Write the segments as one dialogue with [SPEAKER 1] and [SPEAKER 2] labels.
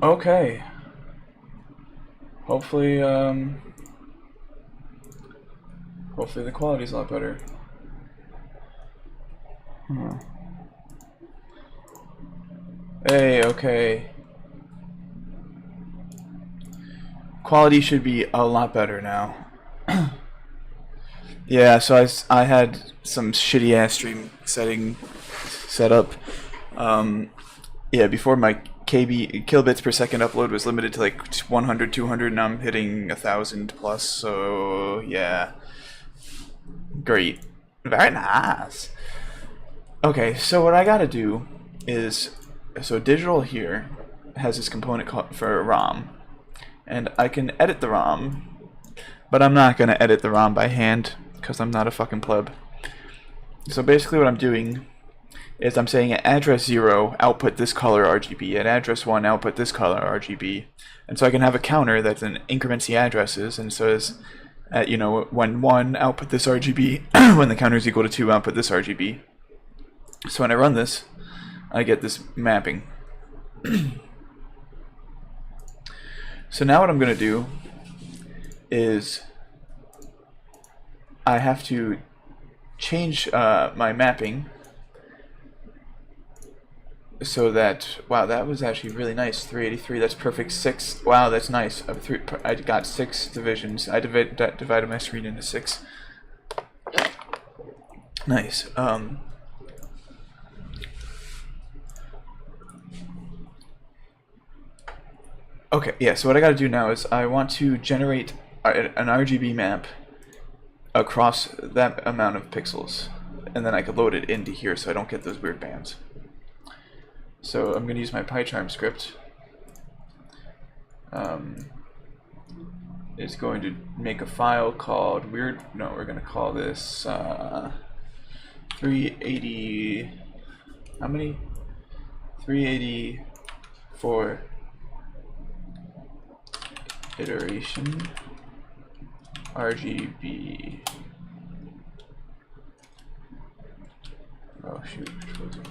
[SPEAKER 1] Okay. Hopefully, hopefully the quality's a lot better. Hey, okay. Quality should be a lot better now. Yeah, so I had some shitty ass stream setting set up. Um, yeah, before my kilobits per second upload was limited to like 100, 200, and I'm hitting 1,000 plus. So yeah, great, very nice. Okay, so what I gotta do is, so digital here has this component called for ROM, and I can edit the ROM, but I'm not gonna edit the ROM by hand because I'm not a fucking pleb. So basically, what I'm doing is I'm saying at address 0, output this color RGB, at address 1, output this color RGB, and so I can have a counter that then increments the addresses, and says, at, when 1, output this RGB, when the counter is equal to 2, output this RGB. So when I run this, I get this mapping. So now what I'm going to do is I have to change my mapping so that, wow, that was actually really nice. 383, that's perfect. 6, wow, that's nice. I got 6 divisions. I divided my screen into 6. Nice. Okay, yeah, so what I gotta do now is I want to generate an RGB map across that amount of pixels, and then I could load it into here so I don't get those weird bands. So I'm gonna use my PyCharm script. It's going to make a file called we're gonna call this 380, how many? 384 iteration RGB. Oh shoot, which was it?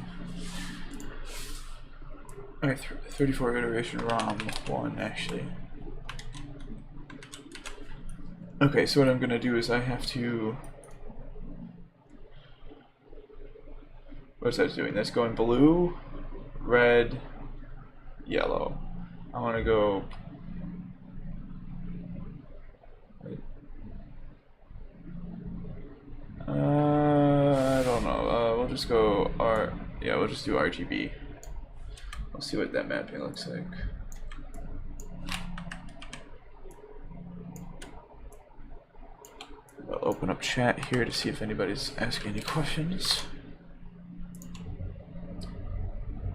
[SPEAKER 1] Alright, 34 iteration ROM 1 actually. Okay, so what I'm gonna do is I have to, what's that doing? That's going blue, red, yellow. I wanna go I don't know. We'll just go we'll just do RGB. We'll see what that mapping looks like. I'll open up chat here to see if anybody's asking any questions.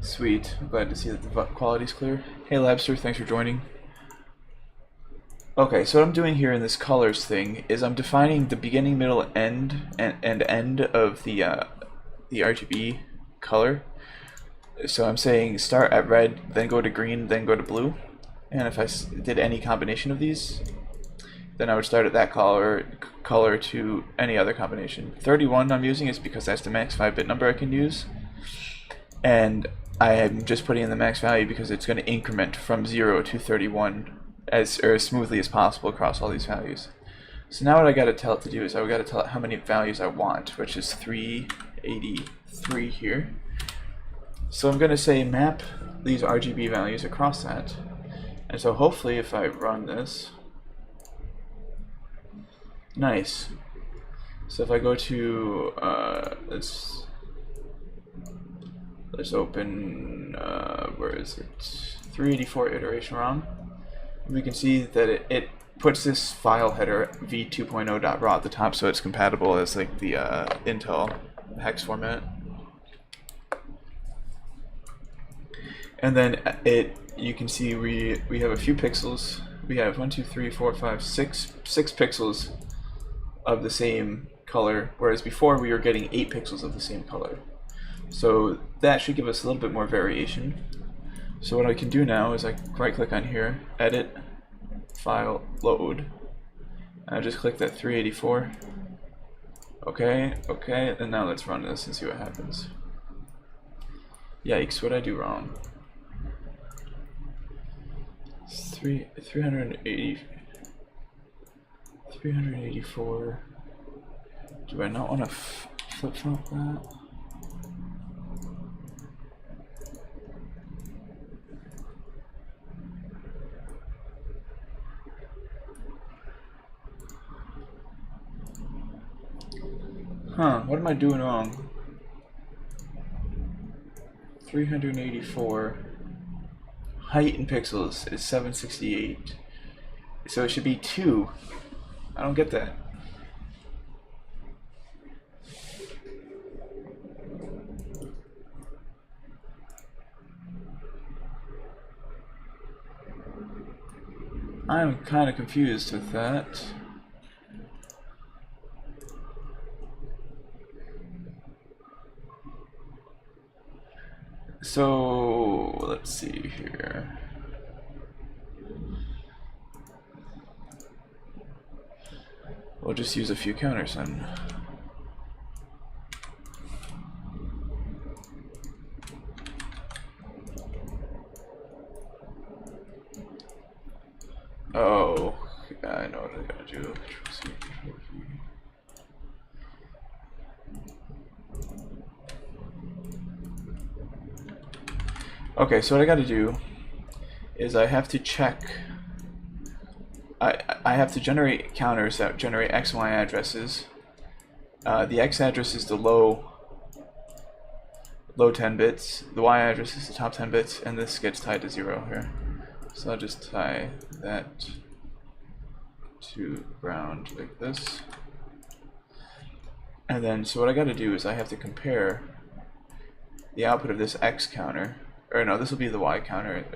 [SPEAKER 1] Sweet. I'm glad to see that the quality's clear. Hey Labster, thanks for joining. Okay, so what I'm doing here in this colors thing is I'm defining the beginning, middle, end, and end of the RGB color. So I'm saying start at red, then go to green, then go to blue. And if I did any combination of these, then I would start at that color to any other combination. 31 I'm using is because that's the max 5-bit number I can use. And I am just putting in the max value because it's going to increment from 0 to 31 as smoothly as possible across all these values. So now what I got to tell it to do is I got to tell it how many values I want, which is 383 here. So I'm going to say map these RGB values across that. And so hopefully if I run this, nice. So if I go to let's open where is it? 384 iteration ROM. We can see that it puts this file header v2.0.raw at the top, so it's compatible as like the Intel hex format. And then you can see we have a few pixels. We have 1, 2, 3, 4, 5, 6 pixels of the same color, whereas before we were getting 8 pixels of the same color. So that should give us a little bit more variation. So what I can do now is I right click on here, edit, file, load. And I just click that 384. Okay, and now let's run this and see what happens. Yikes, what'd I do wrong? 384. Do I not want to flip-flop that? Huh, what am I doing wrong? 384. Height in pixels is 768. So it should be 2. I don't get that. I'm kind of confused with that. So let's see here. We'll just use a few counters then. Oh, I know what I gotta do. Okay, so what I gotta do is I have to check. I have to generate counters that generate X and Y addresses. The X address is the low 10 bits. The Y address is the top 10 bits, and this gets tied to 0 here. So I'll just tie that to ground like this. And then, so what I gotta do is I have to compare the output of this X counter. Or no, this will be the Y counter.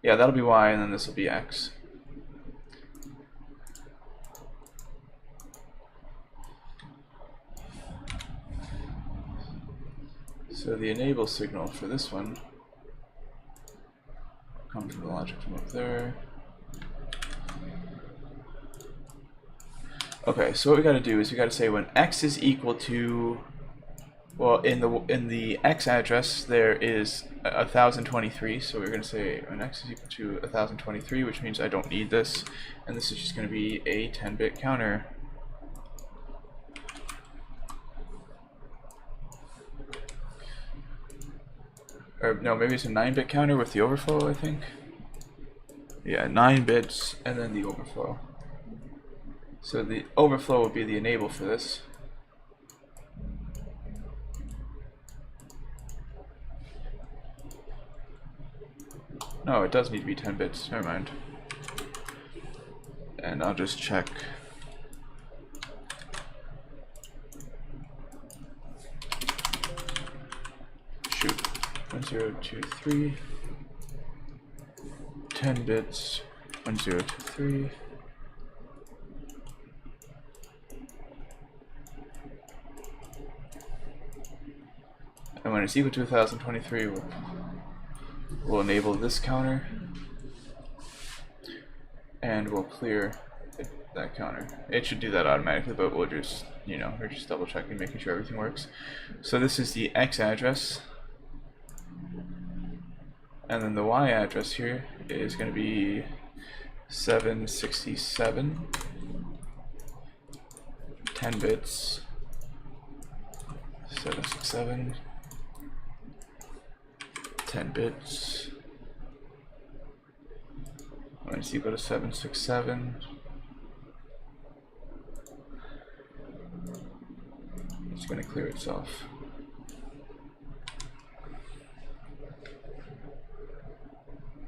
[SPEAKER 1] Yeah, that'll be Y, and then this will be X. So the enable signal for this one comes from the logic from up there. Okay, so what we got to do is we got to say when X is equal to, well, in the X address there is 1023. So we're going to say when X is equal to 1023, which means I don't need this, and this is just going to be a 10-bit counter. Or no, maybe it's a 9-bit counter with the overflow, I think. Yeah, 9 bits and then the overflow. So the overflow would be the enable for this. No, it does need to be 10 bits, never mind. And I'll just check. Shoot. 1023. 10 bits. 1023. And when it's equal to 1023, we'll enable this counter, and we'll clear that counter. It should do that automatically, but we'll just, we're just double checking, making sure everything works. So this is the X address, and then the Y address here is going to be 767, 10 bits, 767. 10 bits. When it's equal to 767, it's going to clear itself.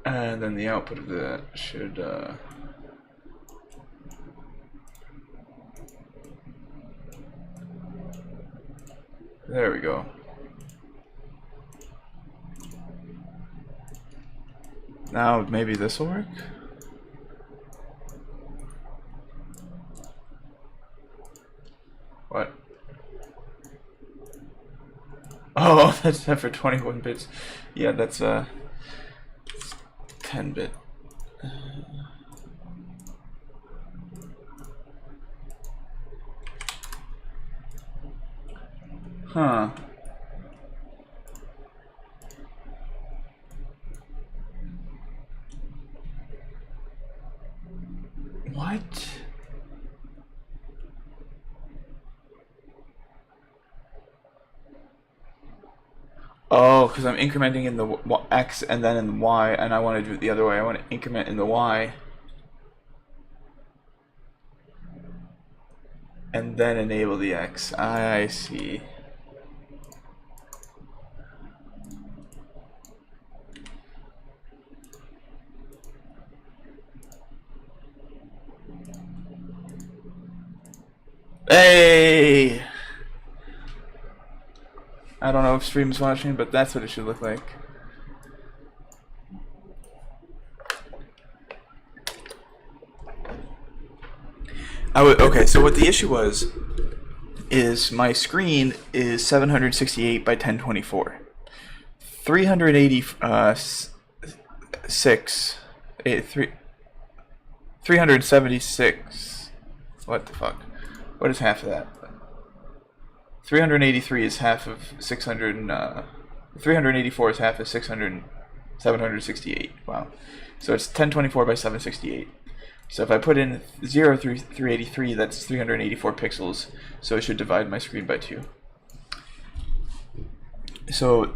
[SPEAKER 1] And then the output of that should there we go. Now maybe this will work. What? Oh, that's set for 21 bits. Yeah, that's 10-bit. Huh. What? Oh, because I'm incrementing in the x and then in the y, and I want to do it the other way. I want to increment in the y and then enable the x. I see. Hey! I don't know if stream's watching, but that's what it should look like. Okay, so what the issue was is my screen is 768 by 1024. 376. What the fuck? What is half of that? 383 is half of 600. 384 is half of 768. Wow. So it's 1024 by 768. So if I put in 0 through 383, that's 384 pixels. So it should divide my screen by 2. So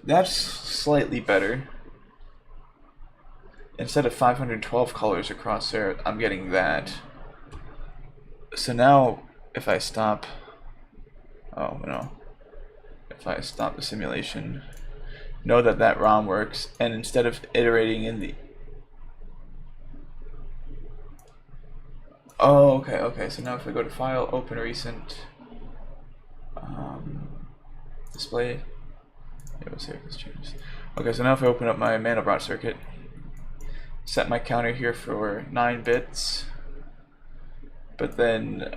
[SPEAKER 1] that's slightly better. Instead of 512 colors across there, I'm getting that. So now, if I stop... Oh, no. If I stop the simulation, know that that ROM works, and instead of iterating in the... Oh, okay, so now if I go to File, Open Recent, Display... Yeah, we'll see if this changes. Okay, so now if I open up my Mandelbrot circuit, set my counter here for 9 bits, but then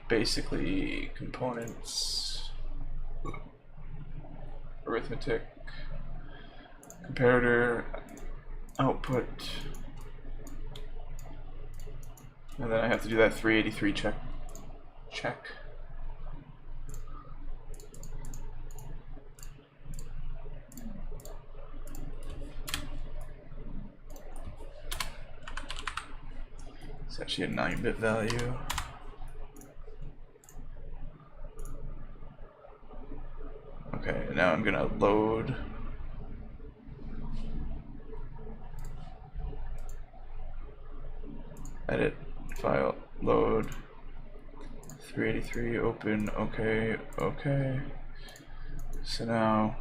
[SPEAKER 1] basically components, arithmetic, comparator, output, and then I have to do that 383 check. It's actually a 9-bit value. Okay, now I'm gonna load. Edit, file, load. 383, open, okay. So now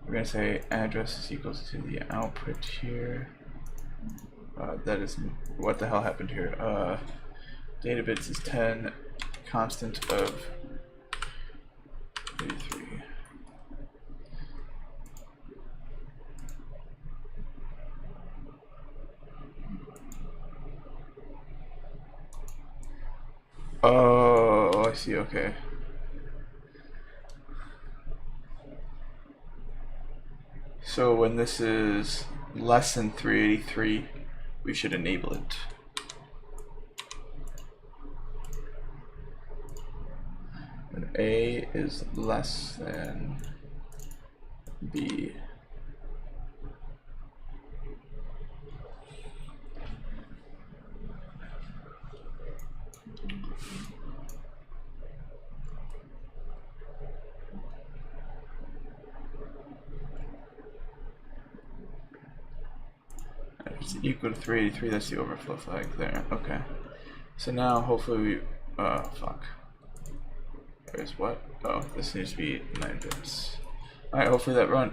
[SPEAKER 1] we're gonna say address is equals to the output here. That is, what the hell happened here? Data bits is 10, constant of 83. Oh, I see, okay. So when this is less than 383, we should enable it. When A is less than B. It's equal to 383, that's the overflow flag there. Okay. So now hopefully we fuck. There's what? Oh, this needs to be 9 bits. Alright, hopefully that run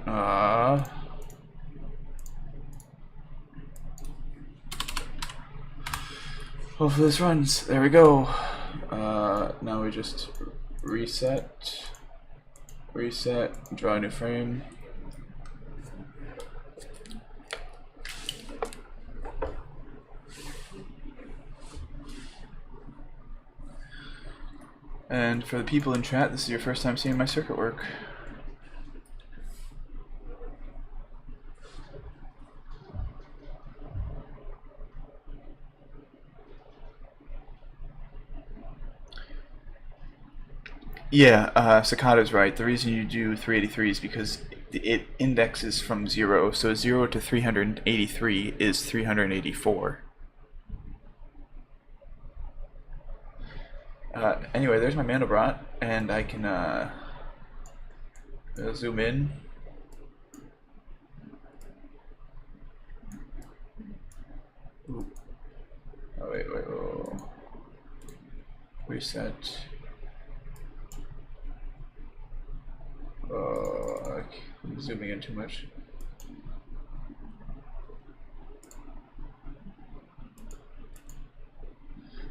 [SPEAKER 1] hopefully this runs. There we go. Now we just reset, draw a new frame. And for the people in chat, this is your first time seeing my circuit work. Yeah, Sakata's right. The reason you do 383 is because it indexes from 0. So 0 to 383 is 384. Anyway, there's my Mandelbrot, and I can zoom in. Ooh. Oh wait, whoa. Reset. Oh, I'm zooming in too much.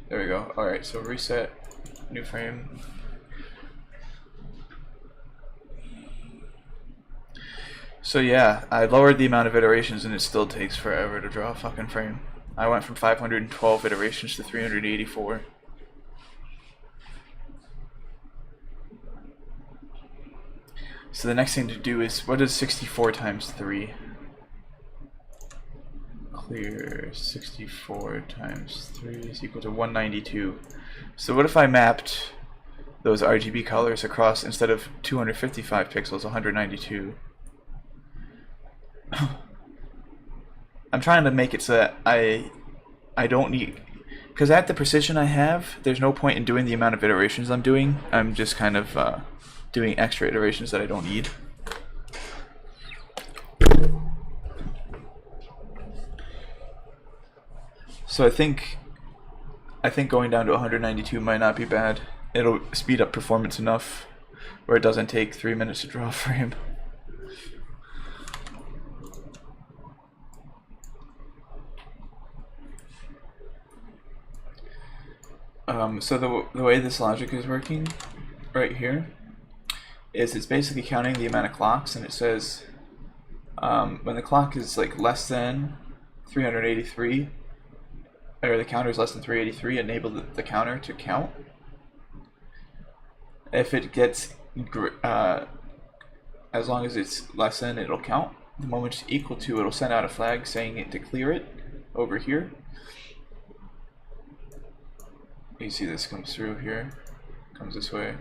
[SPEAKER 1] There we go. Alright, so reset, new frame. So yeah, I lowered the amount of iterations and it still takes forever to draw a fucking frame. I went from 512 iterations to 384. So the next thing to do is, what is 64 times 3? Clear 64 times 3 is equal to 192. So what if I mapped those RGB colors across, instead of 255 pixels, 192? I'm trying to make it so that I don't need, because at the precision I have, there's no point in doing the amount of iterations I'm doing. I'm just kind of doing extra iterations that I don't need. So I think going down to 192 might not be bad. It'll speed up performance enough where it doesn't take 3 minutes to draw a frame. So the way this logic is working right here is it's basically counting the amount of clocks, and it says when the clock is like less than 383, or the counter is less than 383, enable the counter to count. If it gets as long as it's less than, it'll count. The moment it's equal to, it'll send out a flag saying it to clear it over here. You see this comes through here, comes this way,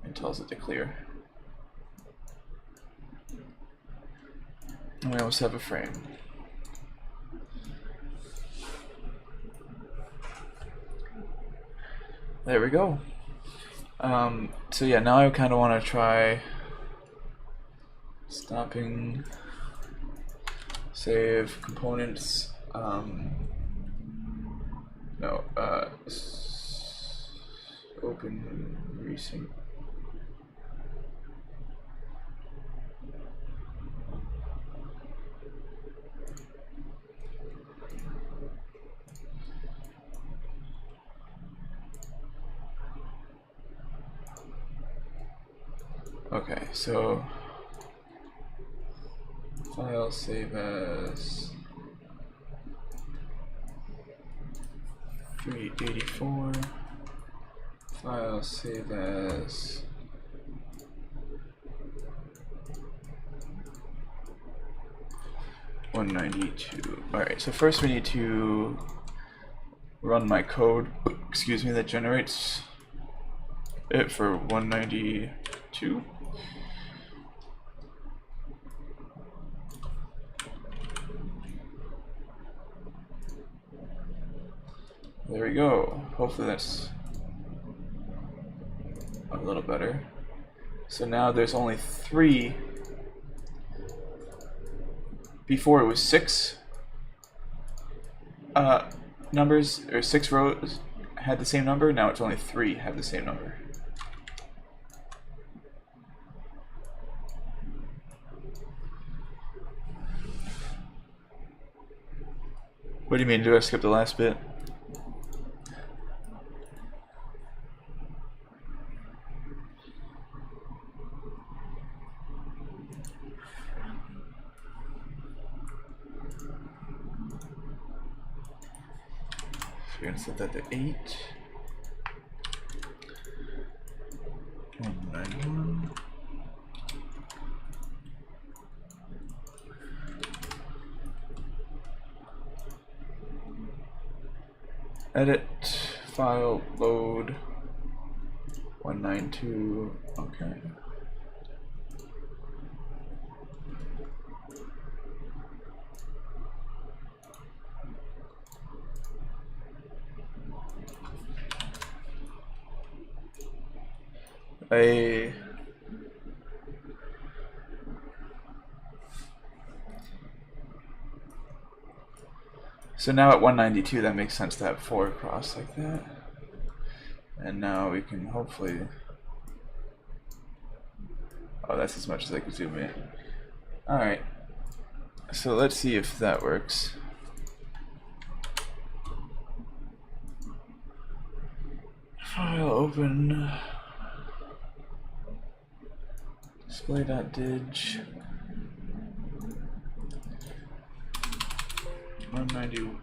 [SPEAKER 1] and tells it to clear. And we almost have a frame. There we go. So yeah, now I kind of want to try stopping, save components. No, open resync. Okay, so file save as 384, file save as 192. Alright, so first we need to run my code, excuse me, that generates it for 192. There we go. Hopefully that's a little better. So now there's only 3. Before it was 6 numbers, or 6 rows had the same number. Now it's only 3 have the same number. What do you mean? Do I skip the last bit? We're gonna set that to 8. 191. Edit, file, load, 192, okay. A so now at 192, that makes sense to have 4 across like that. And now we can hopefully... Oh, that's as much as I can zoom in. Alright. So let's see if that works. File open. Display.dig. 191.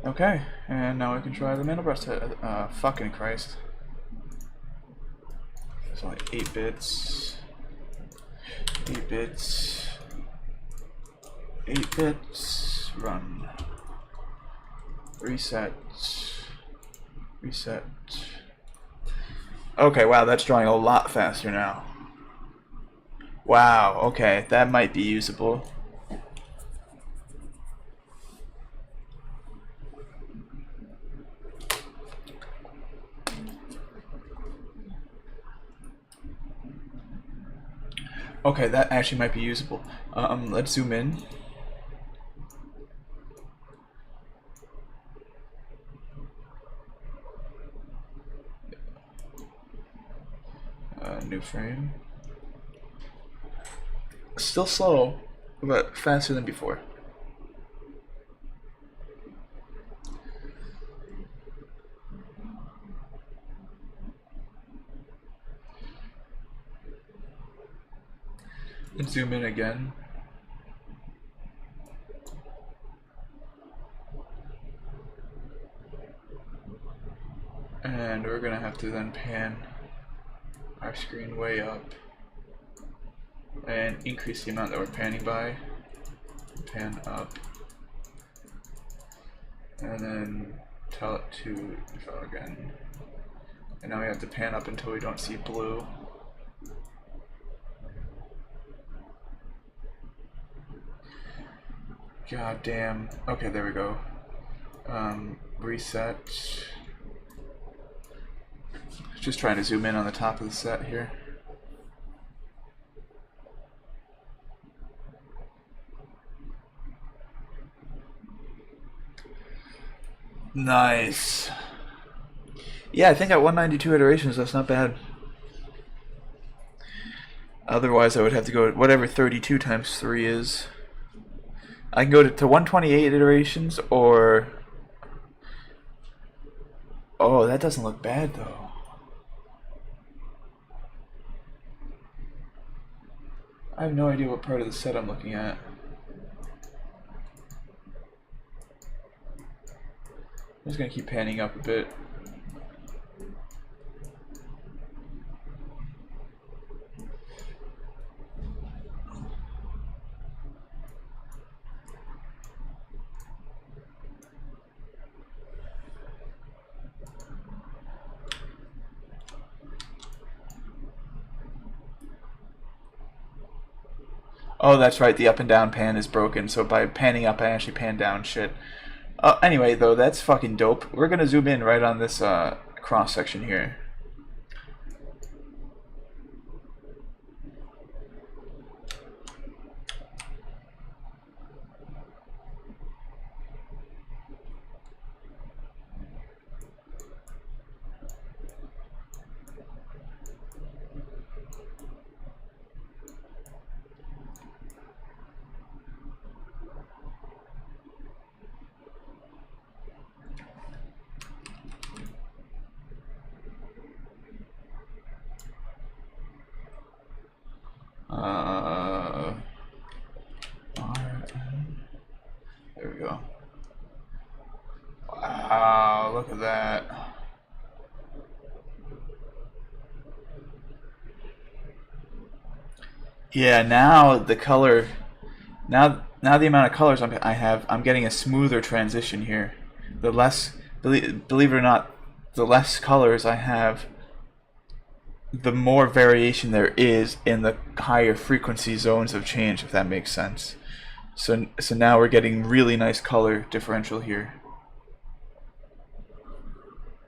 [SPEAKER 1] Okay, and now we can try the Mandelbrot. Fucking Christ. It's only 8 bits. 8 bits. 8 bits. Run. Reset. Reset. Okay, wow, that's drawing a lot faster now. Wow, okay, that might be usable. Okay, that actually might be usable. Let's zoom in. New frame. Still slow, but faster than before. Let's zoom in again. And we're gonna have to then pan our screen way up and increase the amount that we're panning by. Pan up. And then tell it to draw again. And now we have to pan up until we don't see blue. God damn. Okay, there we go. Reset. Just trying to zoom in on the top of the set here. Nice. Yeah, I think at 192 iterations, that's not bad. Otherwise, I would have to go to whatever 32 times 3 is. I can go to 128 iterations, or... Oh, that doesn't look bad, though. I have no idea what part of the set I'm looking at. I'm just gonna keep panning up a bit. Oh, that's right, the up and down pan is broken, so by panning up, I actually pan down shit. Anyway, though, that's fucking dope. We're gonna zoom in right on this cross section here. There we go. Wow, look at that. Yeah, now the color, now now the amount of colors I have, I'm getting a smoother transition here. The less, believe it or not, the less colors I have, the more variation there is in the higher frequency zones of change, if that makes sense. So now we're getting really nice color differential here.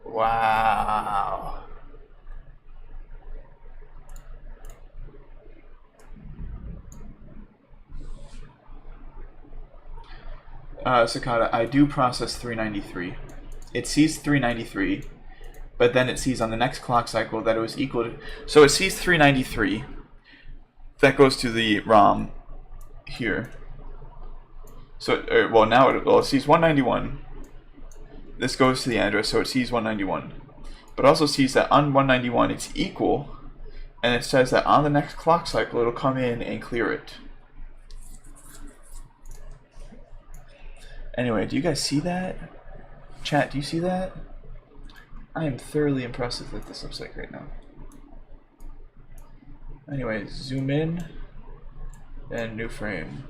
[SPEAKER 1] Wow. Cicada, I do process 393. It sees 393, but then it sees on the next clock cycle that it was equal to... So it sees 393. That goes to the ROM here. So, well, now it sees 191. This goes to the address, so it sees 191. But also sees that on 191 it's equal, and it says that on the next clock cycle it'll come in and clear it. Anyway, do you guys see that? Chat, do you see that? I am thoroughly impressed with what this looks like right now. Anyway, zoom in and new frame.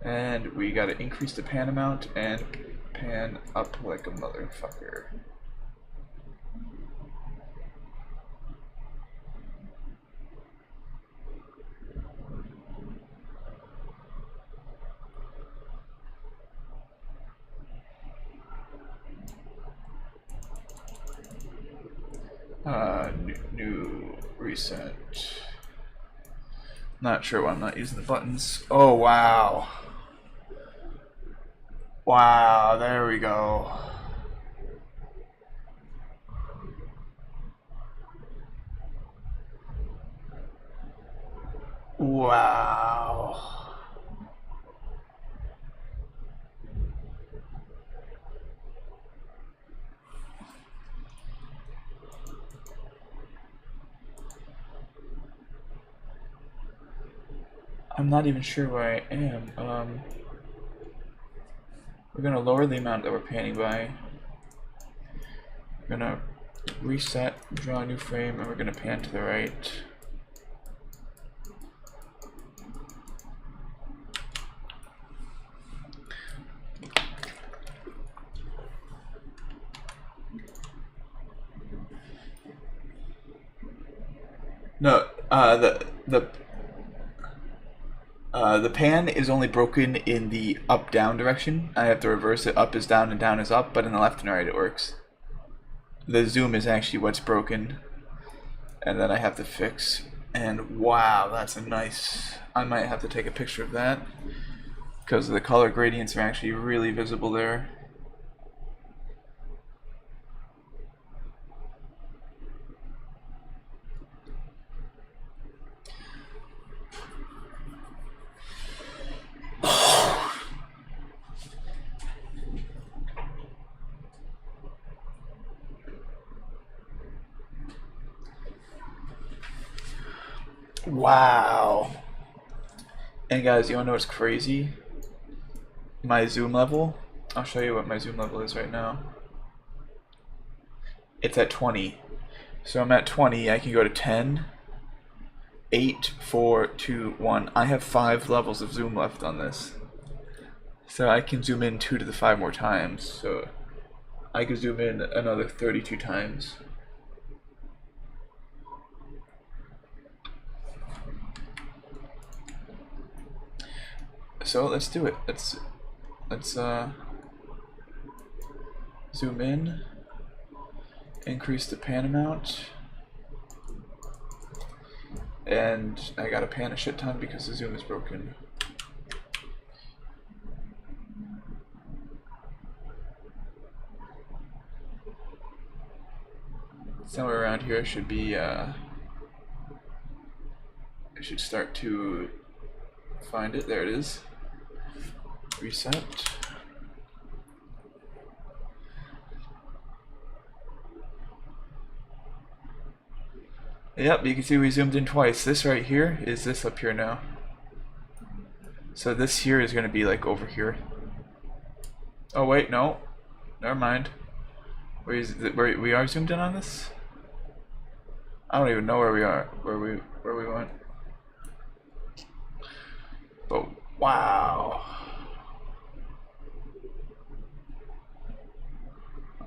[SPEAKER 1] And we gotta increase the pan amount and pan up like a motherfucker. New reset. Not sure why I'm not using the buttons. Oh, wow. Wow, there we go. Wow. I'm not even sure where I am. We're gonna lower the amount that we're panning by. We're gonna reset, draw a new frame, and we're gonna pan to the right. No, the pan is only broken in the up-down direction. I have to reverse it. Up is down and down is up, but in the left and right it works. The zoom is actually what's broken, and then I have to fix. And wow, that's a nice... I might have to take a picture of that, because the color gradients are actually really visible there. Wow. And guys, you wanna know what's crazy? My zoom level. I'll show you what my zoom level is right now. It's at 20. So I'm at 20, I can go to 10, 8, 4, 2, 1. I have 5 levels of zoom left on this. So I can zoom in 2 to the 5 more times. So I could zoom in another 32 times. So let's do it. Let's zoom in, increase the pan amount, and I gotta pan a shit ton because the zoom is broken. Somewhere around here should be I should start to find it. There it is. Reset. Yep, you can see we zoomed in twice. This right here is this up here now. So this here is going to be like over here. Oh wait, no. Never mind. Where we are zoomed in on this? I don't even know where we are. Where we went. But Wow.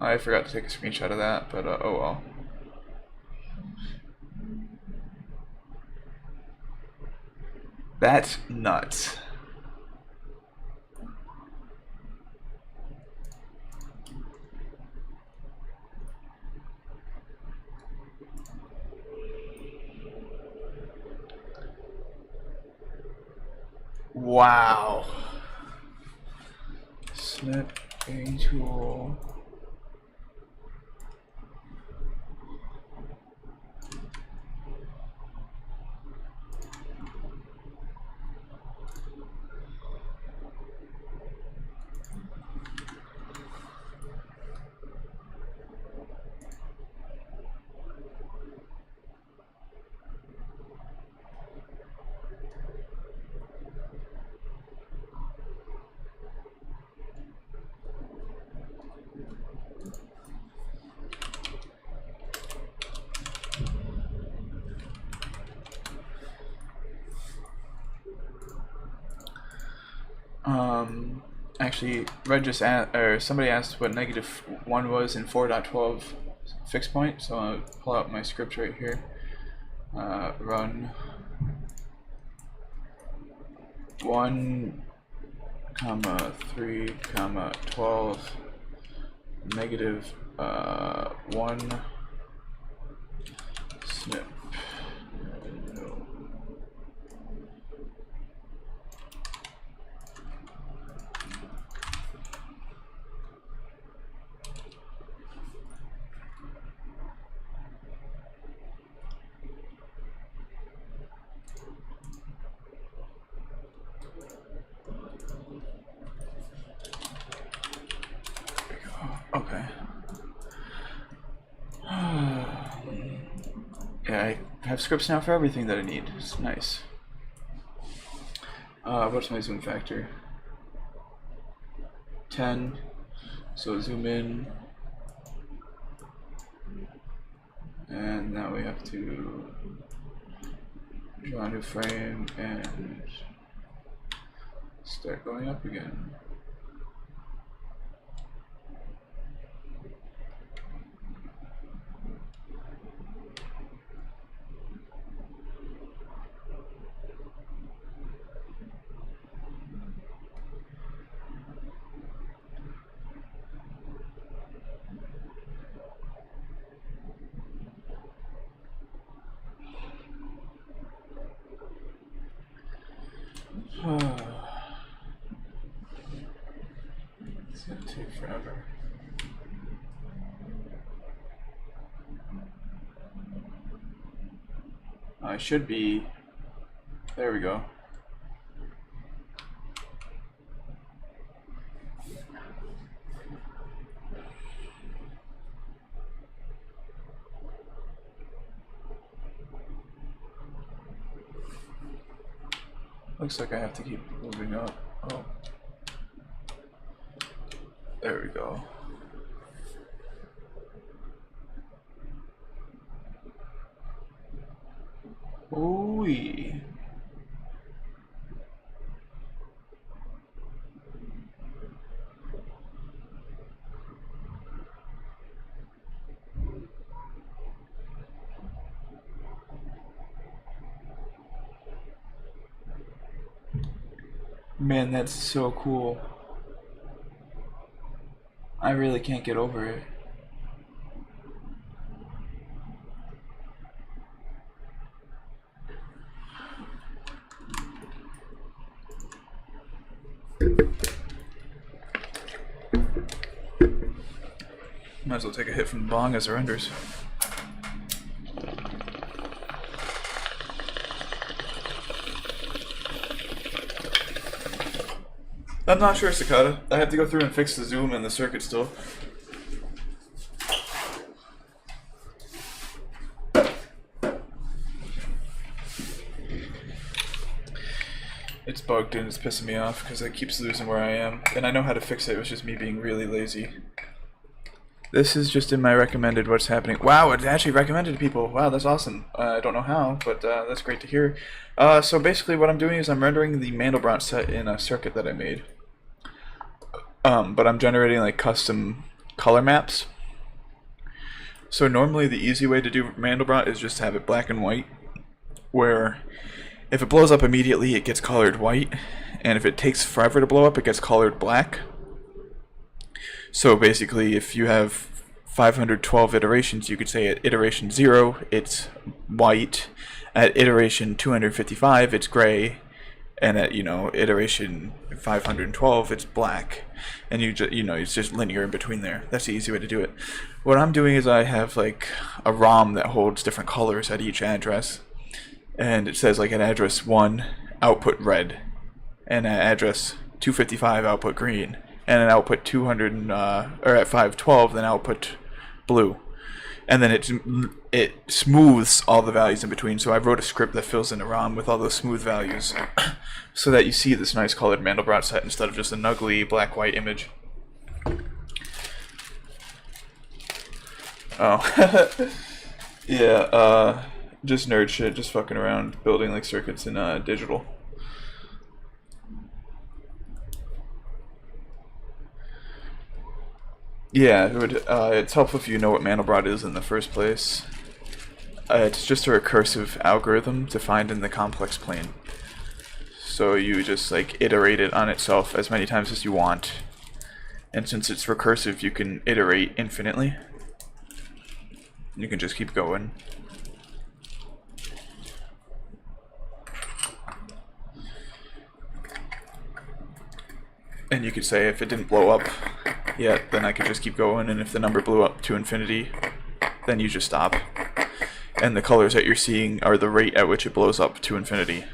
[SPEAKER 1] I forgot to take a screenshot of that, but oh well. That's nuts. Wow. Snip a tool. Actually, Red just asked, or somebody asked what -1 was in 4.12 fixed point, so I'll pull out my script right here. Run 1, 3, 12, -1 snip. Okay. Yeah, I have scripts now for everything that I need. It's nice. What's my zoom factor? 10. So zoom in. And now we have to draw a new frame and start going up again. It's gonna take forever. I should be. There we go. Looks like I have to keep moving up. Oh. There we go. Ooh-wee. Man, that's so cool. I really can't get over it. Might as well take a hit from the bong as it renders. I'm not sure, Cicada. I have to go through and fix the zoom and the circuit still. It's bugged and it's pissing me off because it keeps losing where I am. And I know how to fix it, it was just me being really lazy. This is just in my recommended what's happening. Wow, it's actually recommended to people. Wow, that's awesome. I don't know how, but that's great to hear. So basically what I'm doing is I'm rendering the Mandelbrot set in a circuit that I made. But I'm generating like custom color maps. So normally the easy way to do Mandelbrot is just to have it black and white, where if it blows up immediately it gets colored white, and if it takes forever to blow up it gets colored black. So basically if you have 512 iterations, you could say at iteration 0 it's white, at iteration 255 it's gray, and at iteration 512 it's black, and it's just linear in between there. That's the easy way to do it. What I'm doing is I have like a ROM that holds different colors at each address, and it says like at address 1 output red, and at address 255 output green, and at output 200 or at 512 then output blue. And then it smooths all the values in between. So I wrote a script that fills in a ROM with all those smooth values so that you see this nice colored Mandelbrot set instead of just an ugly black-white image. Oh. Yeah, just nerd shit, just fucking around, building like circuits in digital. Yeah, it's helpful if you know what Mandelbrot is in the first place. It's just a recursive algorithm defined in the complex plane. So you just like iterate it on itself as many times as you want. And since it's recursive, you can iterate infinitely. You can just keep going. And you could say if it didn't blow up yet, then I could just keep going, and if the number blew up to infinity, then you just stop. And the colors that you're seeing are the rate at which it blows up to infinity.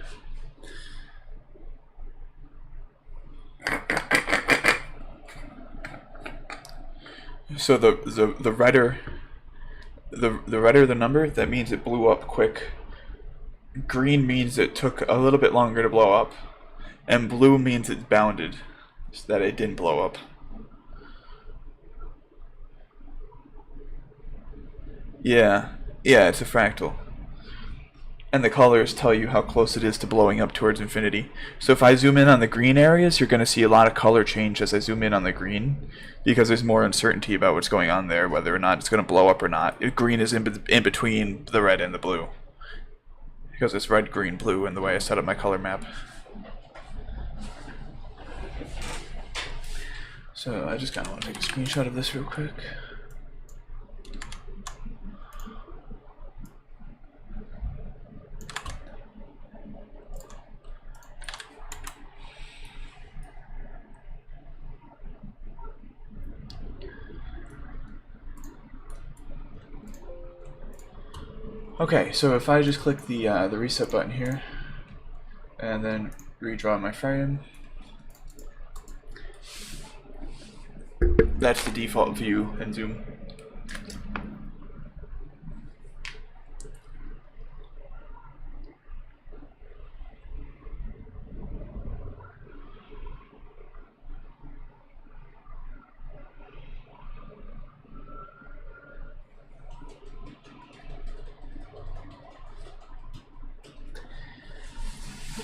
[SPEAKER 1] So the redder the number, that means it blew up quick. Green means it took a little bit longer to blow up, and blue means it's bounded, so that it didn't blow up. Yeah, it's a fractal. And the colors tell you how close it is to blowing up towards infinity. So if I zoom in on the green areas, you're going to see a lot of color change as I zoom in on the green, because there's more uncertainty about what's going on there, whether or not it's going to blow up or not. Green is in between the red and the blue, because it's red, green, blue in the way I set up my color map. So I just kind of want to take a screenshot of this real quick. Okay, so if I just click the reset button here, and then redraw my frame, that's the default view in Zoom.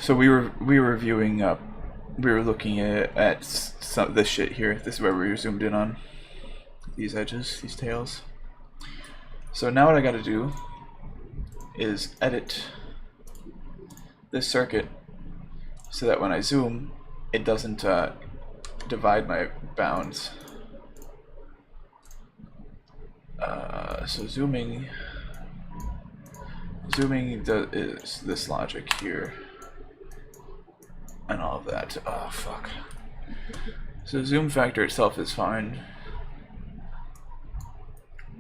[SPEAKER 1] So we were reviewing we were looking at this shit here. This is where we were zoomed in on these edges, these tails. So now what I got to do is edit this circuit so that when I zoom, it doesn't divide my bounds. So zooming is this logic here. And all of that. Oh, fuck. So zoom factor itself is fine.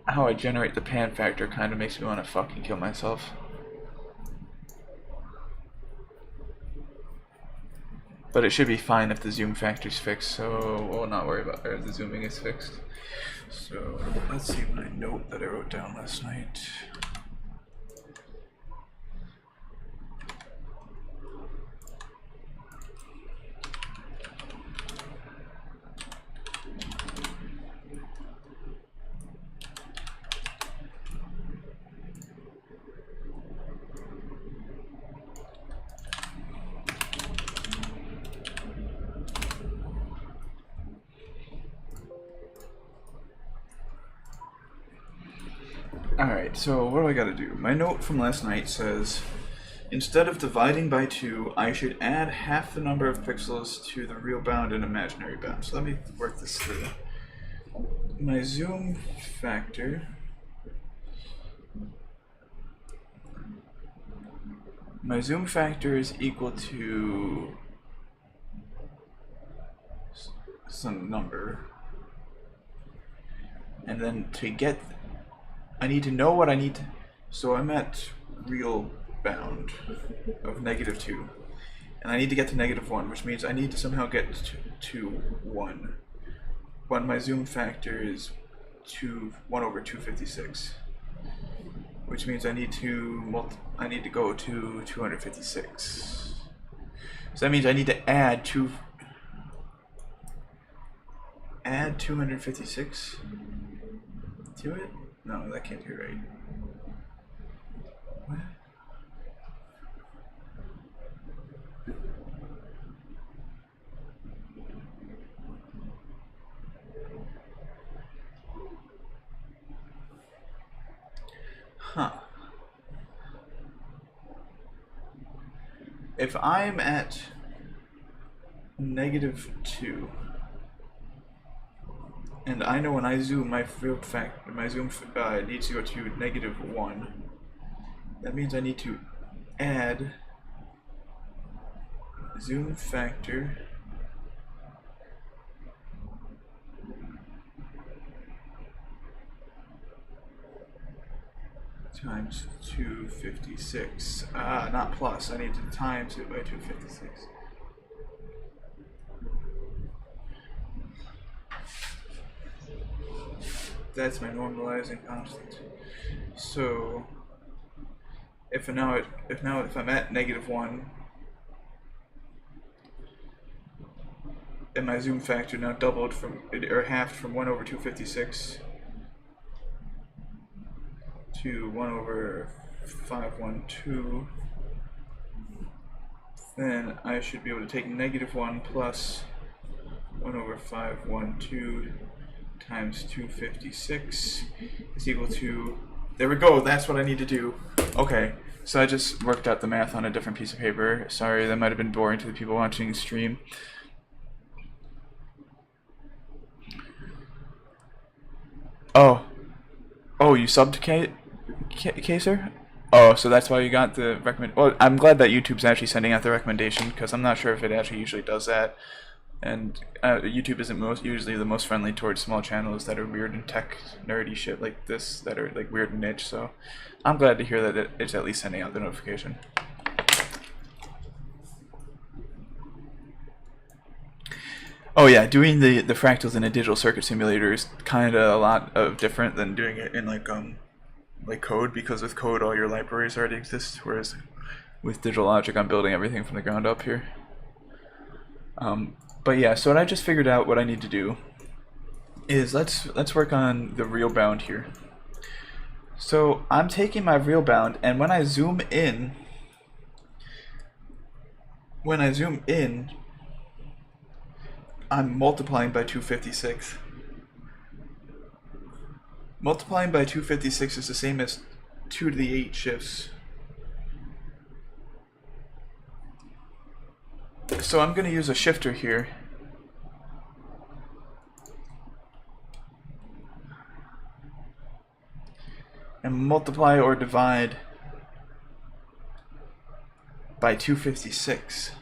[SPEAKER 1] How I generate the pan factor kind of makes me want to fucking kill myself. But it should be fine if the zoom factor's fixed, so we'll not worry about it if the zooming is fixed. So let's see my note that I wrote down last night. Alright, so what do I gotta do? My note from last night says, instead of dividing by 2, I should add half the number of pixels to the real bound and imaginary bound. So let me work this through. My zoom factor is equal to some number. And then to get, I need to know what I need to, so I'm at real bound of -2. And I need to get to -1, which means I need to somehow get to 1. But my zoom factor is 1 over 256. Which means I need to go to 256. So that means I need to add 256 to it? No, that can't be right. What? Huh. If I'm at -2, and I know when I zoom, my zoom needs to go to -1. That means I need to add zoom factor times 256. Not plus. I need to times it by 256. That's my normalizing constant. So if I'm at -1, and my zoom factor now doubled halved from 1 over 256 to 1 over 512, then I should be able to take -1 plus 1 over 512 times 256 is equal to, there we go, that's what I need to do. Okay, so I just worked out the math on a different piece of paper. Sorry, that might have been boring to the people watching the stream. Oh, you subbed Kaser? Oh, so that's why you got the recommend. Well, I'm glad that YouTube's actually sending out the recommendation, because I'm not sure if it actually usually does that. And YouTube isn't usually the most friendly towards small channels that are weird and tech nerdy shit like this, that are like weird and niche. So I'm glad to hear that it's at least sending out the notification. Oh yeah, doing the fractals in a digital circuit simulator is kind of a lot of different than doing it in like code, because with code all your libraries already exist, whereas with digital logic I'm building everything from the ground up here. But yeah, so what I just figured out what I need to do is let's work on the real bound here. So I'm taking my real bound, and when I zoom in, I'm multiplying by 256. Multiplying by 256 is the same as 2 to the 8 shifts. So I'm going to use a shifter here. And multiply or divide by 256.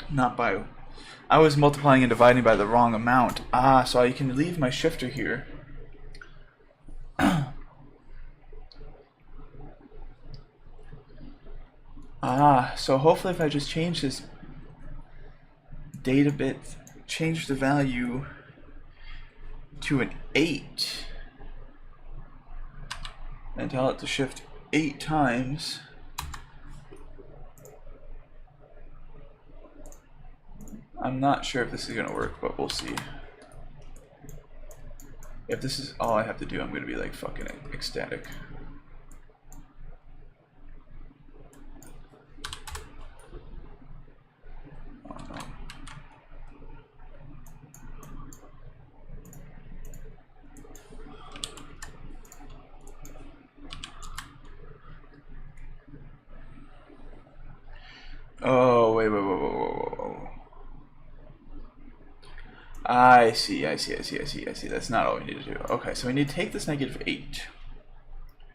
[SPEAKER 1] Not by... I was multiplying and dividing by the wrong amount. So I can leave my shifter here. So hopefully if I just change this data bit, change the value to an 8, and tell it to shift 8 times, I'm not sure if this is going to work, but we'll see. If this is all I have to do, I'm going to be like fucking ecstatic. Oh no. I see. That's not all we need to do. Okay, so we need to take this -8.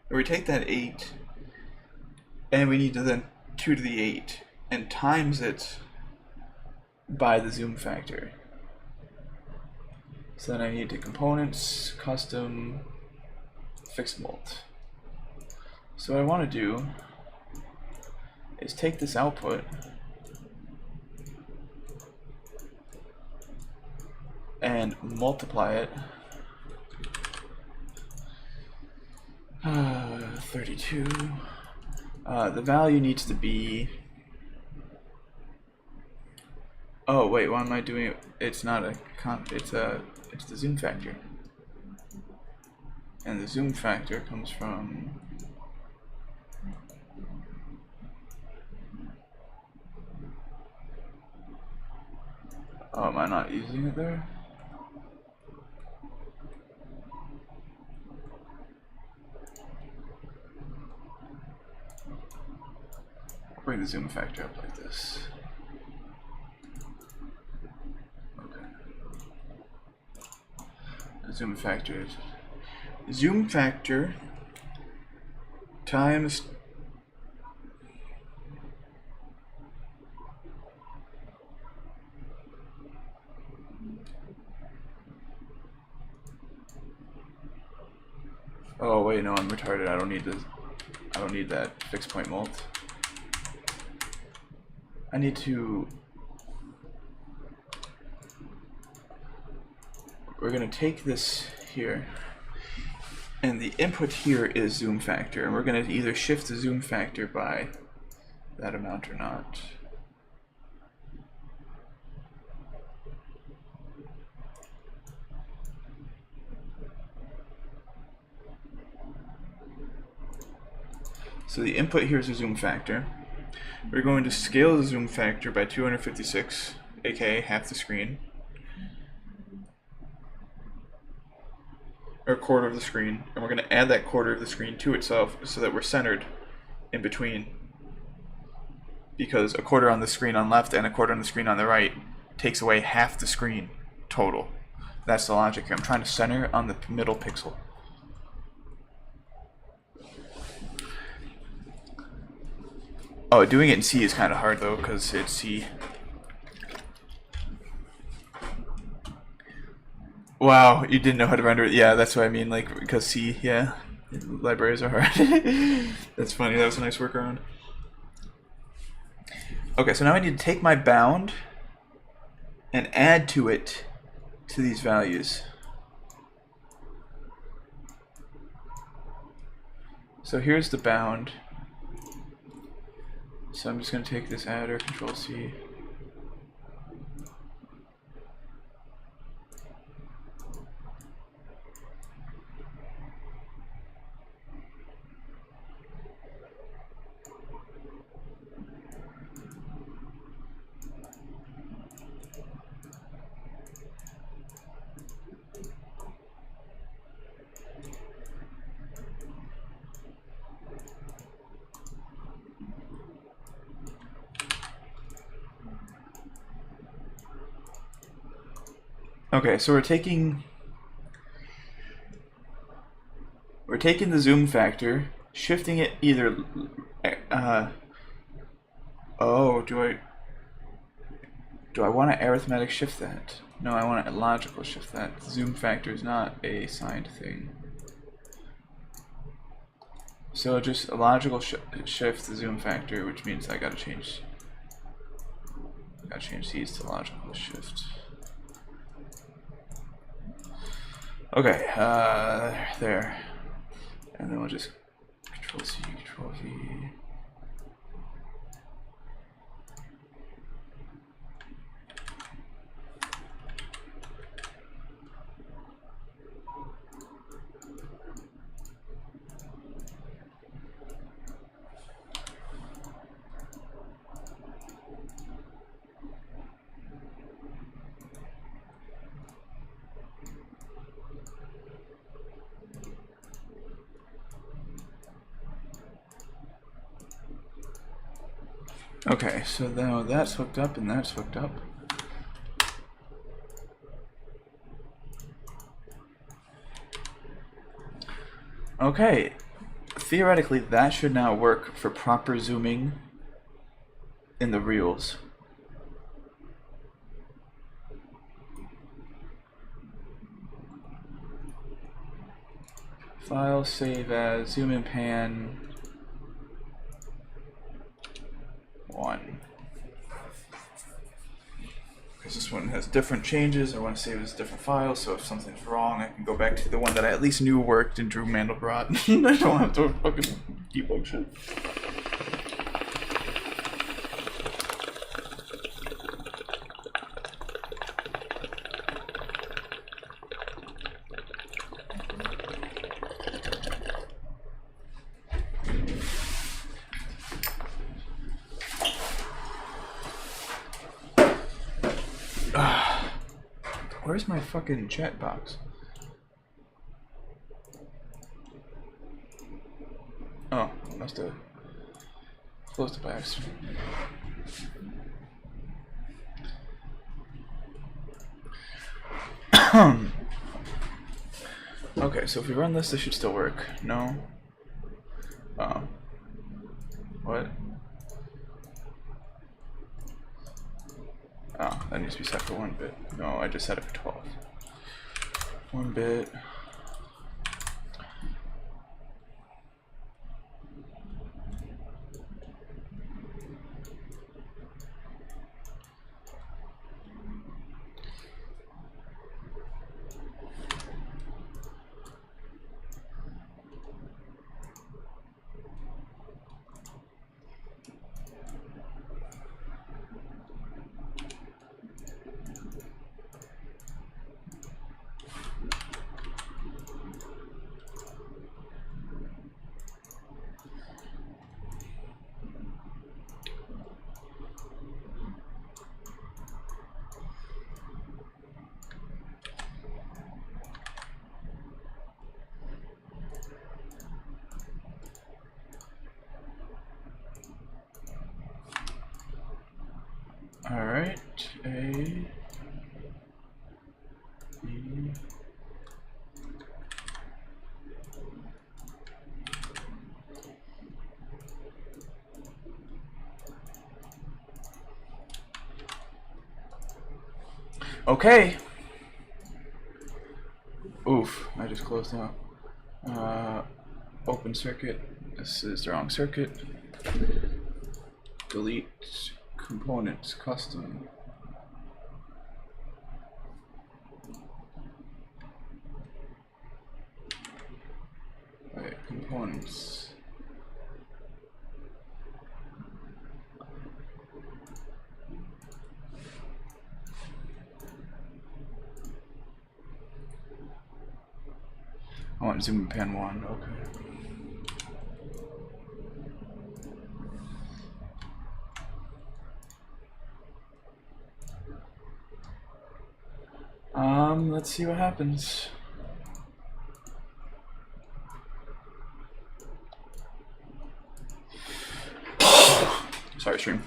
[SPEAKER 1] Or we take that 8, and we need to then 2 to the 8, and times it by the zoom factor. So then I need to components, custom, fixed mult. So what I want to do is take this output and multiply it 32. The value needs to be, oh wait, why am I doing it? It's not a it's the zoom factor, and the zoom factor comes from am I not using it there? Bring the zoom factor up like this. Okay. The zoom factor times oh wait, no, I'm retarded. I don't need this. I don't need that fixed point mult. I need to, we're going to take this here, and the input here is zoom factor, and we're going to either shift the zoom factor by that amount or not. So the input here is the zoom factor. We're going to scale the zoom factor by 256, aka half the screen, or a quarter of the screen, and we're going to add that quarter of the screen to itself so that we're centered in between, because a quarter on the screen on left and a quarter on the screen on the right takes away half the screen total. That's the logic here. I'm trying to center on the middle pixel. Oh, doing it in C is kind of hard though, because it's C. Wow, you didn't know how to render it. Yeah, that's what I mean, like, because C, yeah. Libraries are hard. That's funny, that was a nice workaround. Okay, so now I need to take my bound and add to it to these values. So here's the bound. So I'm just going to take this adder, Control C. Okay, so we're taking the zoom factor, shifting it either oh, do I want to arithmetic shift that? No, I want to logical shift that. The zoom factor is not a signed thing. So just a logical shift the zoom factor, which means I gotta change these to logical shift. Okay, there. And then we'll just Control C, Control V. Okay, so now that's hooked up and that's hooked up. Okay, theoretically that should now work for proper zooming in the reels. File, save as, zoom in pan 1. Because this one has different changes, I want to save it as a different file, so if something's wrong, I can go back to the one that I at least knew worked and drew Mandelbrot. I don't have to fucking debug shit. Where's my fucking chat box? Oh, I must have closed it by accident. Okay, so if we run this should still work. No? What? Oh, that needs to be set for 1 bit. No, I just set it for 12. 1 bit. Alright, A, B. Okay. Oof, I just closed out. Open circuit. This is the wrong circuit. Delete components, custom. Right, components. I want zoom in pan 1, okay. Let's see what happens. Sorry, stream.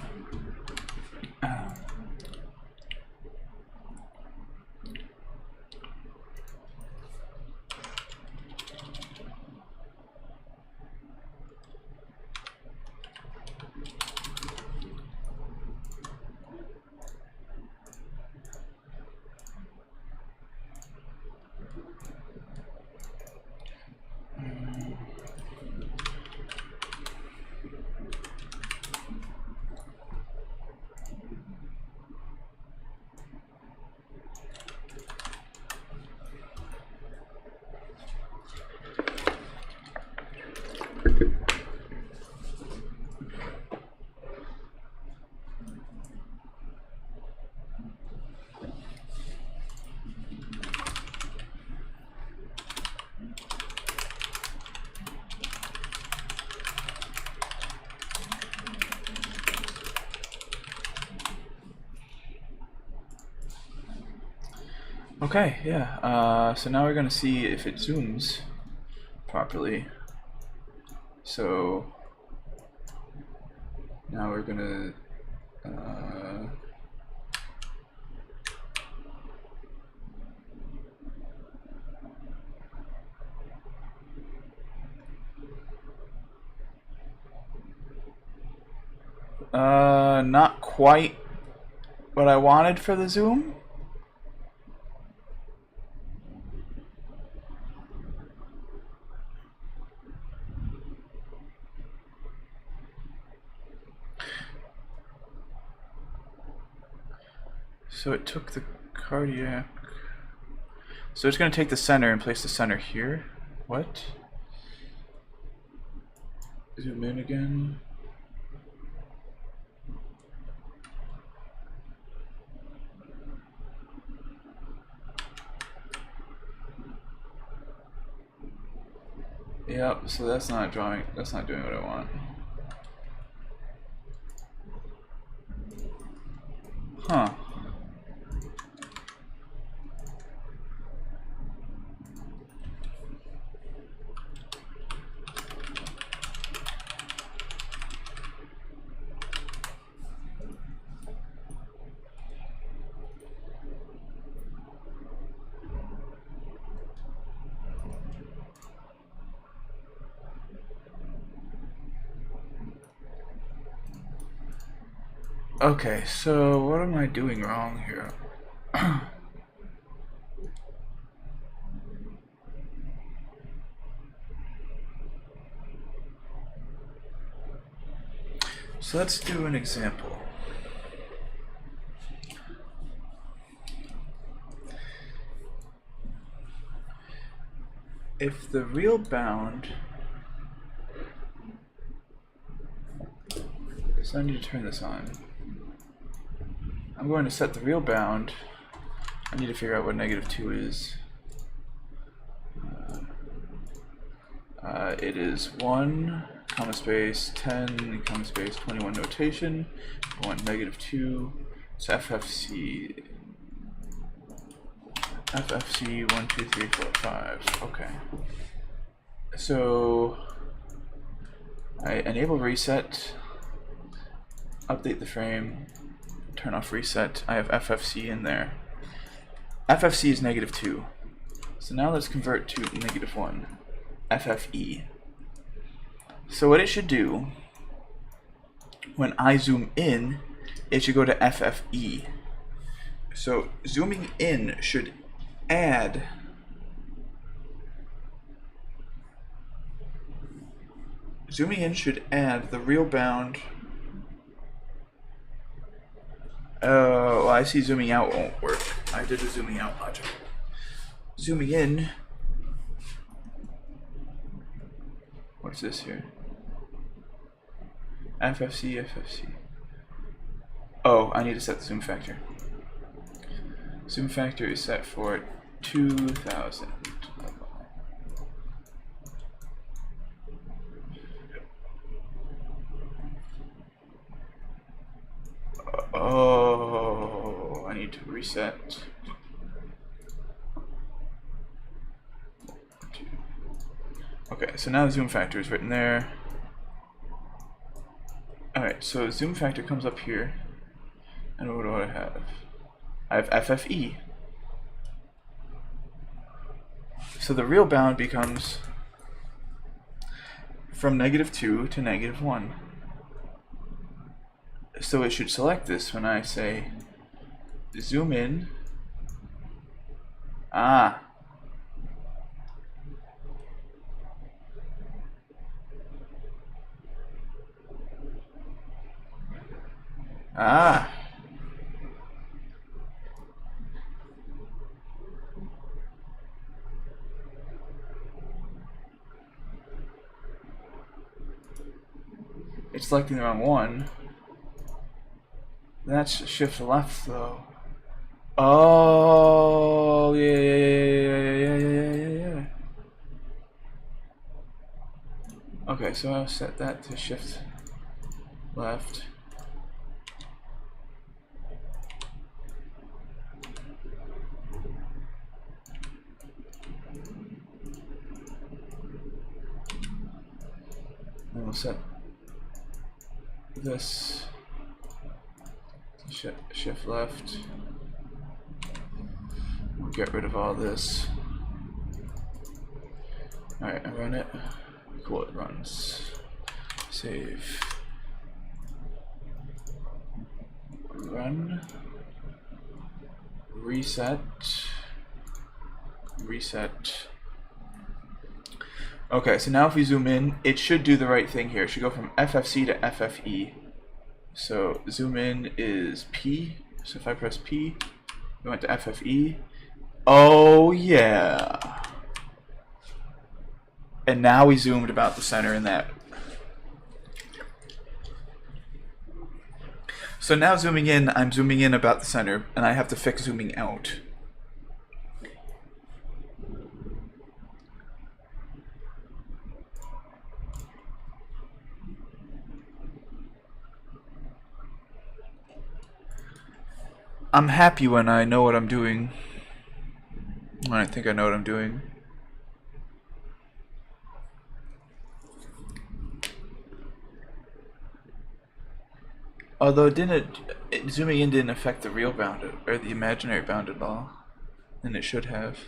[SPEAKER 1] Okay, yeah. So now we're gonna see if it zooms properly. So now we're gonna Not quite what I wanted for the zoom. So it took the cardiac. So it's going to take the center and place the center here. What? Zoom in again. Yep, so that's not drawing, that's not doing what I want. Huh. Okay, so what am I doing wrong here? So let's do an example. If the real bound, so I need to turn this on. I'm going to set the real bound. I need to figure out what -2 is. It is 1, comma space, 10, comma space, 21 notation. I want -2. So FFC 1, 2, 3, 4, 5. Okay. So I enable reset, update the frame, turn off reset. I have FFC in there. FFC is -2. So now let's convert to -1. FFE. So what it should do, when I zoom in, it should go to FFE. So zooming in should add the real bound. Oh, I see zooming out won't work. I did a zooming out logic. Zooming in. What's this here? FFC, FFC. Oh, I need to set the zoom factor. Zoom factor is set for 2000. Oh, I need to reset. Okay, so now the zoom factor is written there. Alright, so zoom factor comes up here. And what do I have? I have FFE. So the real bound becomes from -2 to -1. So it should select this when I say zoom in. Ah. Ah. It's selecting the wrong one. That's shift left though. Oh, yeah. Okay, so I'll set that to shift left. And we'll set this to shift left. We'll get rid of all this. Alright, I run it. Cool, it runs. Save. run, reset, reset. Okay, so now if we zoom in, it should do the right thing here. It should go from FFC to FFE. So zoom in is P. So if I press P, we went to FFE. Oh yeah. And now we zoomed about the center in that. So now zooming in, I'm zooming in about the center, and I have to fix zooming out. I'm happy when I know what I'm doing. When I think I know what I'm doing. Although zooming in didn't affect the real bounded, or the imaginary bounded law. And it should have.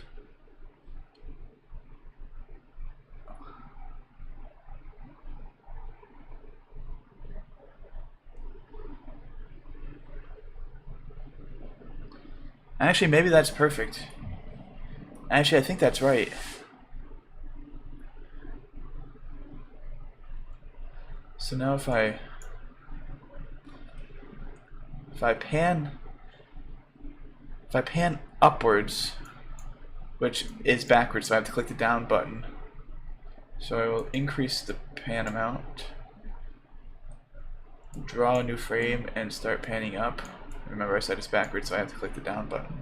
[SPEAKER 1] Actually, maybe that's perfect. Actually, I think that's right. So now if I pan upwards, which is backwards, so I have to click the down button. So I will increase the pan amount, draw a new frame, and start panning up. Remember I said it's backwards, so I have to click the down button.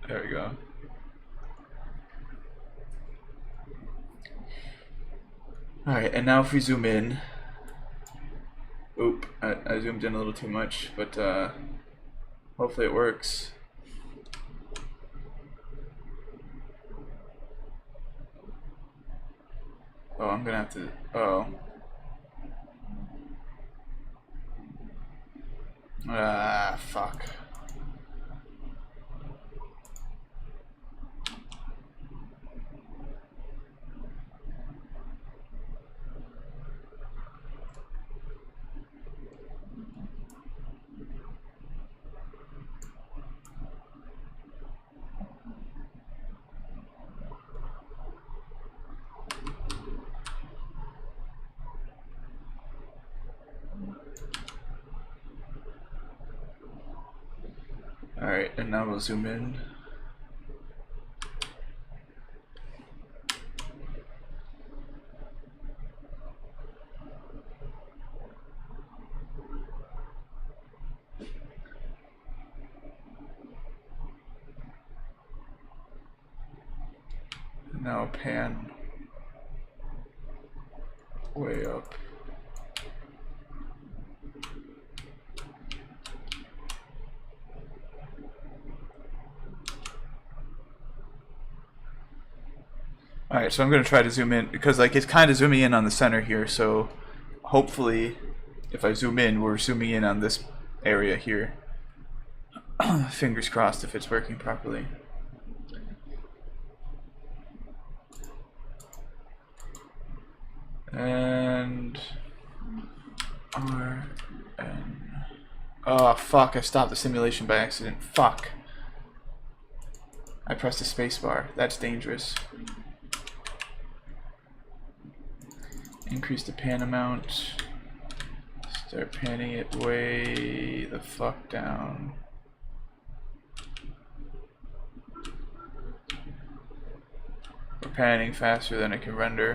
[SPEAKER 1] There we go. Alright, and now if we zoom in, oop, I zoomed in a little too much, but hopefully it works. Oh, I'm gonna have to, oh. Ah, fuck. Alright, and now we'll zoom in. Now pan way up. Alright, so I'm going to try to zoom in, because like it's kind of zooming in on the center here, so hopefully if I zoom in, we're zooming in on this area here. Fingers crossed if it's working properly. And R N. Oh fuck, I stopped the simulation by accident. Fuck. I pressed the space bar. That's dangerous. Increase the pan amount. Start panning it way the fuck down. We're panning faster than it can render.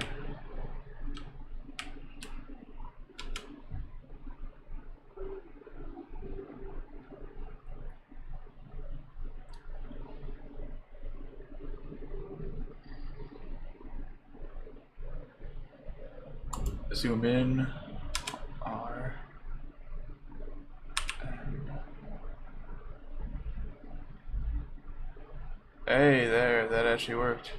[SPEAKER 1] Zoom in, R, N. Hey there, that actually worked.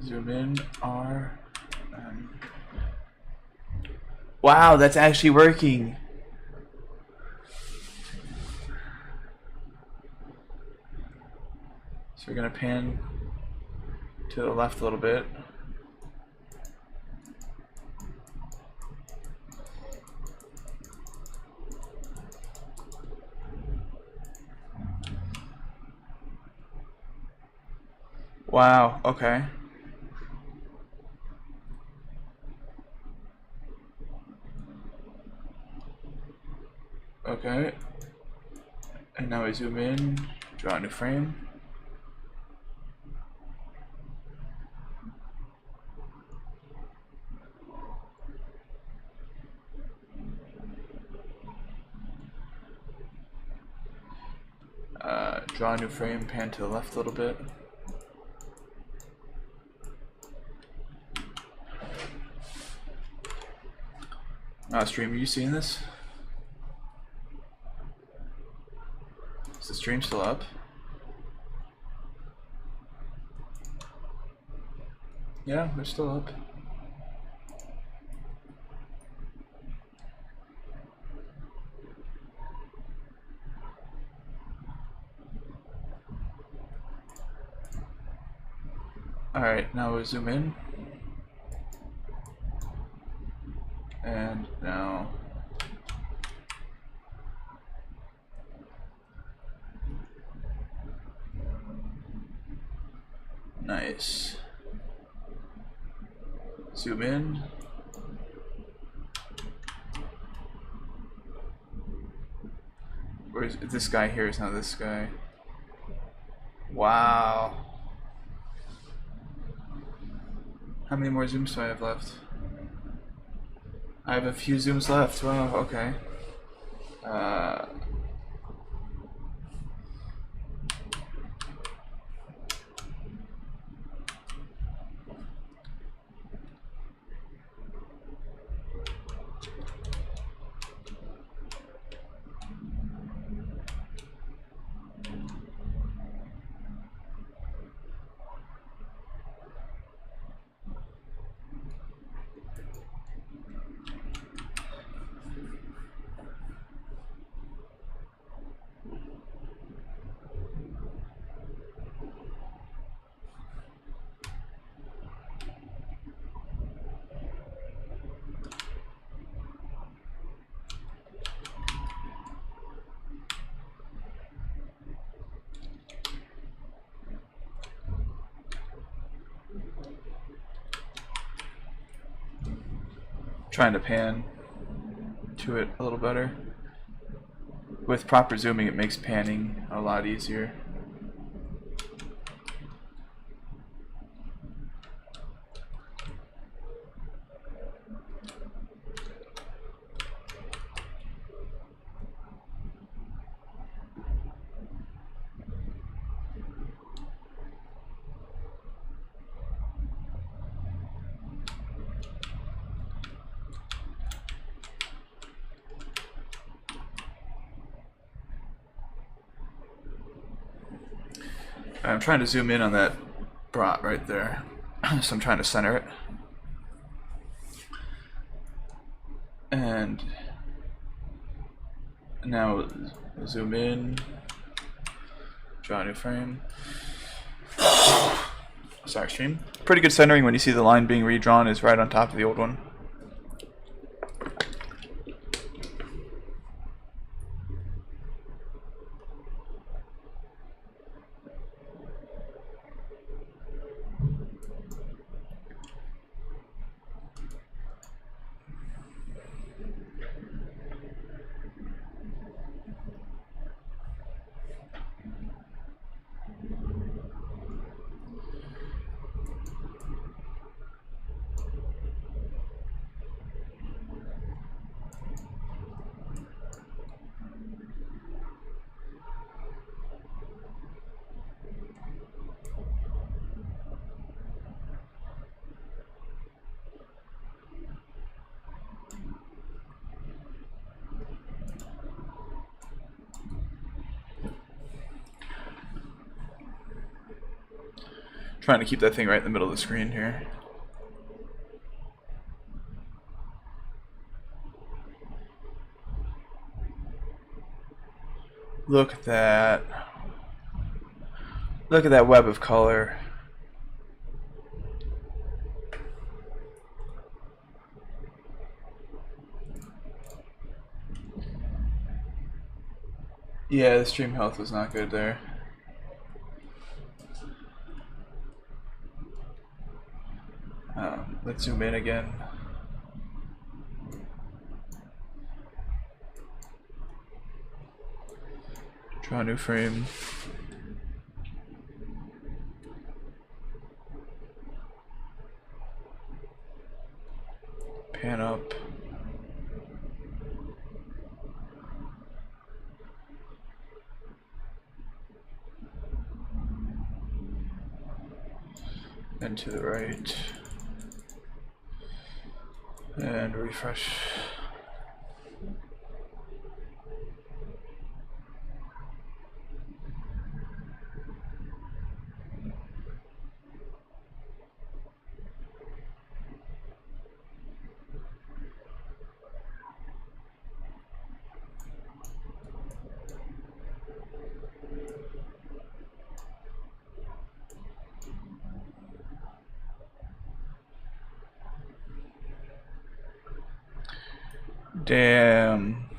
[SPEAKER 1] Zoom in, R. Wow, that's actually working. So we're gonna pan to the left a little bit. Wow, okay. Okay. And now we zoom in, draw a new frame. Draw a new frame, pan to the left a little bit. Stream, are you seeing this? Is the stream still up? Yeah, we're still up. Alright, now we'll zoom in. And now nice. Zoom in. Where's this guy here? Is not this guy. Wow. How many more zooms do I have left? I have a few zooms left. Wow, okay. Trying to pan to it a little better. With proper zooming, it makes panning a lot easier. I'm trying to zoom in on that brat right there. So I'm trying to center it. And now zoom in, draw a new frame. Sorry, stream. Pretty good centering when you see the line being redrawn is right on top of the old one. Trying to keep that thing right in the middle of the screen here. Look at that. Look at that web of color. Yeah, the stream health was not good there. Let's zoom in again. Draw a new frame. Pan up. And to the right. And refresh. Damn.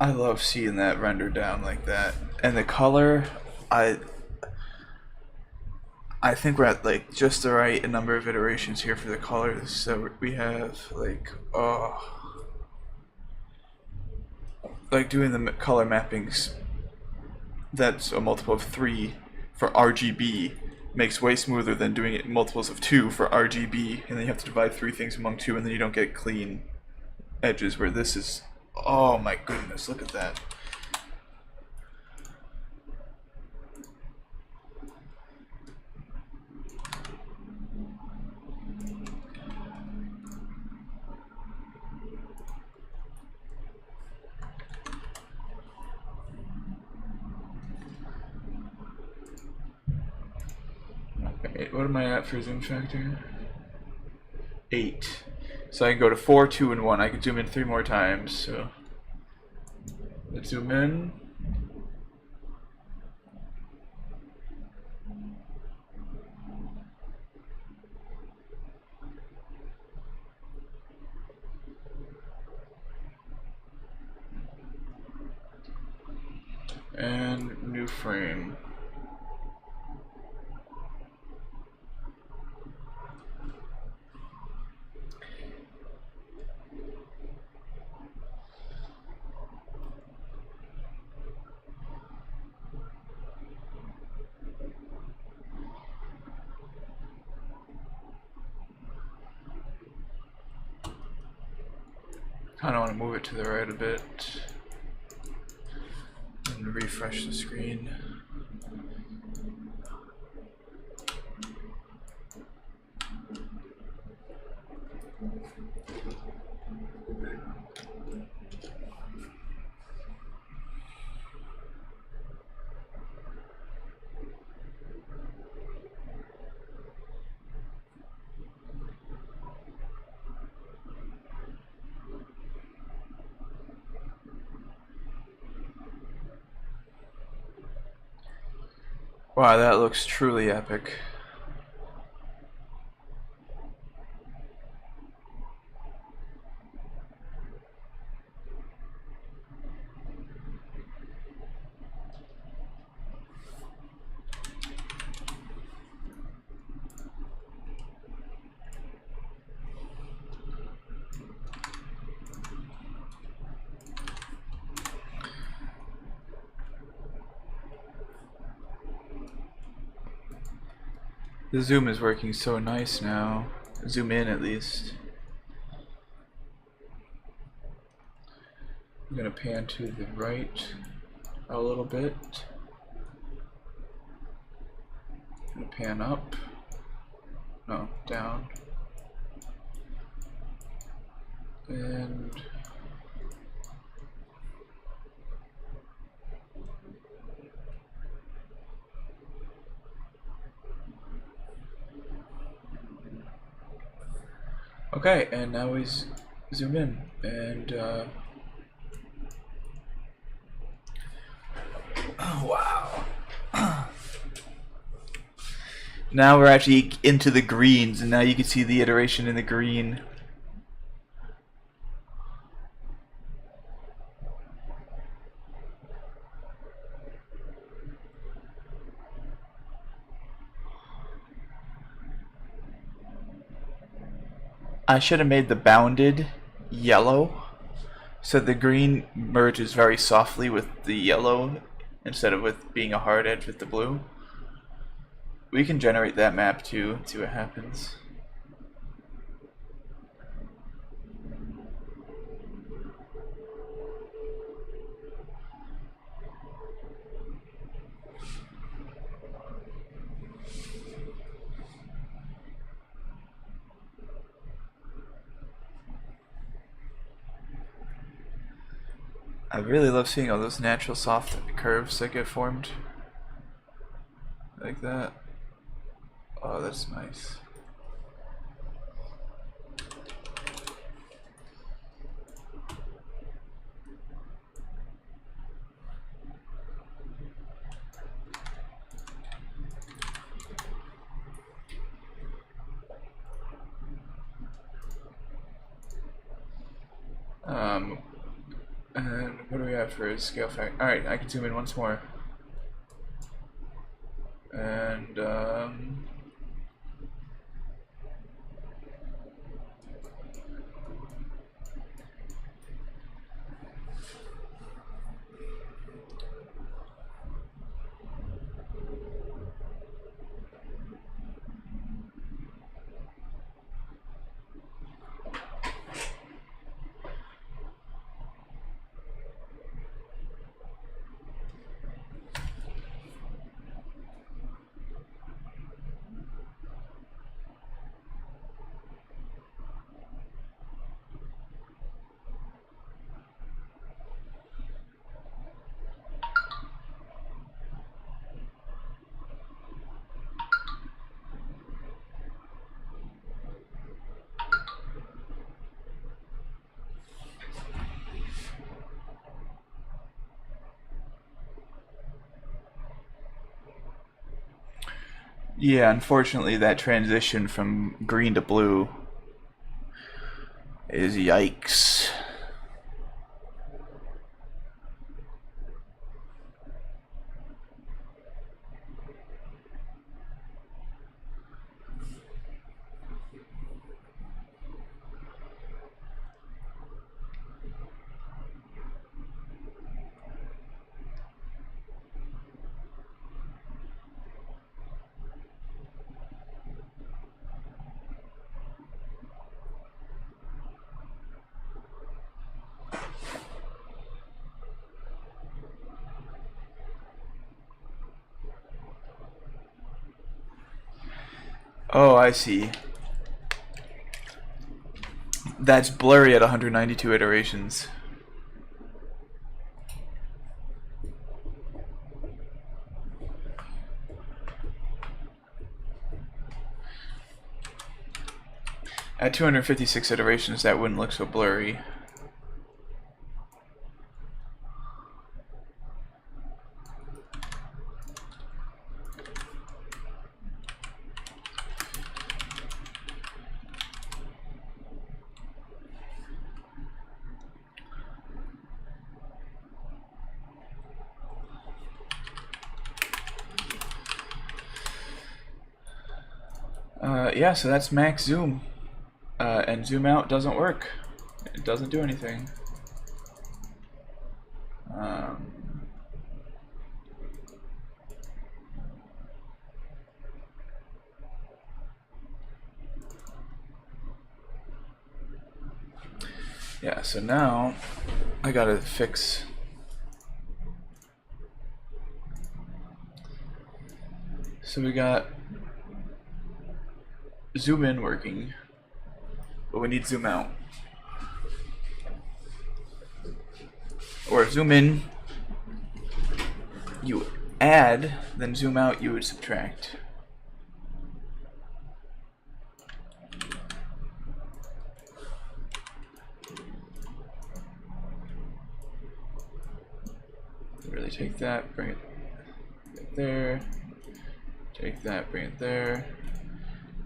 [SPEAKER 1] I love seeing that render down like that. And the color, I think we're at like just the right number of iterations here for the colors. So we have like, oh, like doing the color mappings, that's a multiple of 3 for RGB makes way smoother than doing it in multiples of 2 for RGB, and then you have to divide 3 things among 2, and then you don't get clean edges, where this is, oh my goodness, look at that. Okay, what am I at for zoom factor? 8. So I can go to 4, 2, and 1. I can zoom in 3 more times. So let's zoom in. And new frame. Kind of want to move it to the right a bit and refresh the screen. Wow, that looks truly epic. The zoom is working so nice now. Zoom in at least. I'm gonna pan to the right a little bit. I'm gonna pan up. No, down. And Okay, and now we zoom in, and oh wow. Now we're actually into the greens, and now you can see the iteration in the green. I should have made the bounded yellow, so the green merges very softly with the yellow instead of with being a hard edge with the blue. We can generate that map too, see what happens. I really love seeing all those natural soft curves that get formed like that. Oh, that's nice. And what do we have for a scale factor? Alright, I can zoom in once more. And, yeah, unfortunately that transition from green to blue is yikes. Oh, I see. That's blurry at 192 iterations. At 256 iterations, that wouldn't look so blurry. Yeah, so that's max zoom. And zoom out doesn't work. It doesn't do anything. Yeah, so now I gotta fix. So we got zoom in working, but we need zoom out. Or zoom in, you add, then zoom out, you would subtract. really take that, bring it there, take that, bring it there,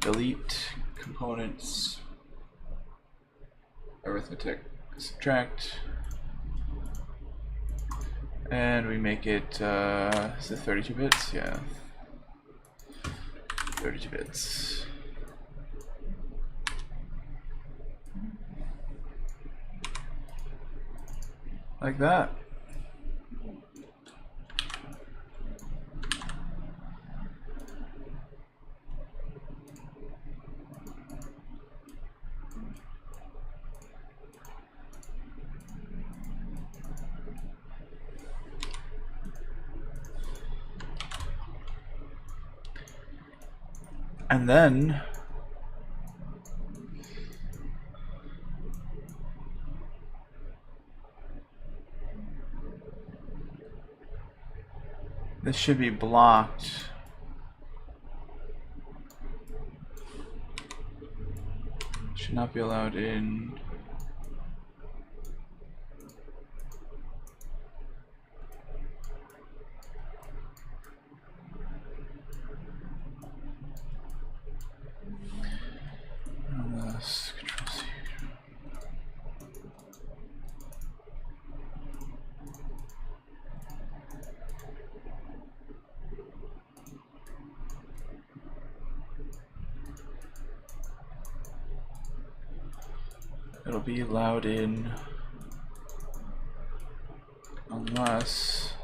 [SPEAKER 1] delete components, arithmetic, subtract, and we make it, is it 32 bits? Yeah, 32 bits. Like that. And then this should be blocked. Should not be allowed in. Control C. It'll be allowed in unless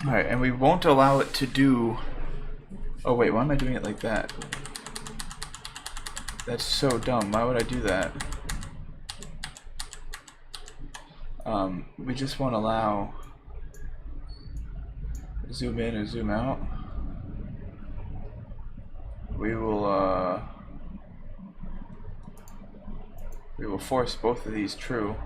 [SPEAKER 1] Alright, and we won't allow it to do... Oh wait, why am I doing it like that? That's so dumb. Why would I do that? We just won't allow zoom in or zoom out. We will force both of these true.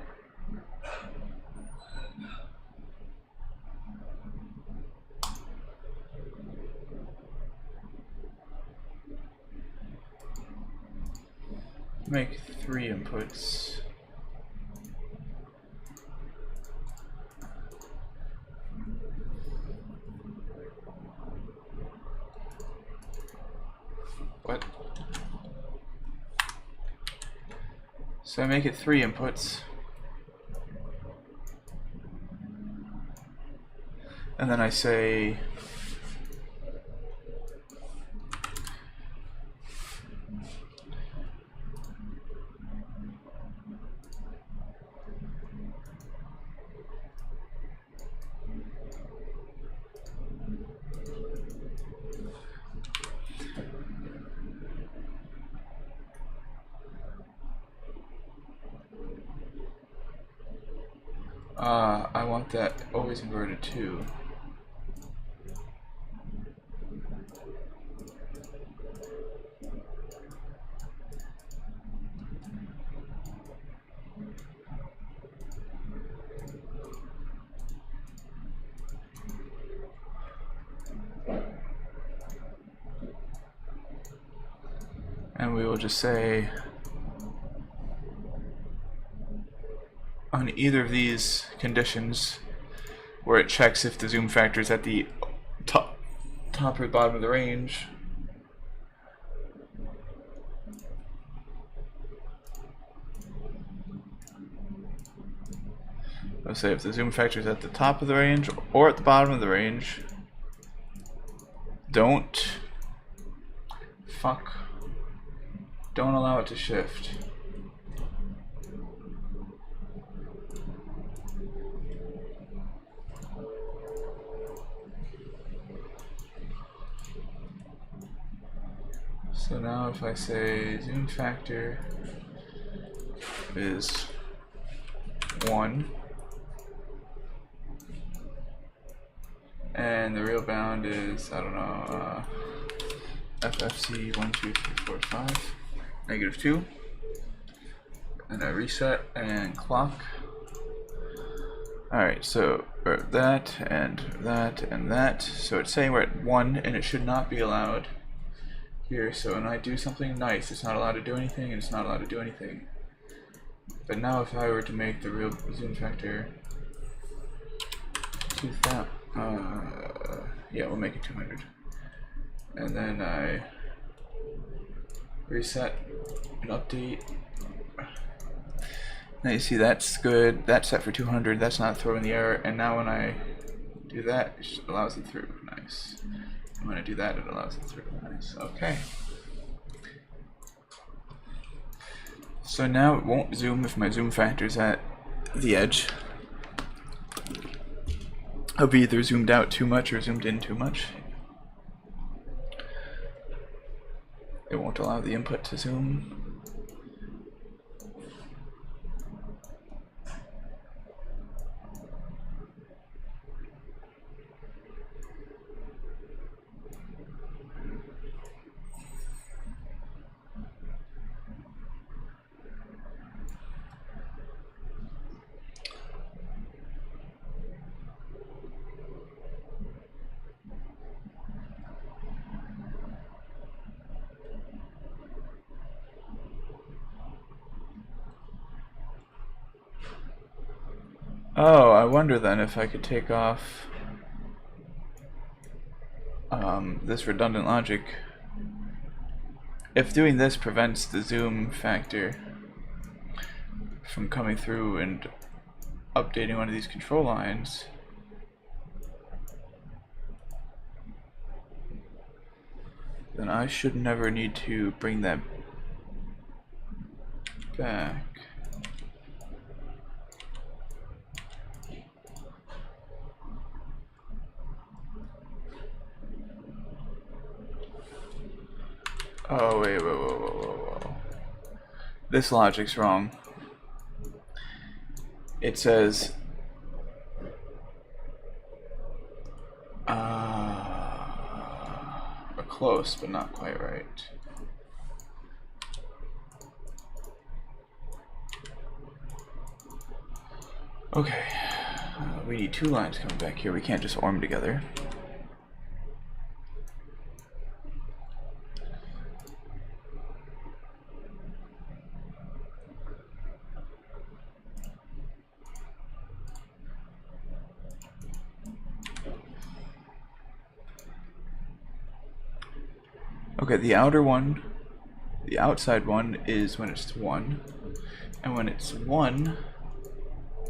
[SPEAKER 1] Make 3 inputs. What? So I make it 3 inputs. And then I say I want that always inverted too. And we will just say on either of these conditions where it checks if the zoom factor is at the top or bottom of the range, let's say if the zoom factor is at the top of the range or at the bottom of the range, don't allow it to shift. So now if I say zoom factor is 1 and the real bound is, I don't know, FFC 1, 2, 3, 4, 5, -2, and I reset and clock. Alright, so that and that and that. So it's saying we're at 1 and it should not be allowed here. So when I do something nice, it's not allowed to do anything and it's not allowed to do anything. But now if I were to make the real zoom factor 2000, yeah, we'll make it 200. And then I reset and update. Now you see that's good, that's set for 200, that's not throwing the error, and now when I do that, it allows it through. Nice. And when I do that, it allows it through. Nice. Okay. So now it won't zoom if my zoom factor's at the edge. I'll be either zoomed out too much or zoomed in too much. It won't allow the input to zoom. Oh, I wonder then if I could take off this redundant logic. If doing this prevents the zoom factor from coming through and updating one of these control lines, then I should never need to bring that back. Oh, wait, whoa. This logic's wrong. It says, close, but not quite right. Okay, we need two lines coming back here. We can't just orm together. Okay, the outer one, the outside one is when it's 1, and when it's 1,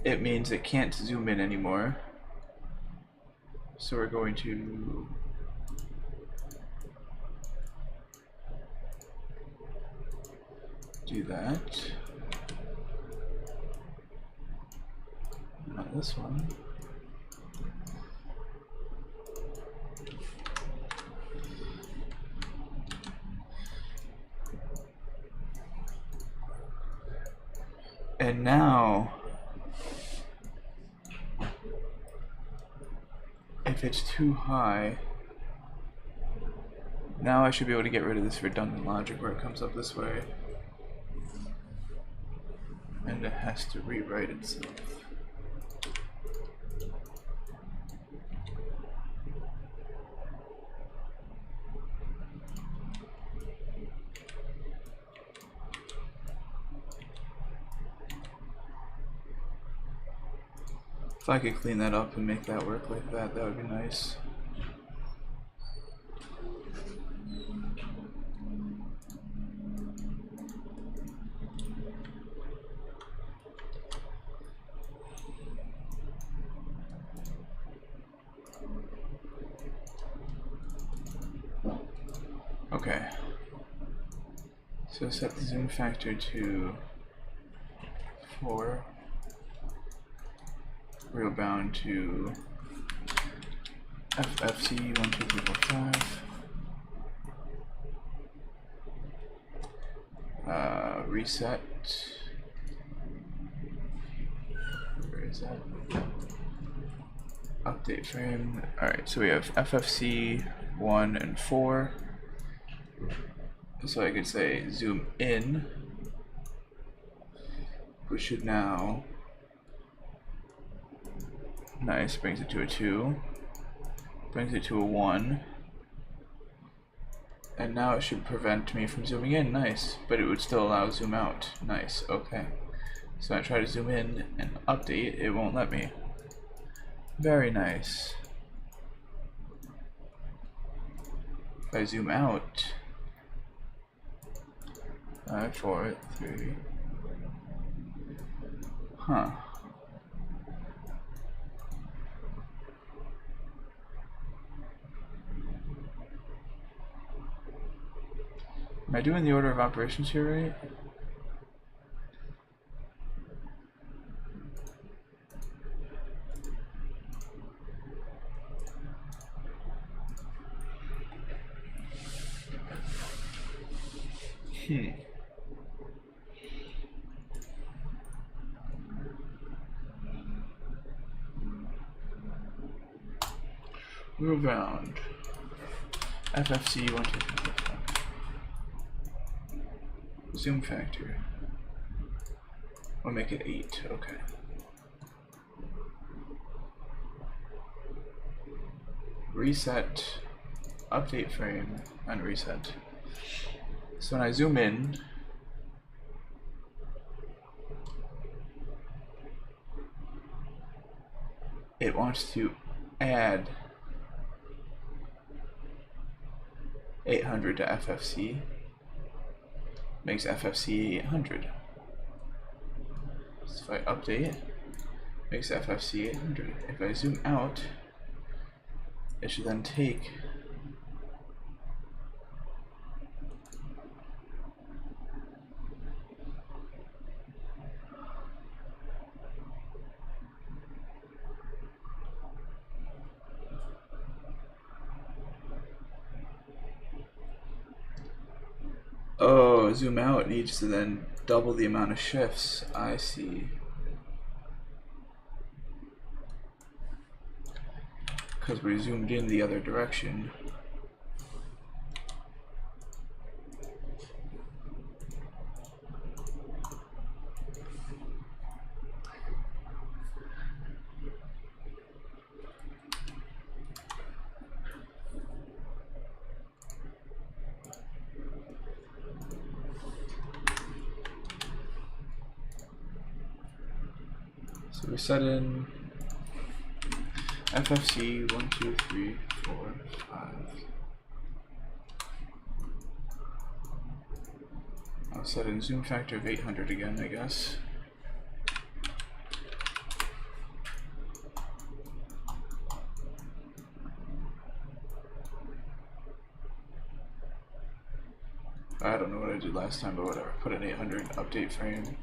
[SPEAKER 1] it means it can't zoom in anymore. So we're going to do that. Not this one. And now, if it's too high, now I should be able to get rid of this redundant logic where it comes up this way. And it has to rewrite itself. If I could clean that up and make that work like that, that would be nice. Okay. So set the zoom factor to 4. Real bound to FFC 1, 2, 3, 4, 5. Reset. Where is that? Update frame. Alright, so we have FFC 1 and 4. So I could say zoom in, which should now, nice, brings it to a 2, brings it to a 1, and now it should prevent me from zooming in, nice, but it would still allow zoom out, nice, okay. So I try to zoom in and update, it won't let me. Very nice. If I zoom out, 5, 4, 3, huh. Am I doing the order of operations here right? Move around. FFC 1, 2, 3, 4, 5. Zoom factor. We'll make it 8, okay. Reset, update frame, and reset. So when I zoom in, it wants to add 800 to FFC, makes FFC 800. So if I update, makes FFC 800. If I zoom out, it should then take oh, zoom out needs to then double the amount of shifts. I see. Because we zoomed in the other direction. So we set in FFC 1, 2, 3, 4, 5. I'll set in zoom factor of 800 again, I guess. I don't know what I did last time, but whatever. Put in 800 update frame.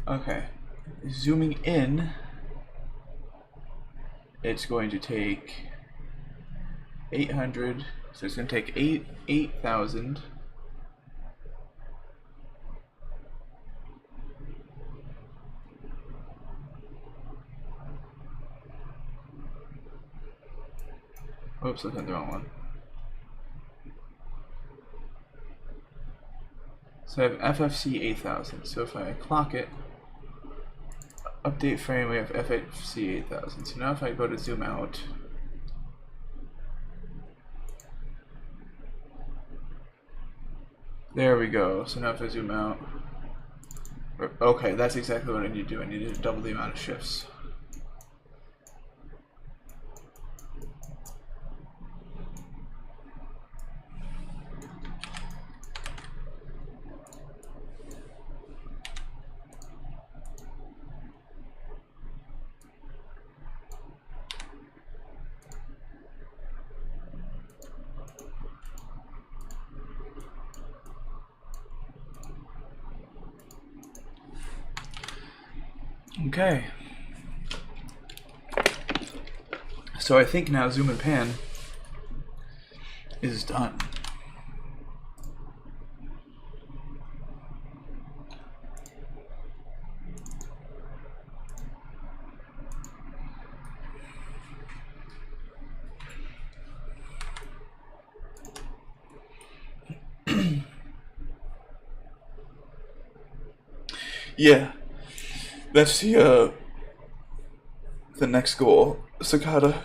[SPEAKER 1] Okay. Zooming in, it's going to take 800, so it's going to take 8,000. Oops, I hit the wrong one. So I have FFC 8,000, so if I clock it, update frame, we have FFC 8000. So now if I go to zoom out, there we go. So now if I zoom out, okay, that's exactly what I need to do. I need to double the amount of shifts. Okay. So I think now zoom and pan is done. Yeah, that's the next goal. Cicada.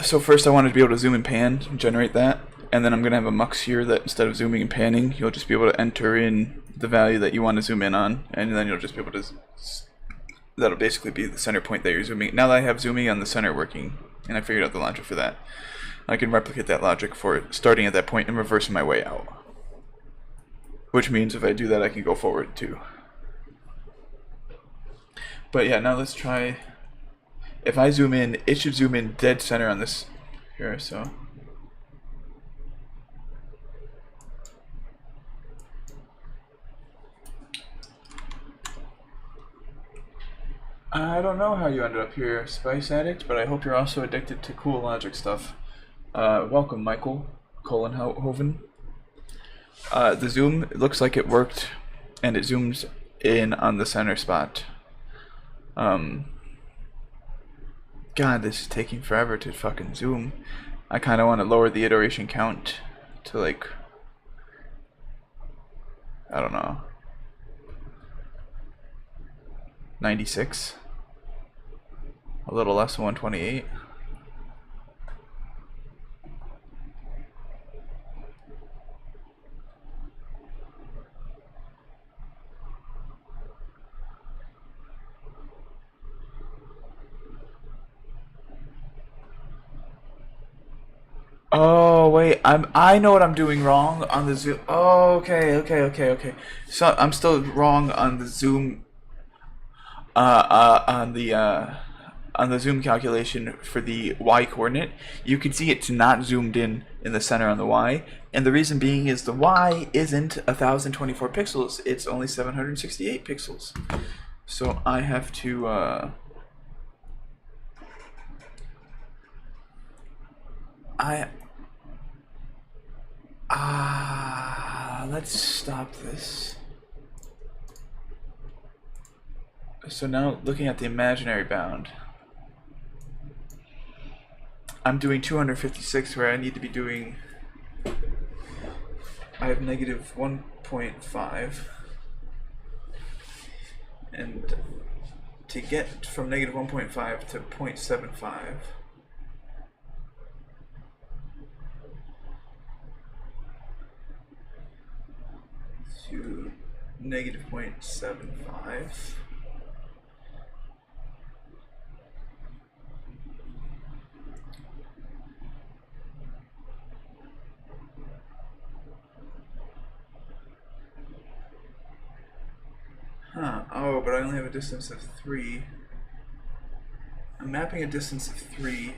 [SPEAKER 1] So first I wanted to be able to zoom and pan, generate that, and then I'm going to have a mux here that instead of zooming and panning, you'll just be able to enter in the value that you want to zoom in on, and then you'll just be able to, that'll basically be the center point that you're zooming. Now that I have zooming on the center working, and I figured out the logic for that, I can replicate that logic for starting at that point and reversing my way out. Which means if I do that, I can go forward too. But yeah, now let's try. If I zoom in, it should zoom in dead center on this here, so. I don't know how you ended up here, Spice Addict, but I hope you're also addicted to cool logic stuff. Welcome, Michael Collenhoven. The zoom, it looks like it worked, and it zooms in on the center spot. God, this is taking forever to fucking zoom. I kind of want to lower the iteration count to like, I don't know, 96? A little less than 128. Oh wait, I know what I'm doing wrong on the zoom. Oh, okay. So I'm still wrong on the zoom. On the zoom calculation for the y coordinate. You can see it's not zoomed in the center on the y, and the reason being is the y isn't 1024 pixels. It's only 768 pixels. So I have to. Let's stop this. So now looking at the imaginary bound, I'm doing 256 where I need to be doing, I have negative 1.5, and to get from negative 1.5 to 0.75, to negative 0.75. Oh, but I only have a distance of 3. I'm mapping a distance of 3.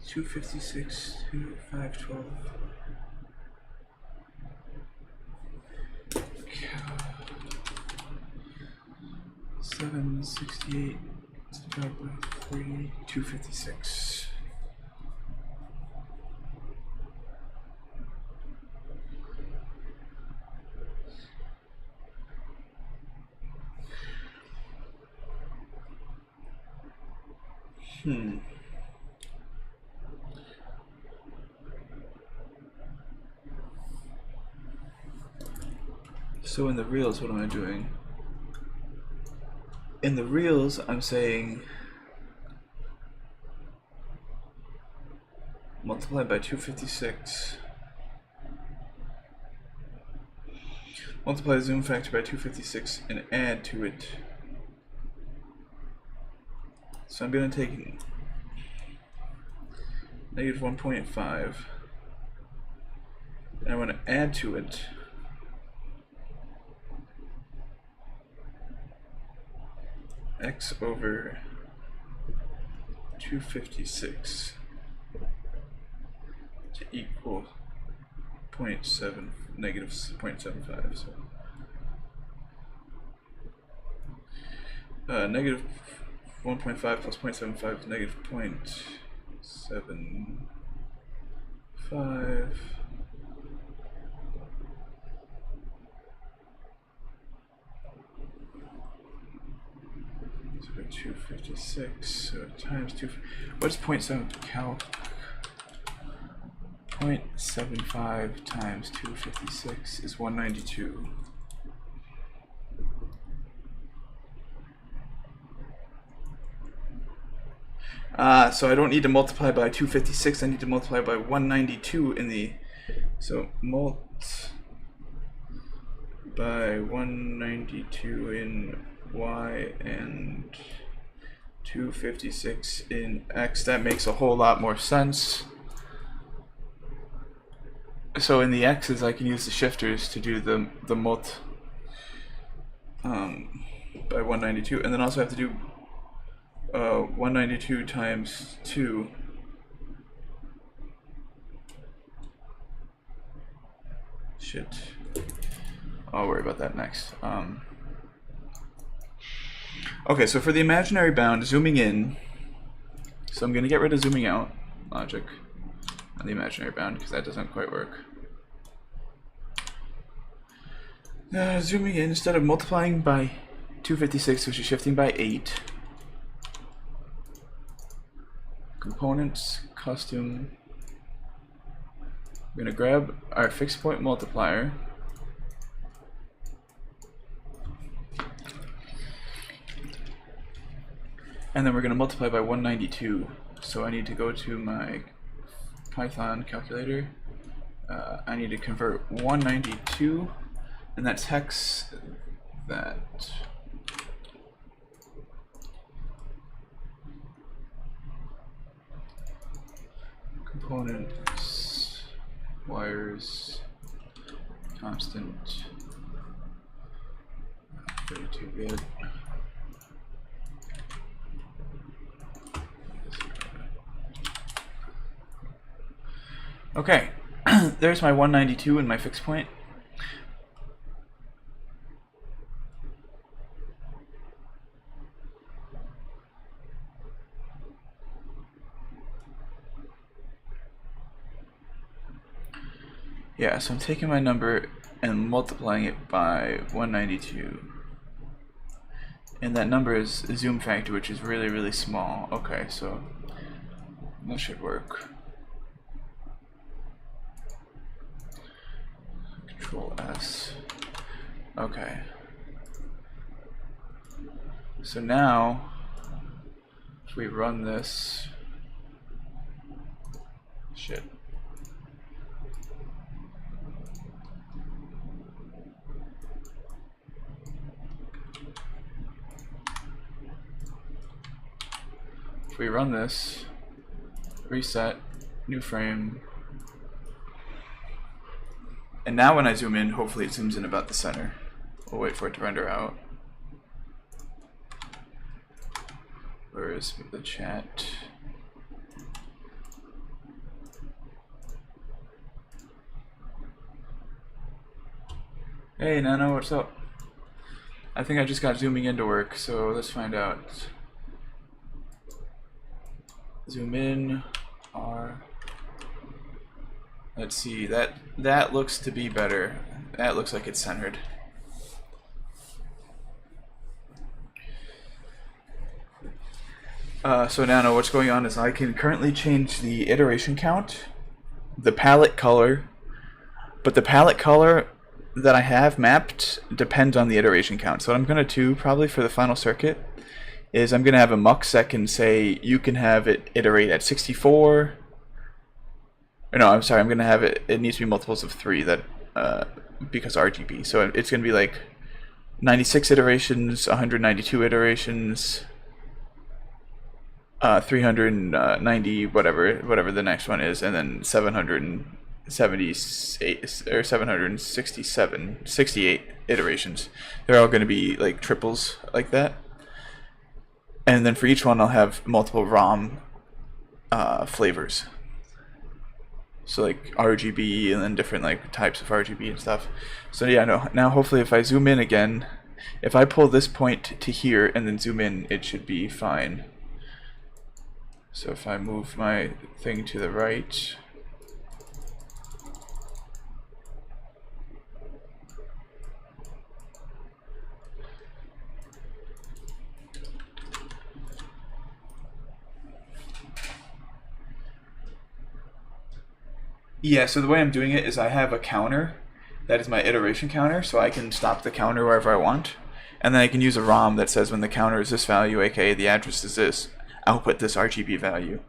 [SPEAKER 1] $256 to $512. 768 divided by 3, 256. So in the reels, what am I doing? In the reels, I'm saying multiply by 256. Multiply the zoom factor by 256 and add to it. So I'm going to take negative 1.5 and I want to add to it x over 256 to equal negative 0.75. So negative 1.5 plus 0.75 is negative 0.75. So 256, so times 2. What's 0.7 cal? 0.75 times 256 is 192. So I don't need to multiply by 256, I need to multiply by 192 in the, so mult by 192 in y and 256 in x. That makes a whole lot more sense. So in the x's I can use the shifters to do the mult by 192, and then also have to do 192 times 2. Shit. I'll worry about that next. Okay, so for the imaginary bound, zooming in, so I'm going to get rid of zooming out logic on the imaginary bound because that doesn't quite work. Zooming in, instead of multiplying by 256, which is shifting by 8, components, custom, we're going to grab our fixed point multiplier, and then we're going to multiply by 192. So I need to go to my Python calculator. I need to convert 192, and that's hex, that components, wires, constant, 32-bit. Okay, there's my 192 and my fixed point. Yeah, so I'm taking my number and multiplying it by 192. And that number is a zoom factor, which is really, really small. Okay, so that should work. Control S. Okay. So now, if we run this, shit. If we run this, reset, new frame, and now when I zoom in, hopefully it zooms in about the center. We'll wait for it to render out. Where is the chat? Hey Nano, what's up? I think I just got zooming in to work, so let's find out. Zoom in, R. Let's see, that looks to be better. That looks like it's centered. So Nano, what's going on is I can currently change the iteration count, the palette color, but the palette color that I have mapped depends on the iteration count. So what I'm going to do probably for the final circuit is I'm going to have a mux sec and say you can have it iterate at 64. Or no, I'm sorry, I'm going to have it needs to be multiples of 3 that because RGB. So it's going to be like 96 iterations, 192 iterations, 390 whatever the next one is, and then 778 or 68 iterations. They're all going to be like triples like that. And then for each one I'll have multiple ROM flavors. So like RGB and then different like types of RGB and stuff. So yeah, no, now hopefully if I zoom in again, if I pull this point to here and then zoom in, it should be fine. So if I move my thing to the right, Yeah, so the way I'm doing it is I have a counter that is my iteration counter, so I can stop the counter wherever I want. And then I can use a ROM that says when the counter is this value, aka the address is this, output this RGB value.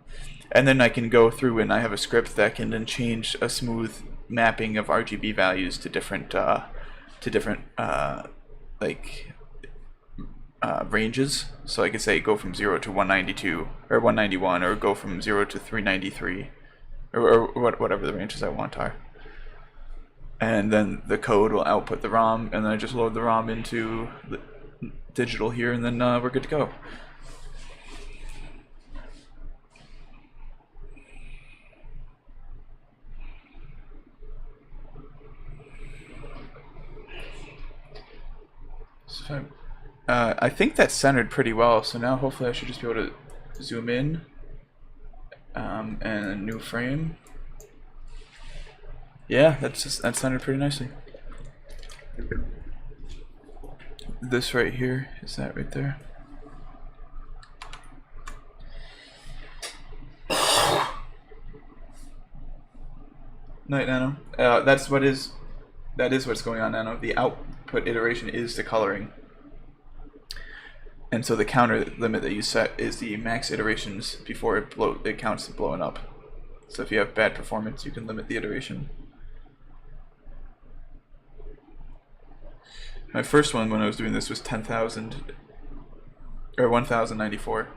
[SPEAKER 1] And then I can go through and I have a script that can then change a smooth mapping of RGB values to different like ranges. So I could say go from 0 to 192 or 191, or go from 0 to 393, or whatever the ranges I want are. And then the code will output the ROM, and then I just load the ROM into the digital here, and then we're good to go. So I think that's centered pretty well, so now hopefully I should just be able to zoom in and a new frame. Yeah, that's centered pretty nicely. This right here, is that right there? Night, Nano. That is what's going on, Nano. The output iteration is the coloring. And so the counter limit that you set is the max iterations before it counts to blowing up. So if you have bad performance, you can limit the iteration. My first one when I was doing this was 10,000 or 1,094.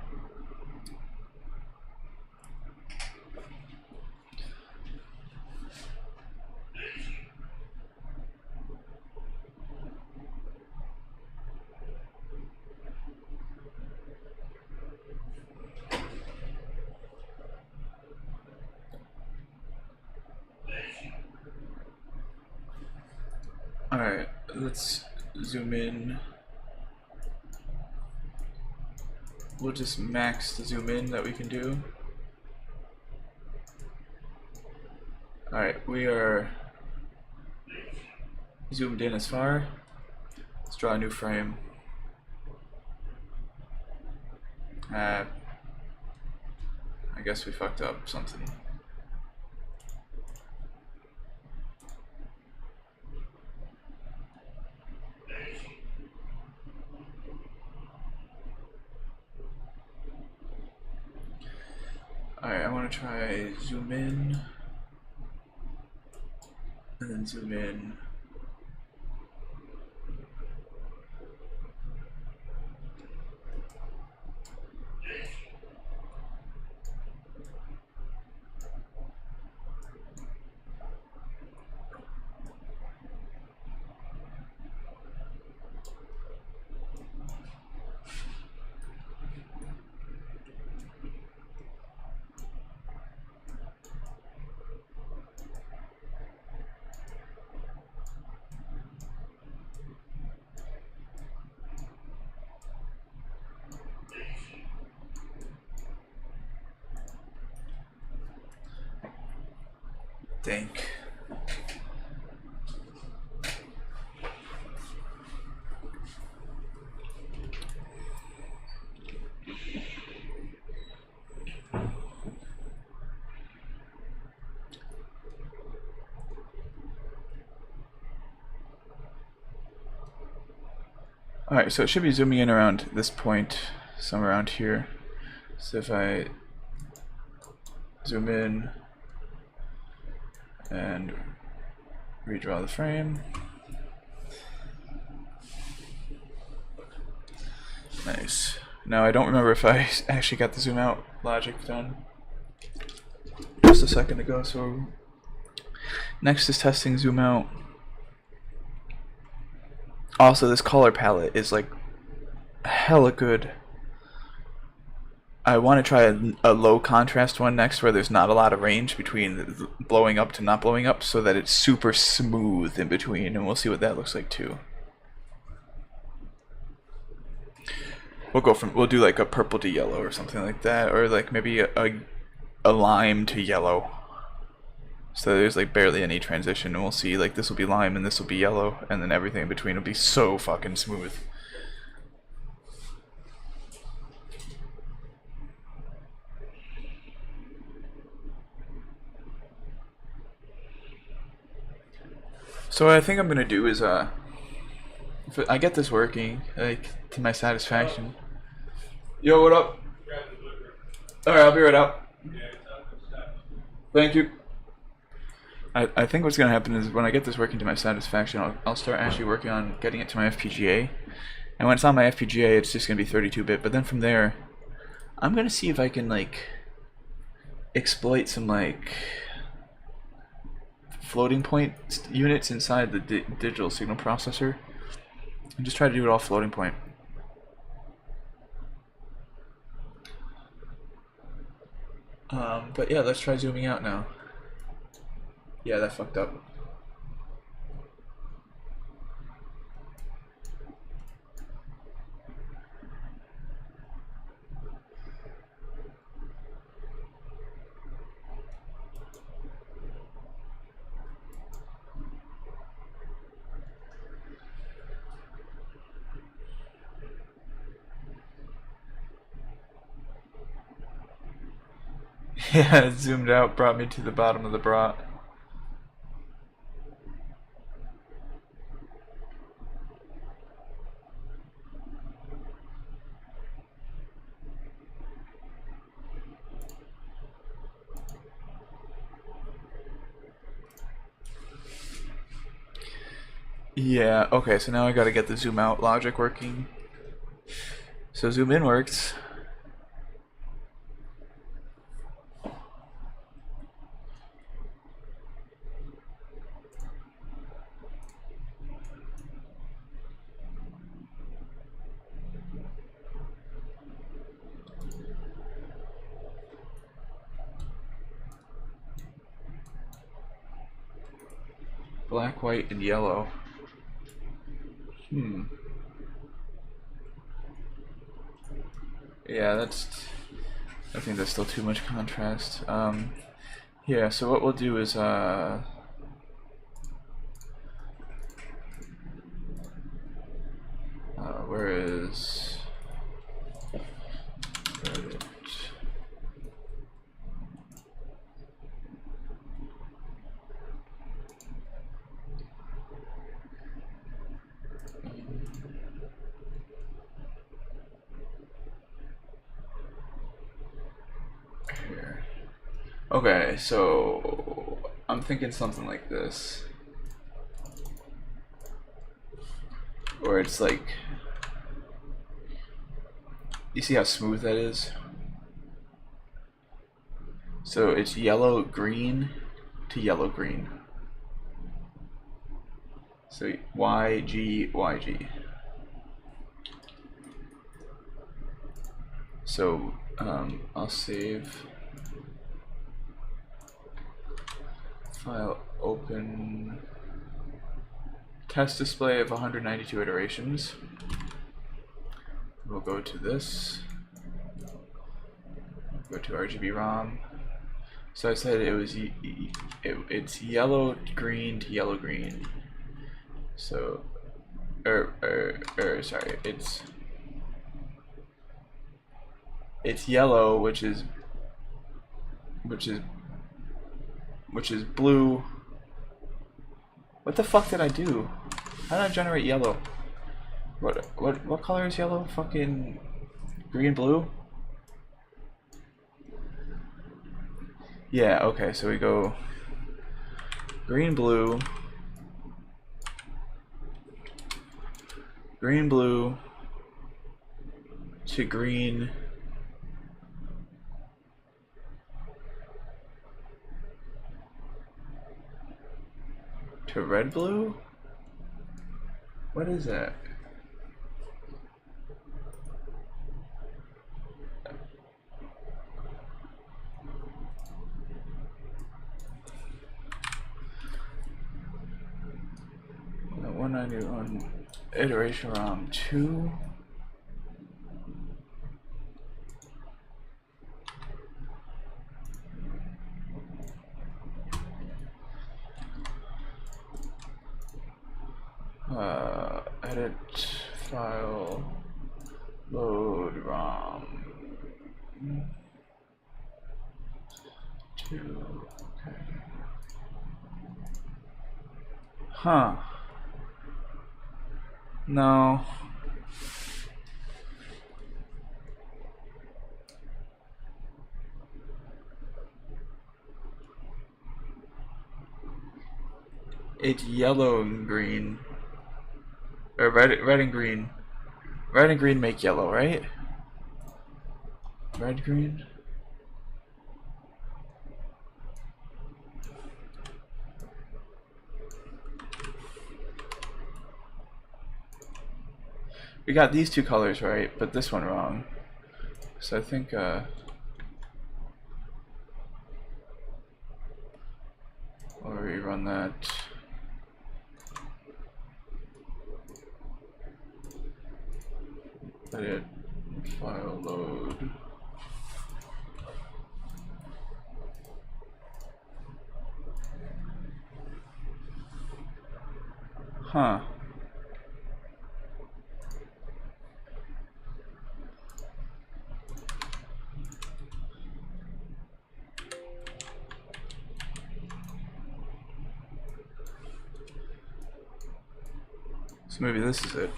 [SPEAKER 1] Alright, let's zoom in. We'll just max the zoom in that we can do. Alright, we are zoomed in as far. Let's draw a new frame. I guess we fucked up something. Alright, I want to try zoom in, and then zoom in. Dank. Alright, so it should be zooming in around this point, somewhere around here. So if I zoom in and redraw the frame. Nice. Now I don't remember if I actually got the zoom out logic done just a second ago, so next is testing zoom out. Also, this color palette is like hella good. I want to try a low contrast one next where there's not a lot of range between blowing up to not blowing up, so that it's super smooth in between, and we'll see what that looks like too. We'll do like a purple to yellow or something like that, or like maybe a lime to yellow. So there's like barely any transition, and we'll see like this will be lime and this will be yellow, and then everything in between will be so fucking smooth. So what I think I'm gonna do is if I get this working like to my satisfaction. Yo, what up? All right, I'll be right out. Thank you. I think what's gonna happen is when I get this working to my satisfaction, I'll start actually working on getting it to my FPGA. And when it's on my FPGA, it's just gonna be 32-bit. But then from there, I'm gonna see if I can like exploit some like floating point units inside the digital signal processor, and just try to do it all floating point. But yeah, let's try zooming out now. Yeah, that fucked up. Yeah, it zoomed out, brought me to the bottom of the brat. Yeah, okay, so now I gotta get the zoom out logic working. So zoom in works. Black, white, and yellow. Yeah, I think that's still too much contrast. Yeah, so what we'll do is, where is Reddit? Here. Okay, so I'm thinking something like this, where it's like, you see how smooth that is? So it's yellow green to yellow green. So YG YG. So I'll save file, open test display of 192 iterations. We'll go to this, go to RGB ROM. So I said it was it's yellow green to yellow green. So sorry, it's yellow, which is blue. What the fuck did I do? How did I generate yellow? What color is yellow? Fucking green, blue? Yeah, okay, so we go green, blue, to green, to red, blue? What is that? The 191 iteration ROM 2. Edit file, load ROM 2. Okay. Huh. No. It's yellow and green. Or red and green. Red and green make yellow, right? Red, green? We got these two colors right, but this one wrong. So I think, I'll rerun that. Edit, file load. Huh. So maybe this is it.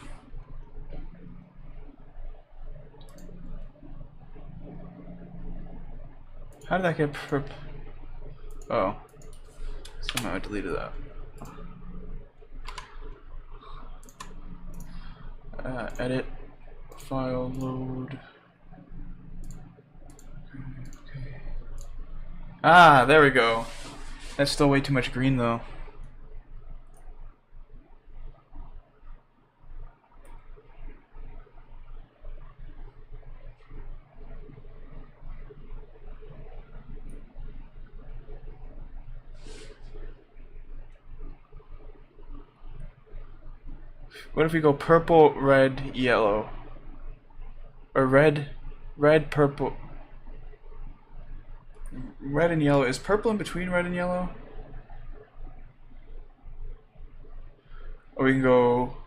[SPEAKER 1] How did that get perp? Oh. Somehow I deleted that. Edit, file load. Okay. Ah, there we go. That's still way too much green though. What if we go purple, red, yellow? Or red, purple. Red and yellow. Is purple in between red and yellow? Or we can go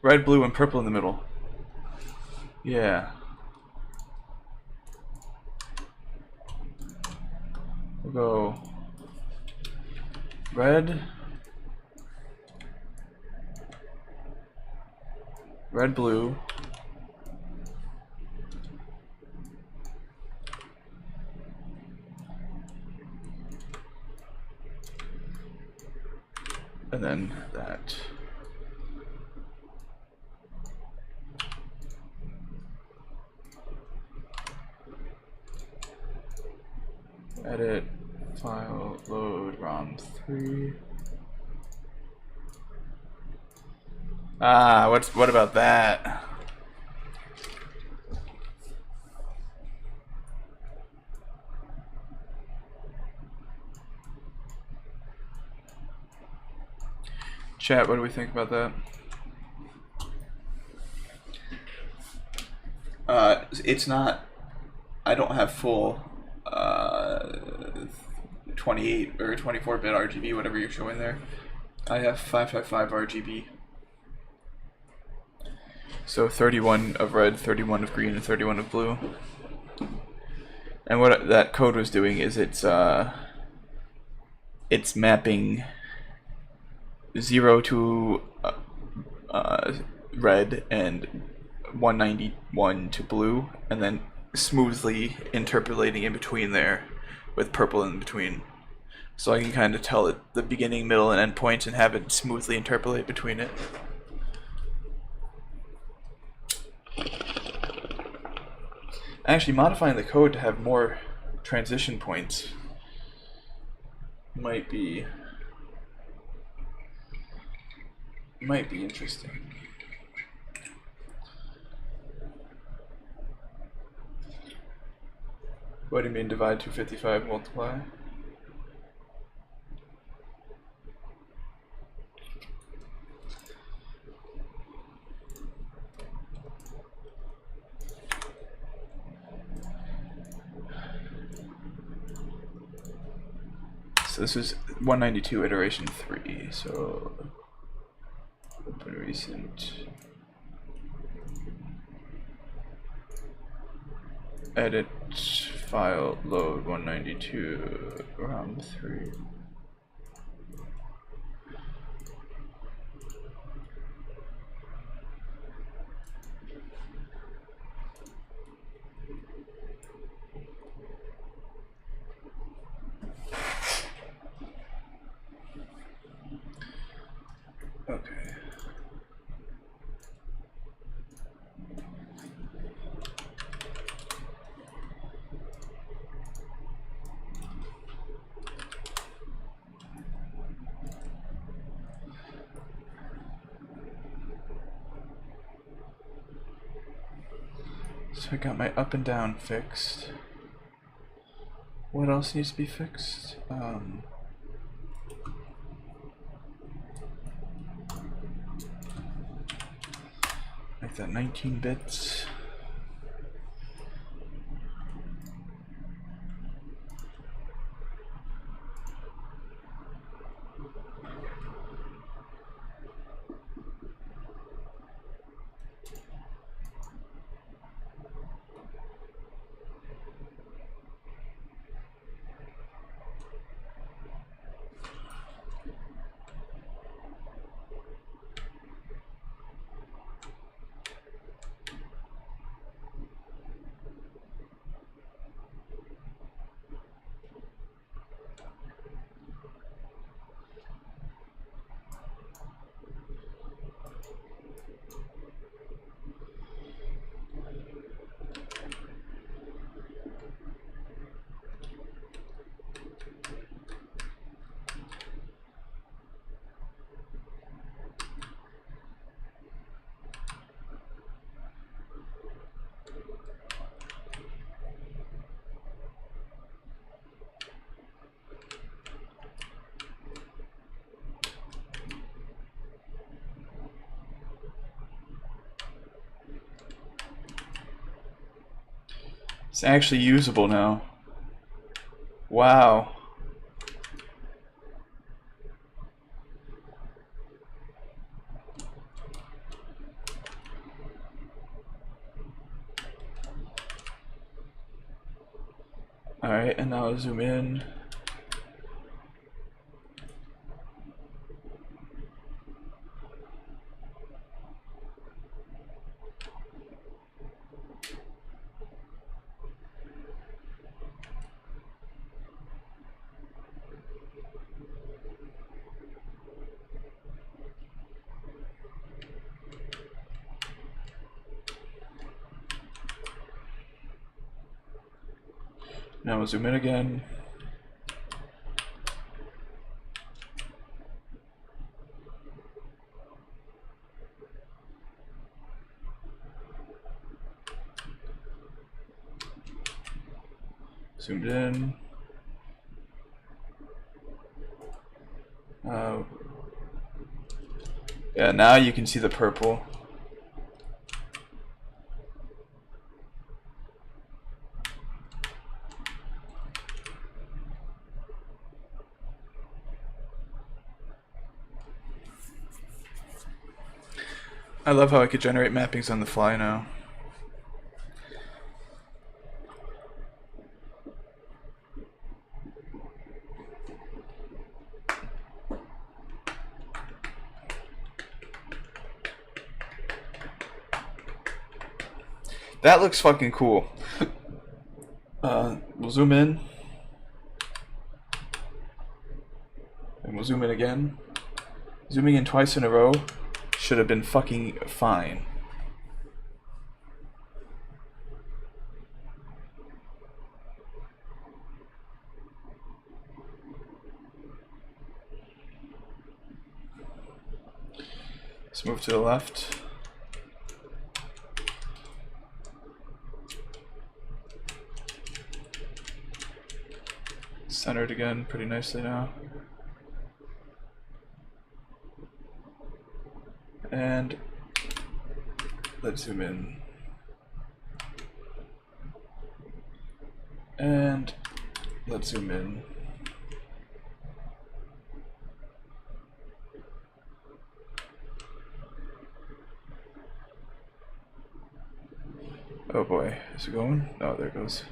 [SPEAKER 1] red, blue, and purple in the middle. Yeah. We'll go red, blue, and then that. Edit, file, load, ROM3. Ah, what about that? Chat, what do we think about that? It's not, I don't have full 28 or 24-bit RGB, whatever you're showing there. I have 555 RGB. So 31 of red, 31 of green, and 31 of blue. And what that code was doing is it's mapping 0 to red and 191 to blue, and then smoothly interpolating in between there with purple in between. So I can kind of tell it the beginning, middle, and end points and have it smoothly interpolate between it. Actually, modifying the code to have more transition points might be interesting. What do you mean divide 255 multiply? So this is 192 iteration 3, so open recent, edit, file, load 192 ROM 3. So I got my up and down fixed. What else needs to be fixed? Make that 19 bits. It's actually usable now. Wow. Alright, and now I'll zoom in. Now we'll zoom in again. Zoomed in. Yeah, now you can see the purple. I love how I could generate mappings on the fly now. That looks fucking cool. We'll zoom in. And we'll zoom in again. Zooming in twice in a row should have been fucking fine. Let's move to the left. Centered again pretty nicely now. And let's zoom in. And let's zoom in. Oh boy, is it going? Oh, there it goes.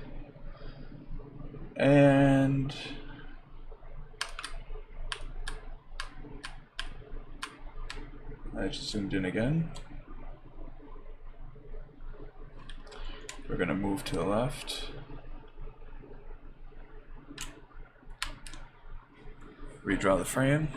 [SPEAKER 1] And I just zoomed in again. We're gonna move to the left. Redraw the frame.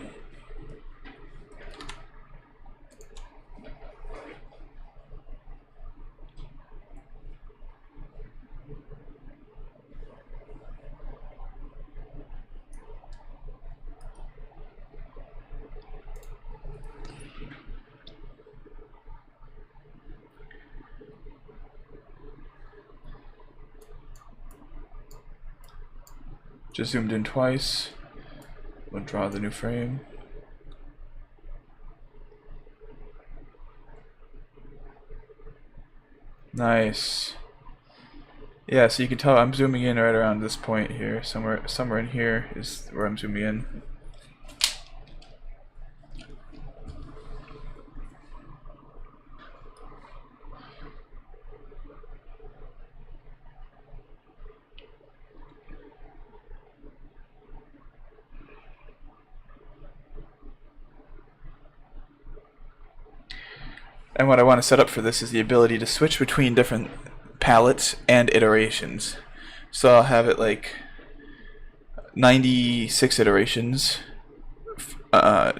[SPEAKER 1] Just zoomed in twice. We'll draw the new frame. Nice. Yeah, so you can tell I'm zooming in right around this point here. Somewhere in here is where I'm zooming in. And what I want to set up for this is the ability to switch between different palettes and iterations. So I'll have it like 96 iterations, let's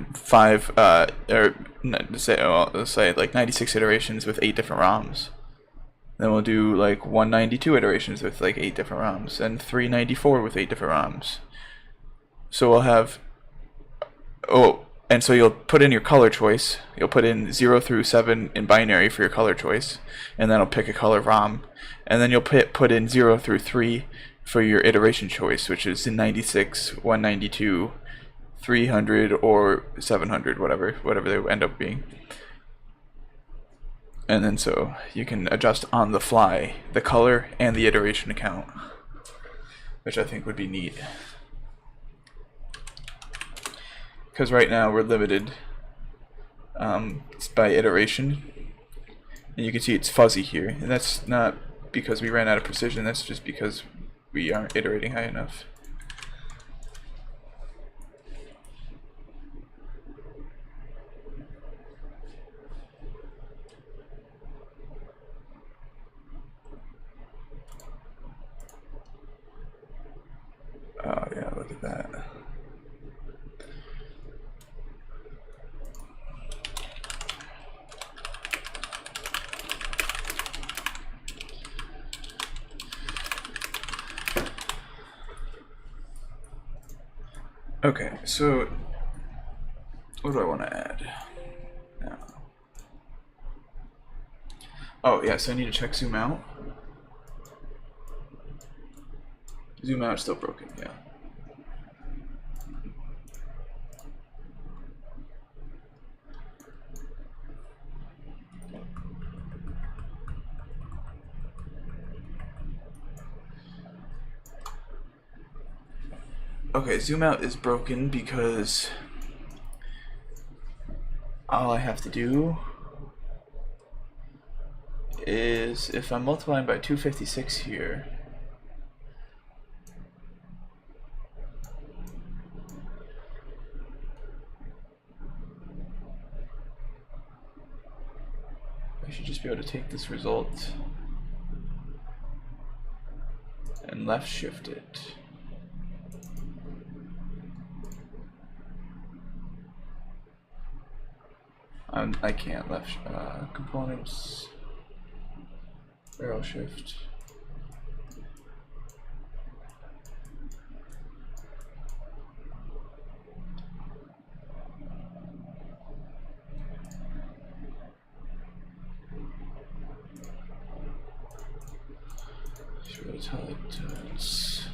[SPEAKER 1] say like 96 iterations with 8 different ROMs. Then we'll do like 192 iterations with like 8 different ROMs, and 394 with 8 different ROMs. So we'll have, and so you'll put in your color choice. You'll put in 0 through 7 in binary for your color choice, and then it'll pick a color ROM. And then you'll put in 0 through 3 for your iteration choice, which is in 96, 192, 300, or 700, whatever they end up being. And then so you can adjust on the fly the color and the iteration count, which I think would be neat. Because right now we're limited by iteration, and you can see it's fuzzy here, and that's not because we ran out of precision, that's just because we aren't iterating high enough. Oh yeah, look at that. Okay, so what do I want to add now? Oh yeah, so I need to check zoom out. Zoom out still broken, yeah. Okay, zoom out is broken because all I have to do is, if I'm multiplying by 256 here, I should just be able to take this result and left shift it. I can't left components, barrel shift. Should I tell it it's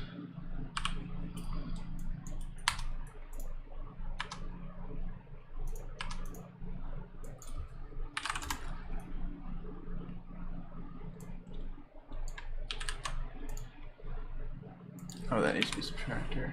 [SPEAKER 1] oh, that needs to be subtractor.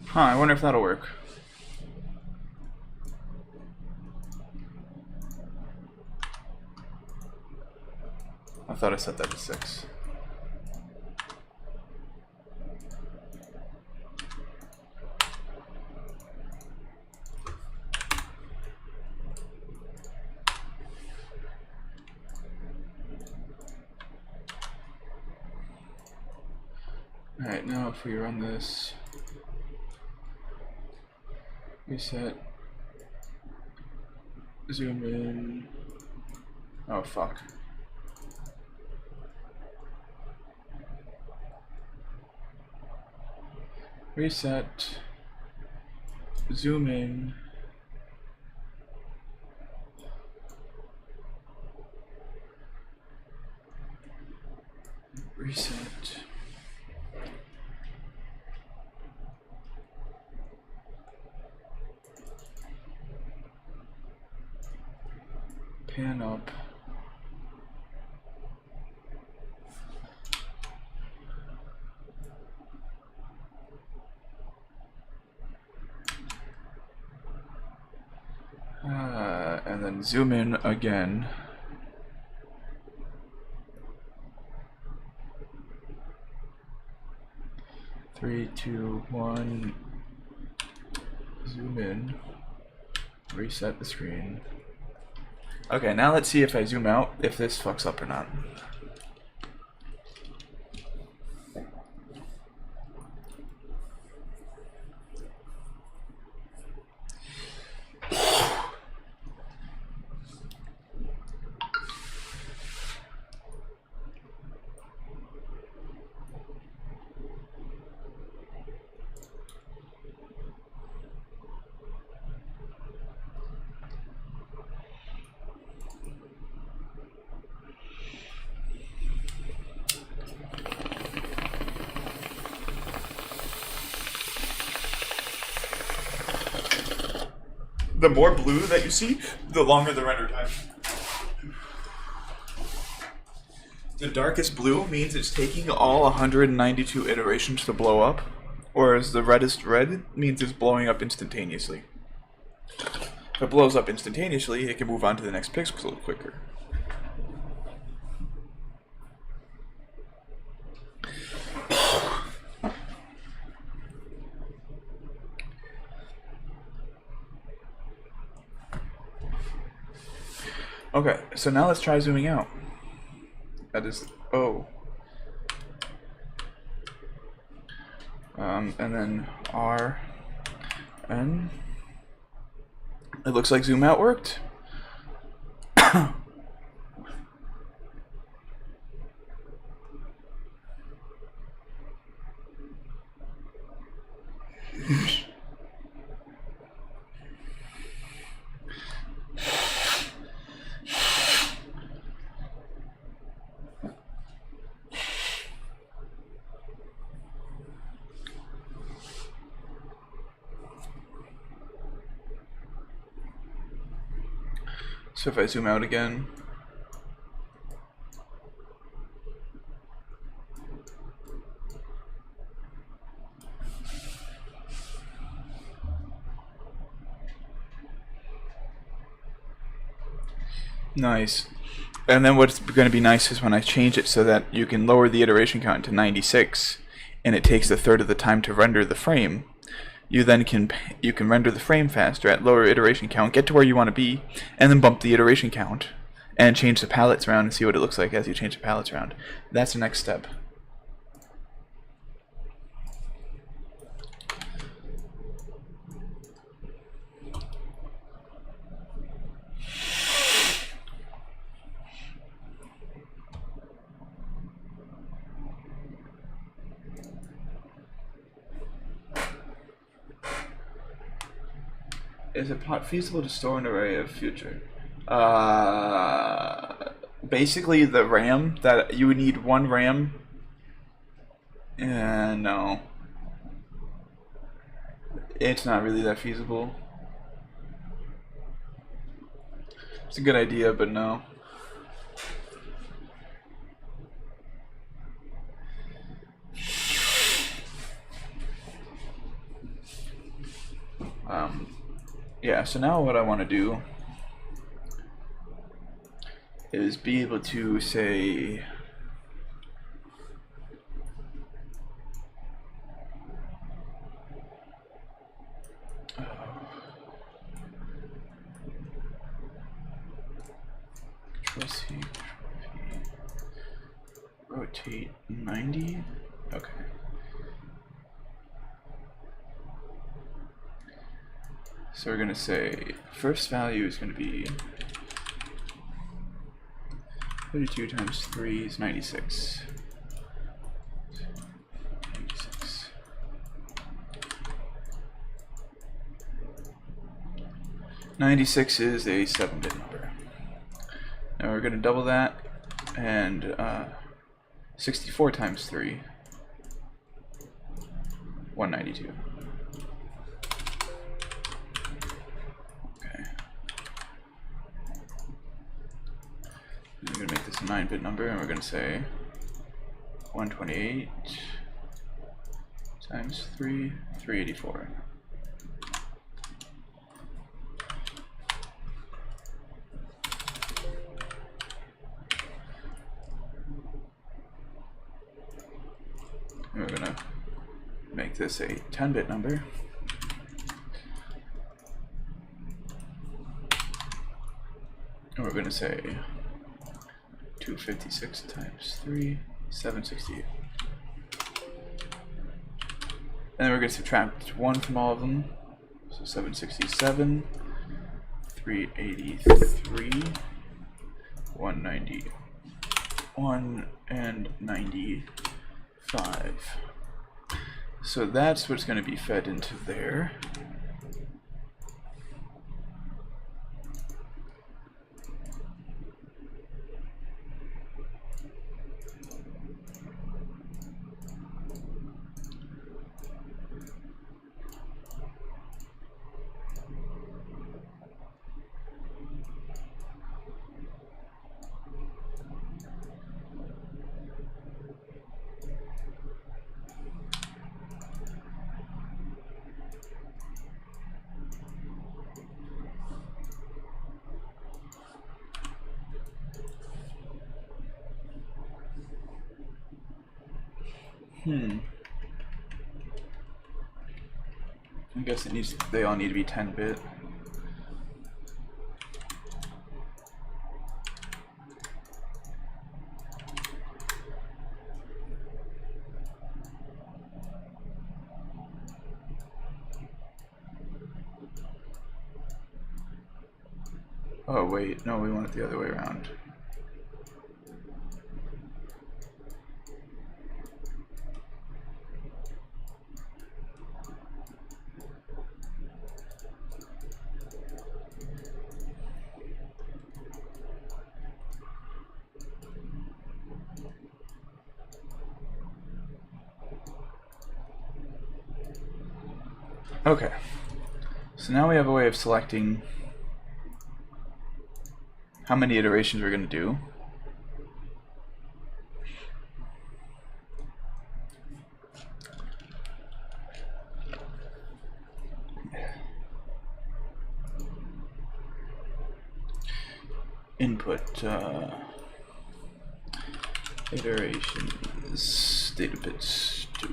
[SPEAKER 1] Huh, I wonder if that'll work. I thought I set that to 6. Alright, now if we run this, reset, zoom in, Oh fuck. Reset. Zoom in. Reset. Pan up. And then zoom in again. Three, two, one. Zoom in. Reset the screen. Okay, now let's see if I zoom out, if this fucks up or not. The more blue that you see, the longer the render time. The darkest blue means it's taking all 192 iterations to blow up, whereas the reddest red means it's blowing up instantaneously. If it blows up instantaneously, it can move on to the next pixel quicker. Okay, so now let's try zooming out. That is O. And then R, N. It looks like zoom out worked. So if I zoom out again, nice. And then what's going to be nice is when I change it so that you can lower the iteration count to 96, and it takes a third of the time to render the frame. You then can render the frame faster at lower iteration count, get to where you want to be, and then bump the iteration count, and change the palettes around and see what it looks like as you change the palettes around. That's the next step. Is it feasible to store an array of future? Basically the RAM, that you would need one RAM. No. It's not really that feasible. It's a good idea, but no. Yeah, so now what I want to do is be able to say Control-C, Control-V, rotate 90, okay. So we're going to say first value is going to be 32 times 3 is 96. 96. 96 is a 7-bit number. Now we're going to double that, and 64 times 3, 192. Okay. We're going to make this a 9-bit number, and we're going to say 128 times 3, 384. And we're going to make this a 10-bit number. And we're going to say 256 times 3, 768. And then we're going to subtract 1 from all of them. So 767, 383, 191, and 95. So that's what's going to be fed into there. I guess they all need to be 10-bit. Oh wait, no, we want it the other way around. Okay, so now we have a way of selecting how many iterations we're going to do. Input iterations data bits 2.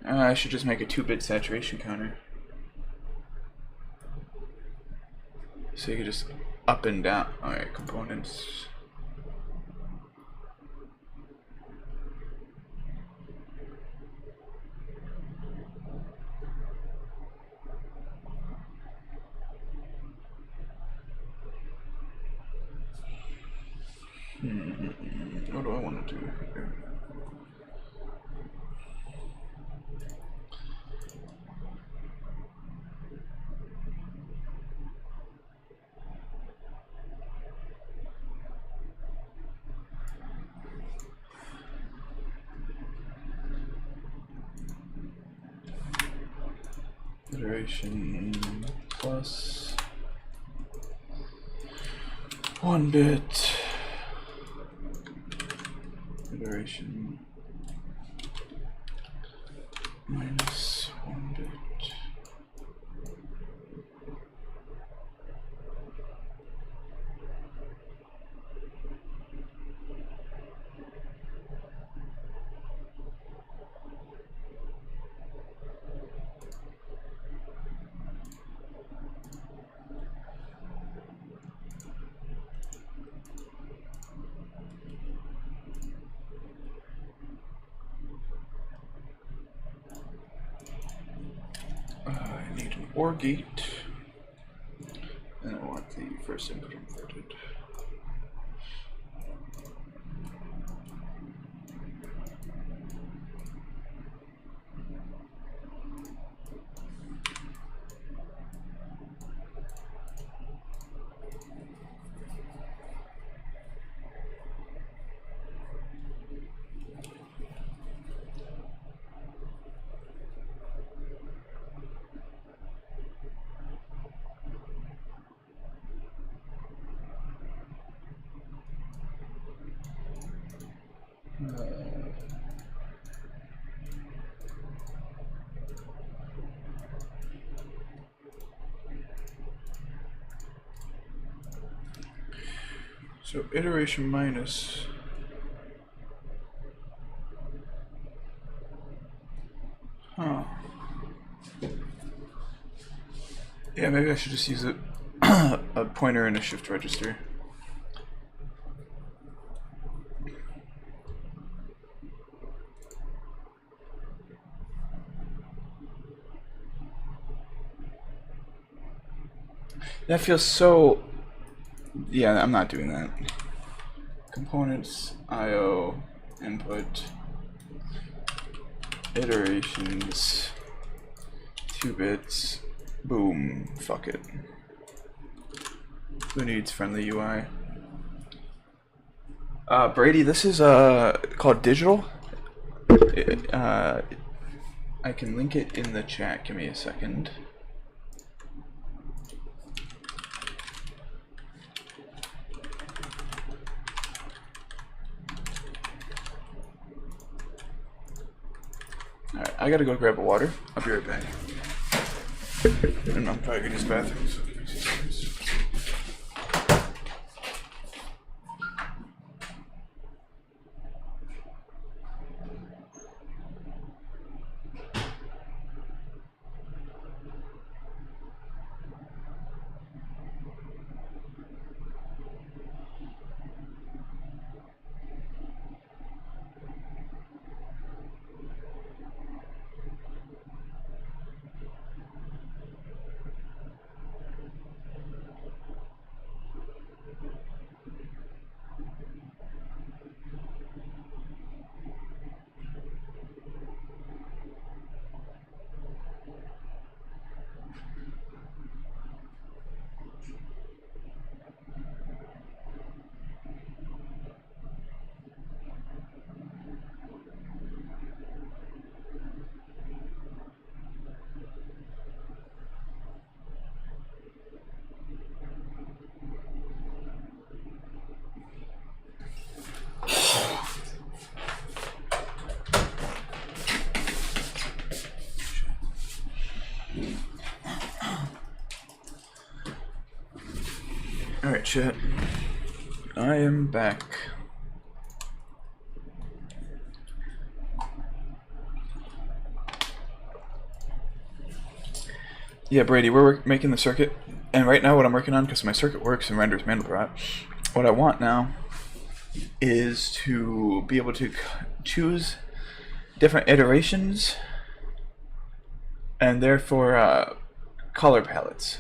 [SPEAKER 1] I should just make a 2-bit saturation counter. So you can just up and down. Alright, components. What do I want to do here? Iteration plus 1 bit. Iteration minus 1 bit. OR gate, and I want the first input inverted. So iteration minus. Huh. Yeah, maybe I should just use a pointer and a shift register. That feels so... Yeah, I'm not doing that. Components, IO, input, iterations, 2 bits, boom, fuck it. Who needs friendly UI? Brady, this is called Digital. I can link it in the chat, give me a second. Alright, I gotta go grab a water. I'll be right back. And I'm probably gonna use the bathroom. So alright, chat. I am back. Yeah, Brady, we're making the circuit, and right now what I'm working on, because my circuit works and renders Mandelbrot, what I want now is to be able to choose different iterations and therefore color palettes.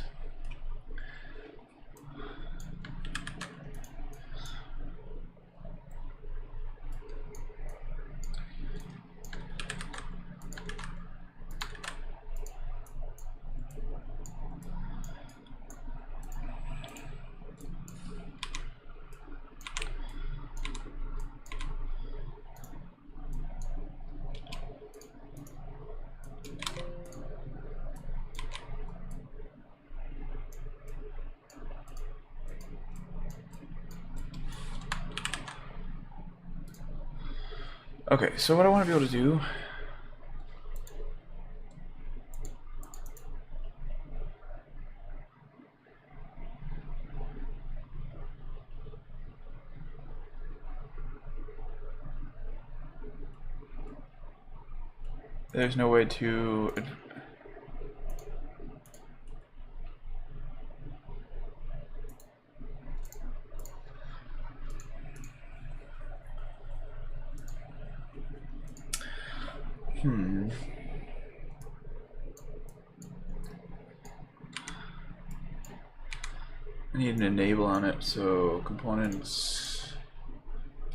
[SPEAKER 1] Okay, so what I want to be able to do there's no way to I need an enable on it, so components,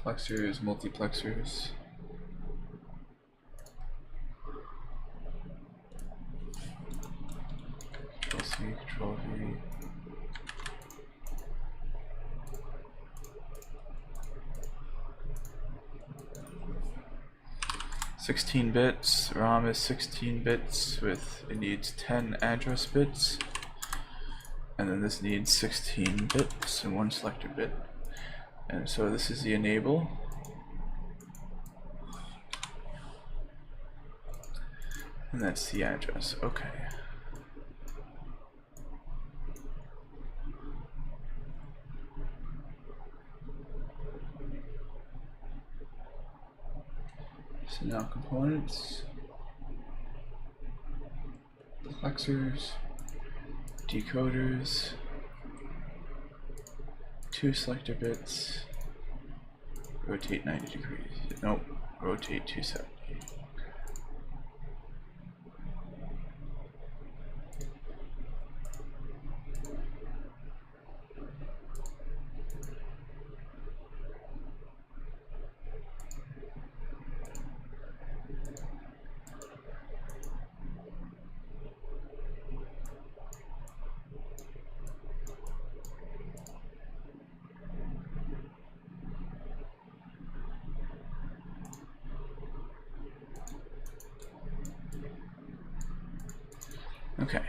[SPEAKER 1] plexers, multiplexers. Control C, Control V. 16 bits. ROM is 16 bits with, it needs 10 address bits. And then this needs 16 bits and 1 selector bit. And so this is the enable. And that's the address. Okay. So now components, plexers, decoders, 2 selector bits, rotate 90 degrees. Nope, rotate 270. Okay.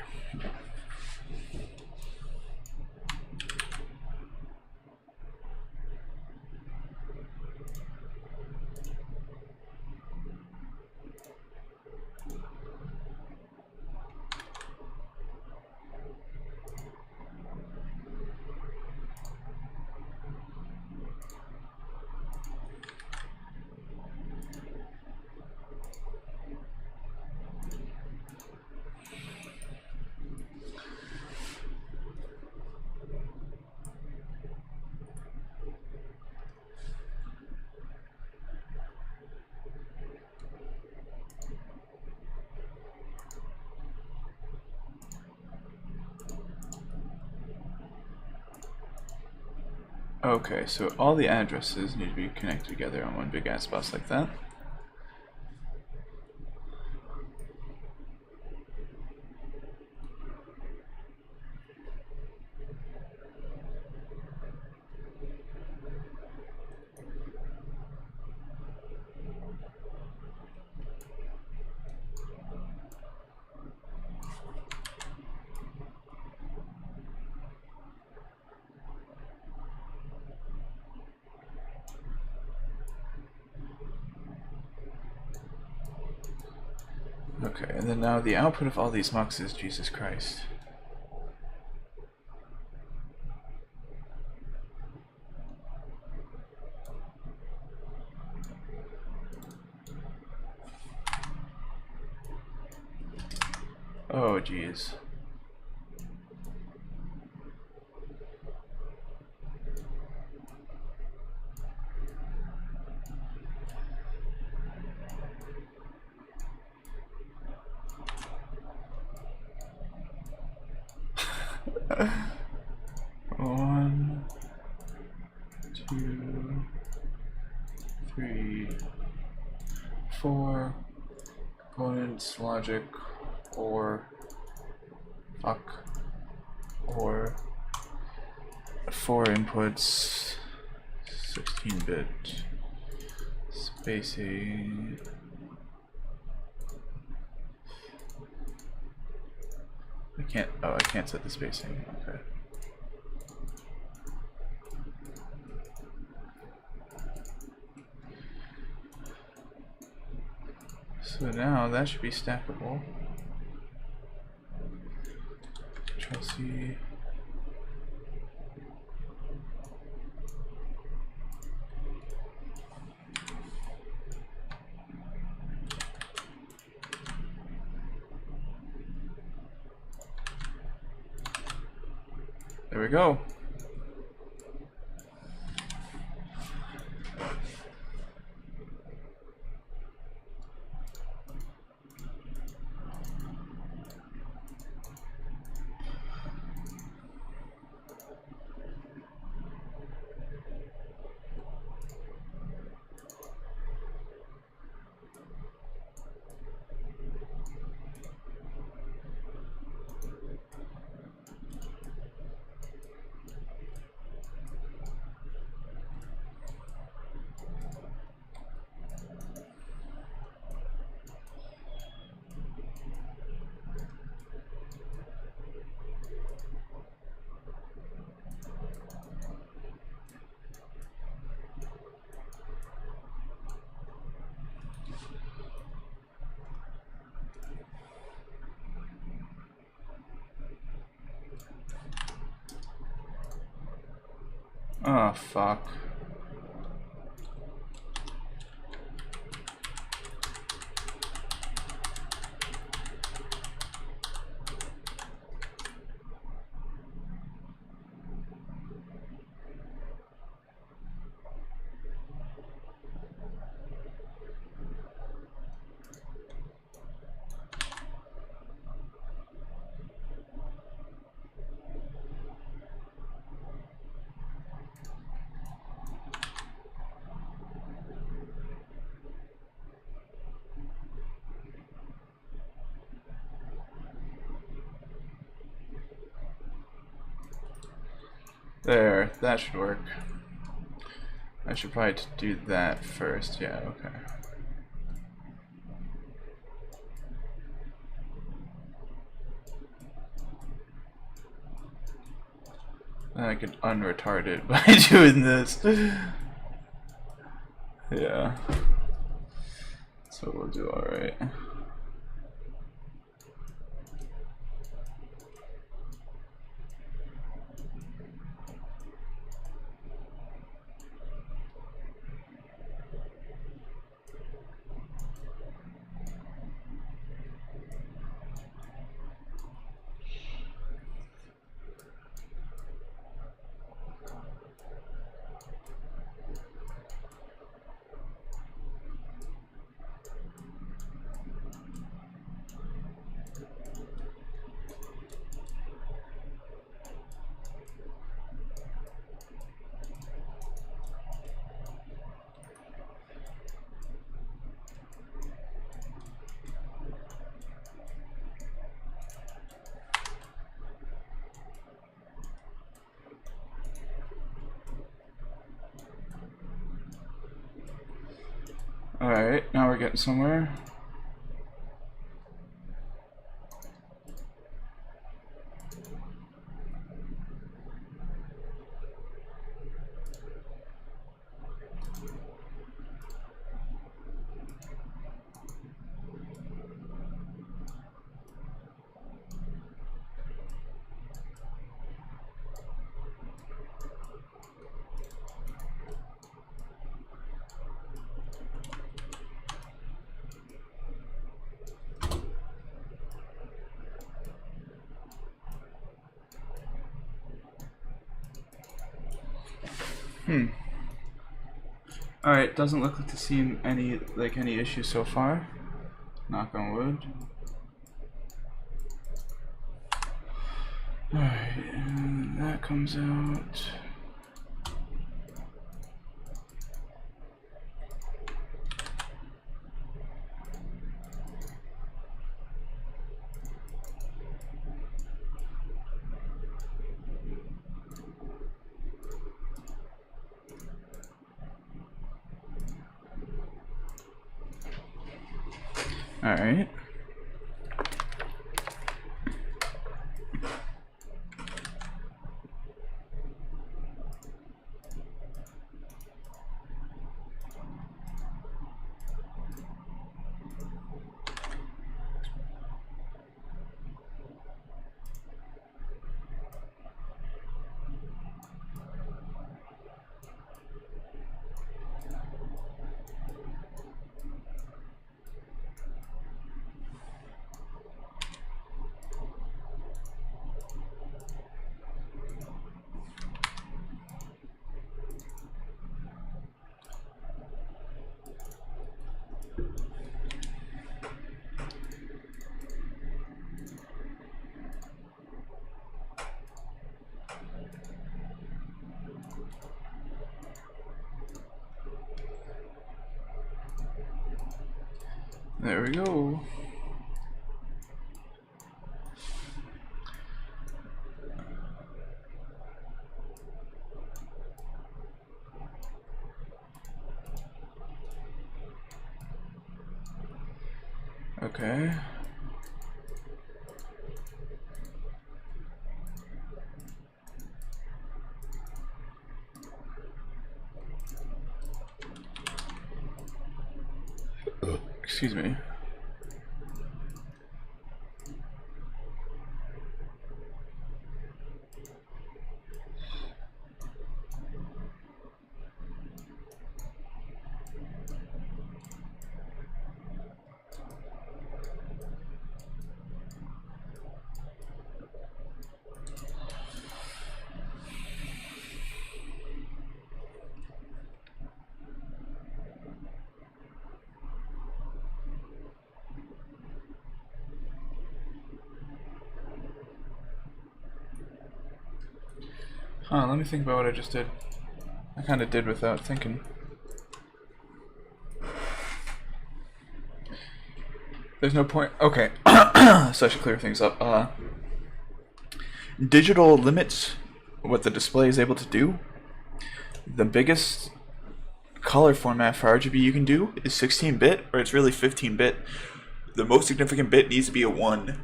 [SPEAKER 1] Okay, so all the addresses need to be connected together on one big ass bus like that. Okay, and then now the output of all these mux is Jesus Christ. Oh, geez. One, two, three, four components, logic, or fuck, or 4 inputs, 16-bit spacing. I can't set the spacing. Okay. So now that should be stackable. Control C. There we go. Oh, fuck. There, that should work. I should probably do that first. Yeah, okay. Then I could unretard it by doing this. Yeah. That's what we'll do, alright. Alright, now we're getting somewhere. Alright, doesn't look like to see any issues so far. Knock on wood. Alright, and that comes out. Alright. There we go. Okay. Excuse me. Huh, let me think about what I just did. I kind of did without thinking. There's no point. Okay, so I should clear things up. Digital limits what the display is able to do. The biggest color format for RGB you can do is 16-bit, or it's really 15-bit. The most significant bit needs to be a 1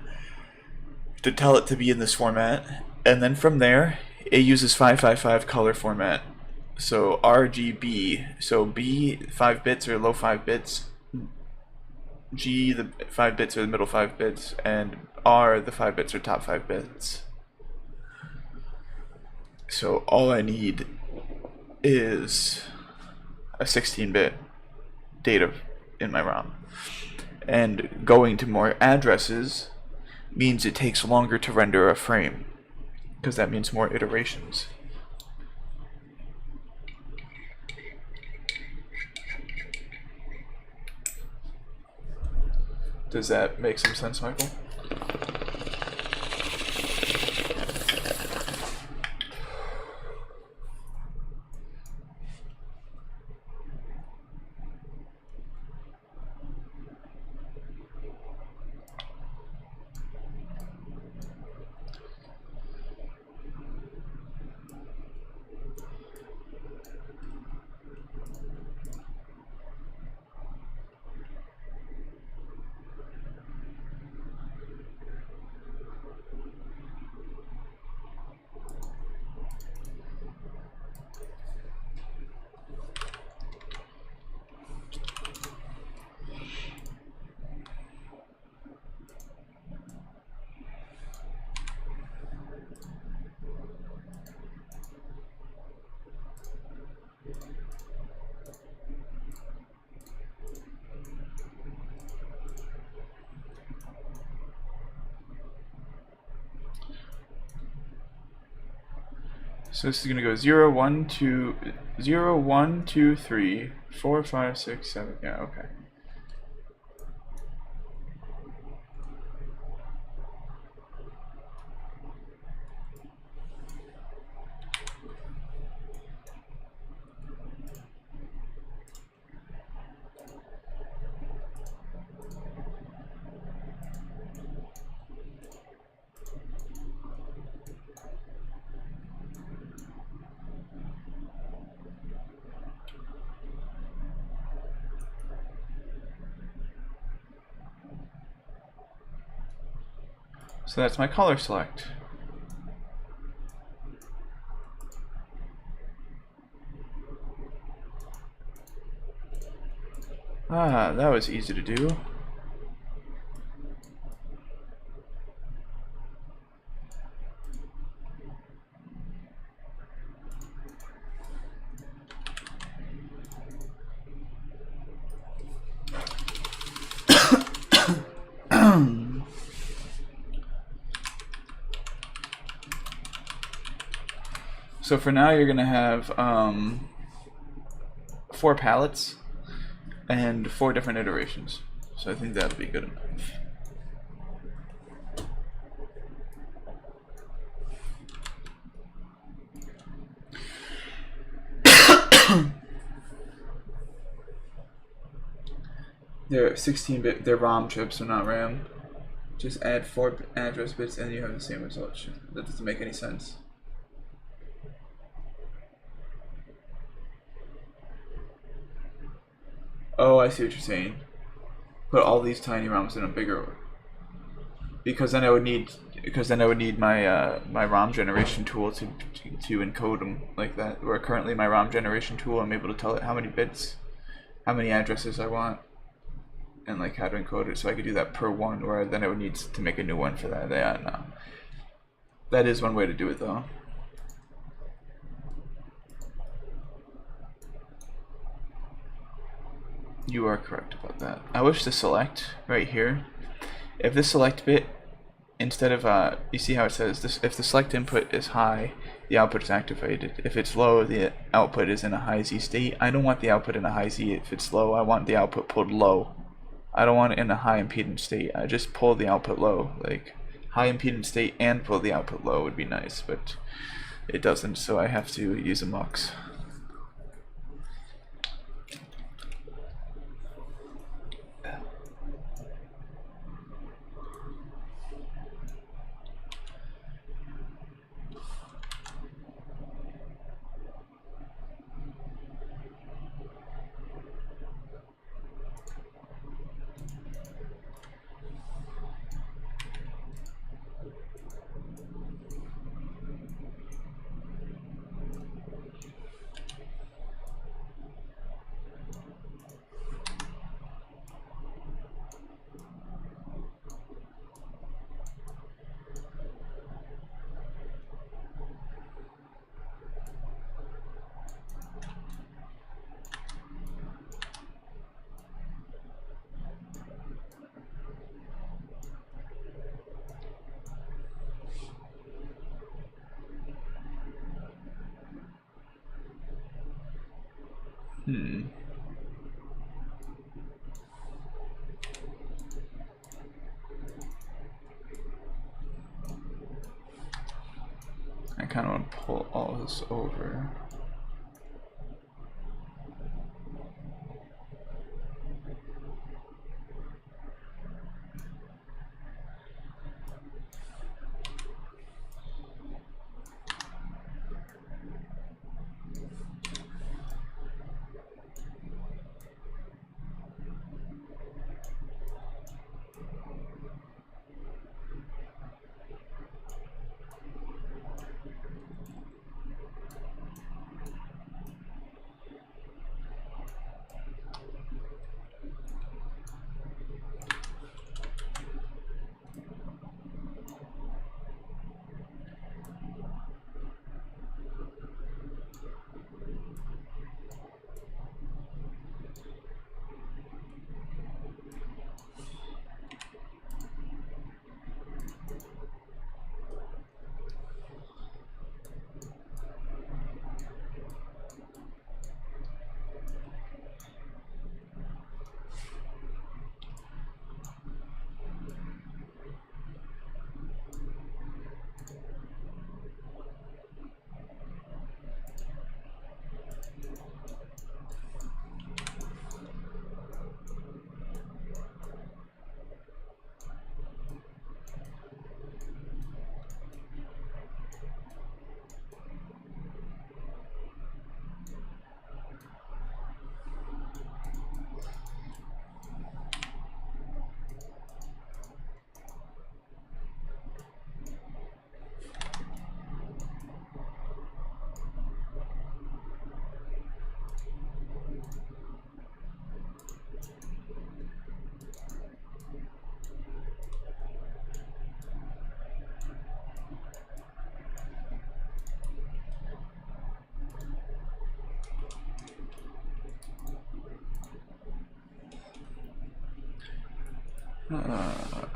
[SPEAKER 1] to tell it to be in this format, and then from there it uses 555 color format. So RGB, so B 5 bits or low 5 bits, G the 5 bits or the middle 5 bits, and R the 5 bits or top 5 bits. So all I need is a 16-bit data in my ROM. And going to more addresses means it takes longer to render a frame, because that means more iterations. Does that make some sense, Michael? So this is going to go 0, 1, 2, 0, 1, 2, 3, 4, 5, 6, 7. Yeah, okay. So that's my color select. Ah, that was easy to do. So for now, you're gonna have 4 palettes and 4 different iterations. So I think that'll be good enough. They're 16-bit. They're ROM chips, so not RAM. Just add 4 address bits, and you have the same result. That doesn't make any sense. Oh, I see what you're saying. Put all these tiny ROMs in a bigger, because then I would need my my ROM generation tool to encode them like that. Where currently my ROM generation tool, I'm able to tell it how many bits, how many addresses I want, and like how to encode it. So I could do that per one. Where then I would need to make a new one for that. Yeah, no. That is one way to do it though. You are correct about that. I wish to select right here. If this select bit, instead of you see how it says this, if the select input is high, the output is activated. If it's low, the output is in a high Z state. I don't want the output in a high Z. If it's low, I want the output pulled low. I don't want it in a high impedance state. I just pull the output low. Like high impedance state and pull the output low would be nice, but it doesn't, so I have to use a mux. I kind of want to pull all this over.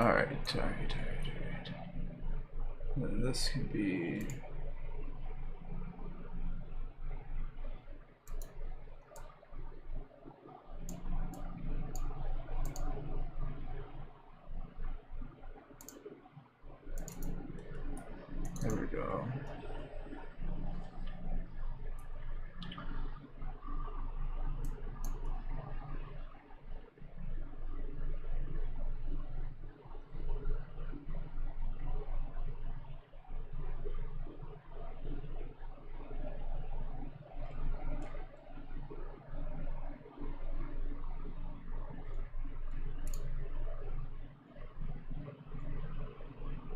[SPEAKER 1] Alright. This can be... There we go.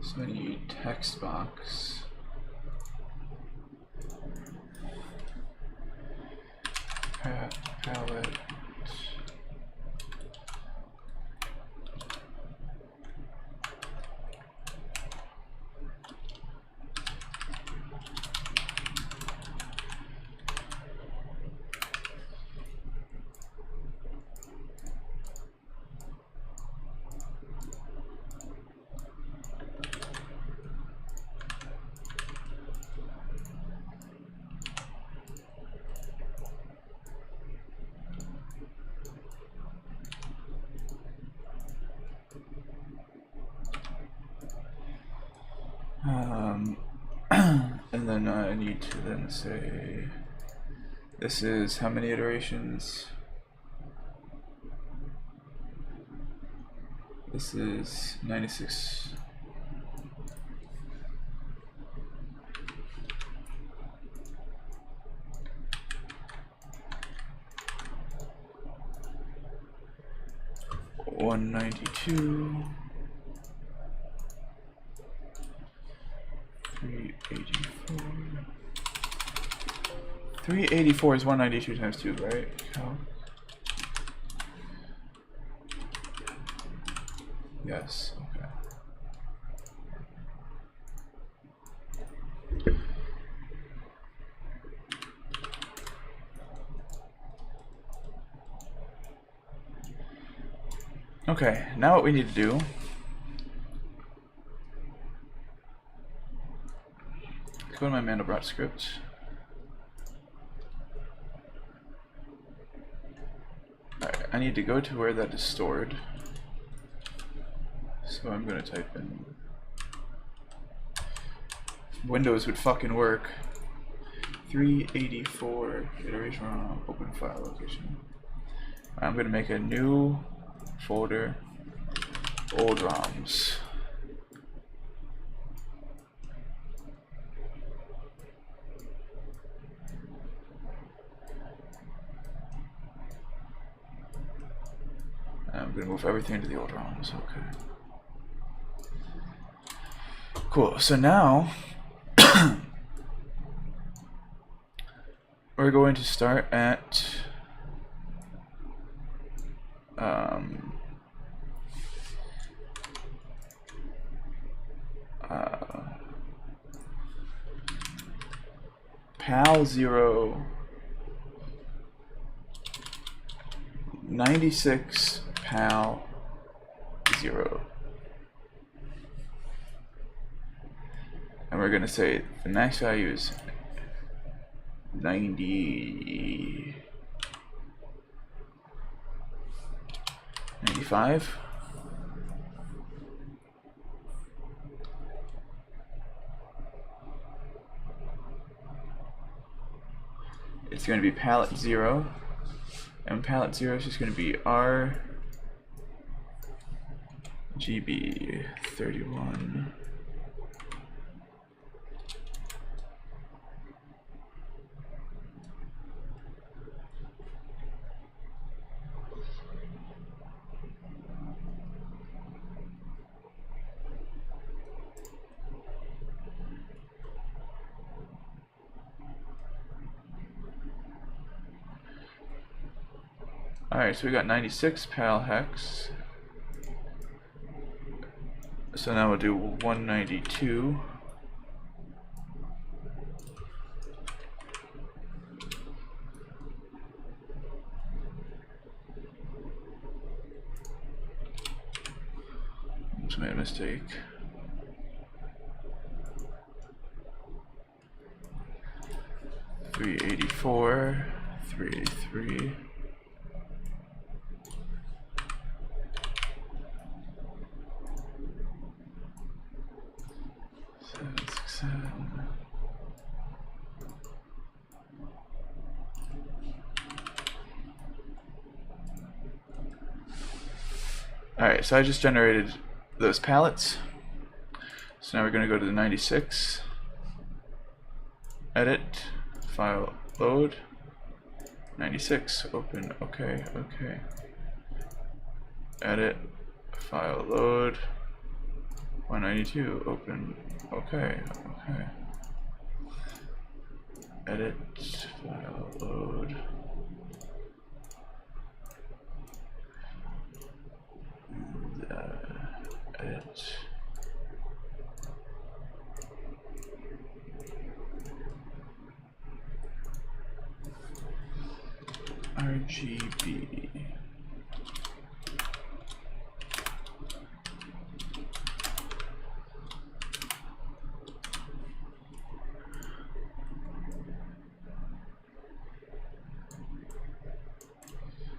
[SPEAKER 1] So I need text box. Palette. then I need to then say this is how many iterations? This is 96. $192, $384. 384 is 192 times 2, right? How? Yes, okay. Okay, now what we need to do is go to my Mandelbrot script. Alright, I need to go to where that is stored. So I'm gonna type in Windows would fucking work. 384 iteration ROM, open file location. I'm gonna make a new folder, old ROMs. I'm gonna move everything into the old ROMs. Okay. Cool. So now we're going to start at PAL 0 96 PAL 0. And we're going to say the max value is 90, 95. It's going to be palette 0, and palette 0 is just going to be RGB 31. Alright, so we got 96 PAL hex. So now we'll do 192. Just made a mistake. $384, $383. 767. Alright, so I just generated those palettes. So now we're going to go to the 96, edit, file, load, 96, open, okay, okay, edit, file, load, 192, open, okay, okay, edit, file, load, edit, RGB.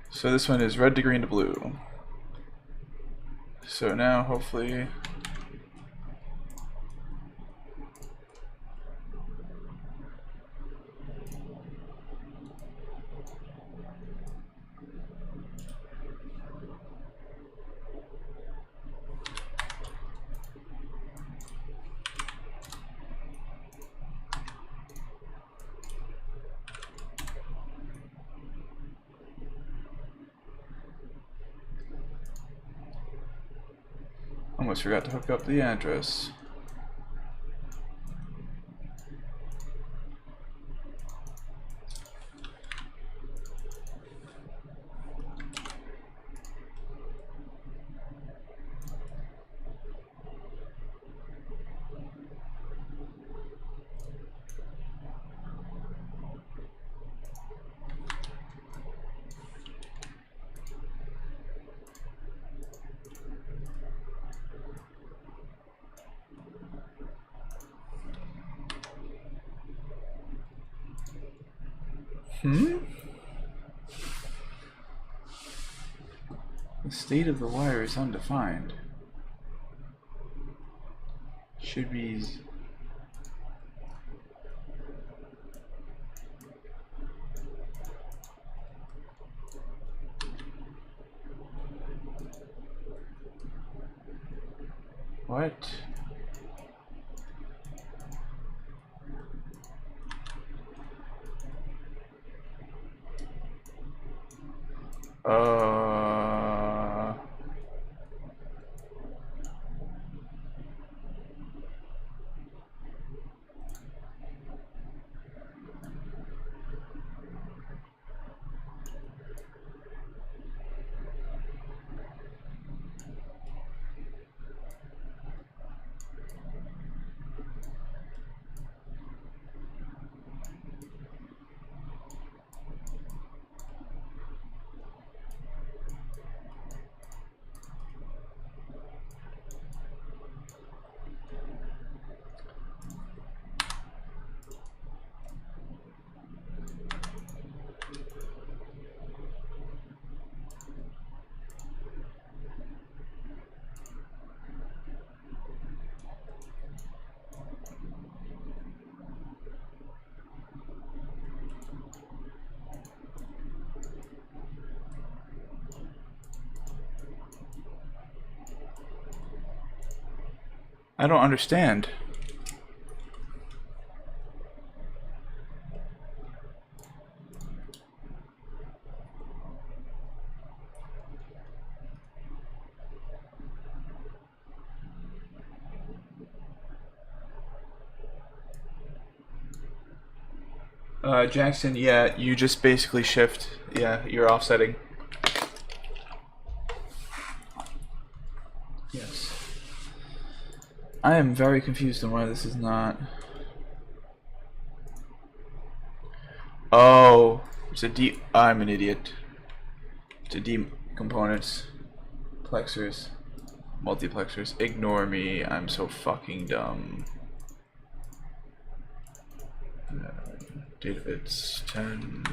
[SPEAKER 1] So this one is red to green to blue. So now hopefully Almost forgot to hook up the address. The state of the wire is undefined. Should be... What? I don't understand. Jackson, yeah, you just basically shift. Yeah, you're offsetting. Yes. I am very confused on why this is not... Oh, it's a D... I'm an idiot. It's a D components. Plexers. Multiplexers. Ignore me, I'm so fucking dumb. Data bits 10.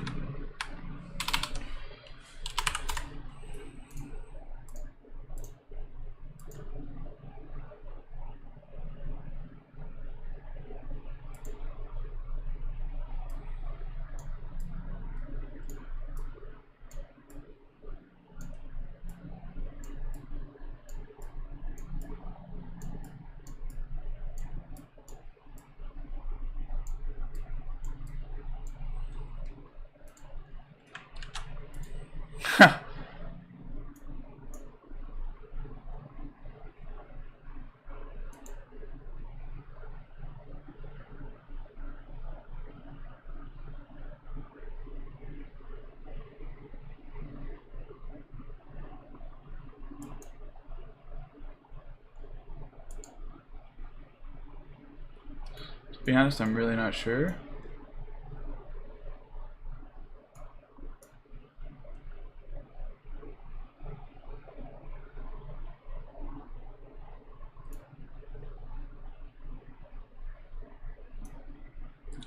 [SPEAKER 1] To be honest, I'm really not sure.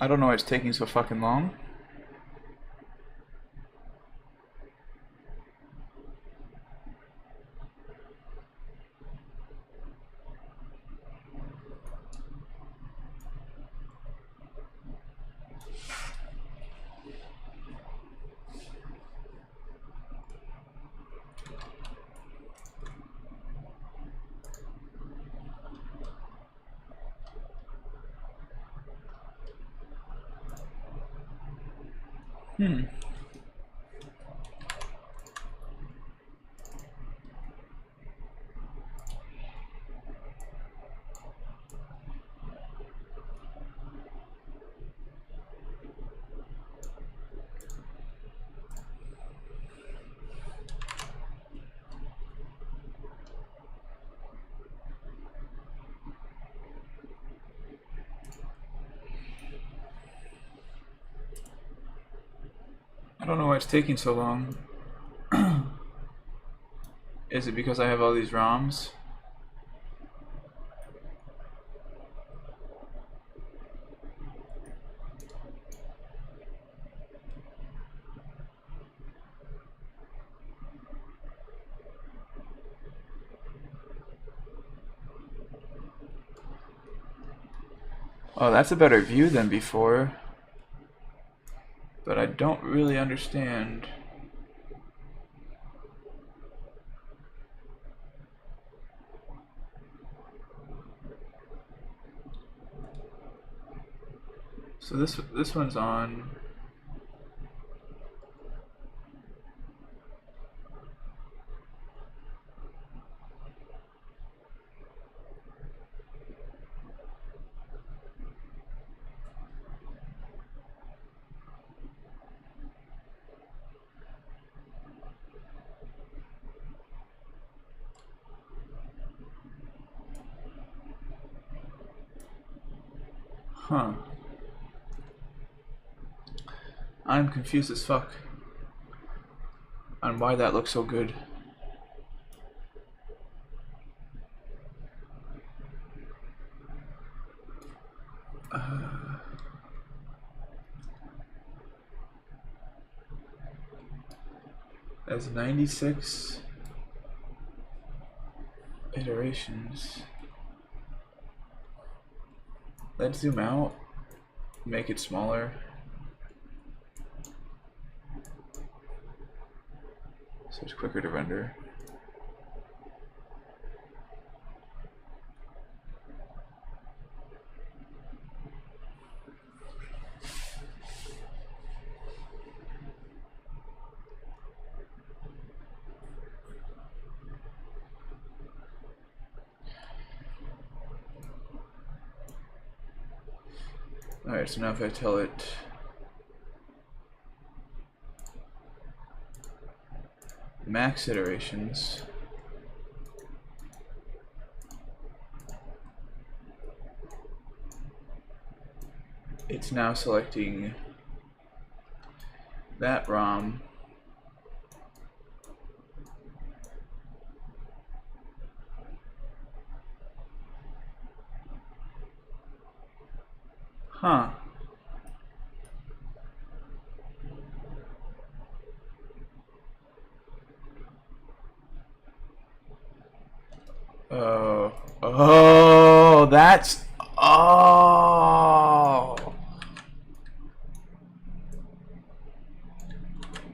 [SPEAKER 1] I don't know why it's taking so fucking long. I don't know why it's taking so long. Is it because I have all these ROMs? Oh, that's a better view than before. But I don't really understand. So this one's on. Huh. I'm confused as fuck on why that looks so good. That's 96 iterations. Let's zoom out, make it smaller. So it's quicker to render. Alright, so now if I tell it max iterations, it's now selecting that ROM Huh. Oh, that's... Oh.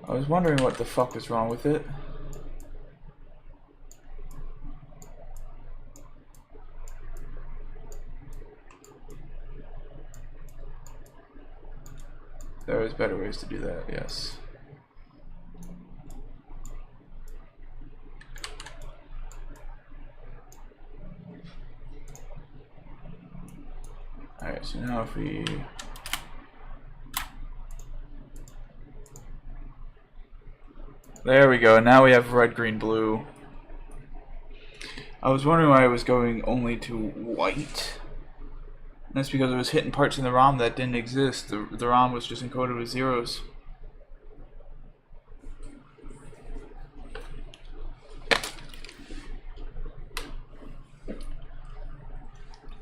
[SPEAKER 1] I was wondering what the fuck was wrong with it. There is better ways to do that, yes. Alright, so now if we... There we go, now we have red, green, blue. I was wondering why it was going only to white. And that's because it was hitting parts in the ROM that didn't exist. The ROM was just encoded with zeros.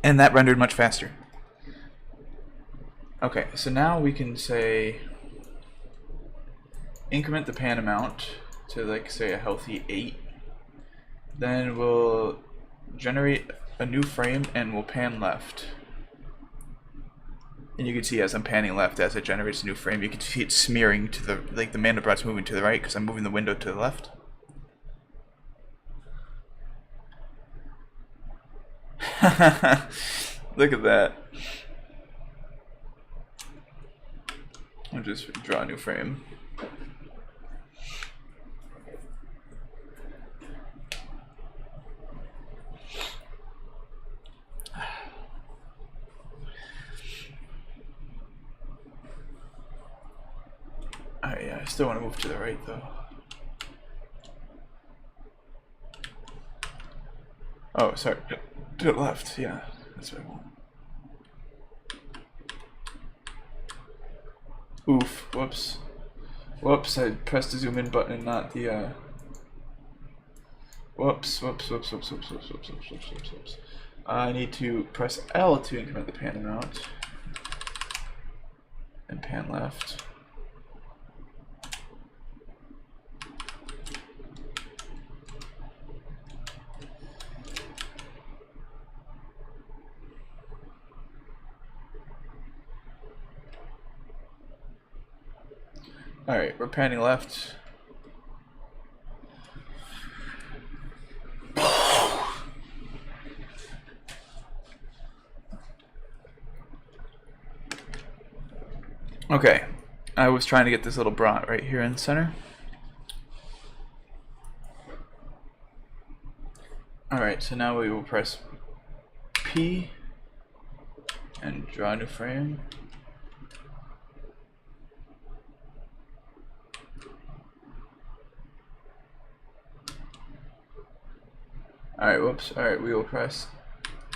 [SPEAKER 1] And that rendered much faster. Okay, so now we can say increment the pan amount to, like, say a healthy 8. Then we'll generate a new frame and we'll pan left. And you can see as I'm panning left, as it generates a new frame, you can see it smearing to the, like, the Mandelbrot's moving to the right because I'm moving the window to the left. Look at that. I'll just draw a new frame. Alright, yeah, I still want to move to the right though. Oh, sorry, to the left, yeah, that's what I want. Oof, whoops. Whoops, I pressed the zoom in button and not the, whoops. I need to press L to increment the pan amount. And pan left. Alright, we're panning left. Okay, I was trying to get this little brat right here in the center. Alright, so now we will press P and draw a new frame. Alright, whoops. Alright, we will press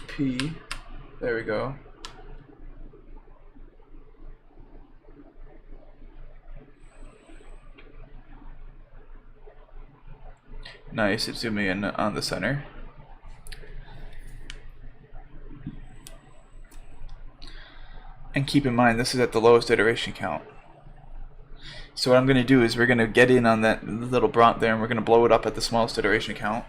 [SPEAKER 1] P. There we go. Nice, it's zooming in on the center. And keep in mind, this is at the lowest iteration count. So what I'm going to do is we're going to get in on that little brat there and we're going to blow it up at the smallest iteration count.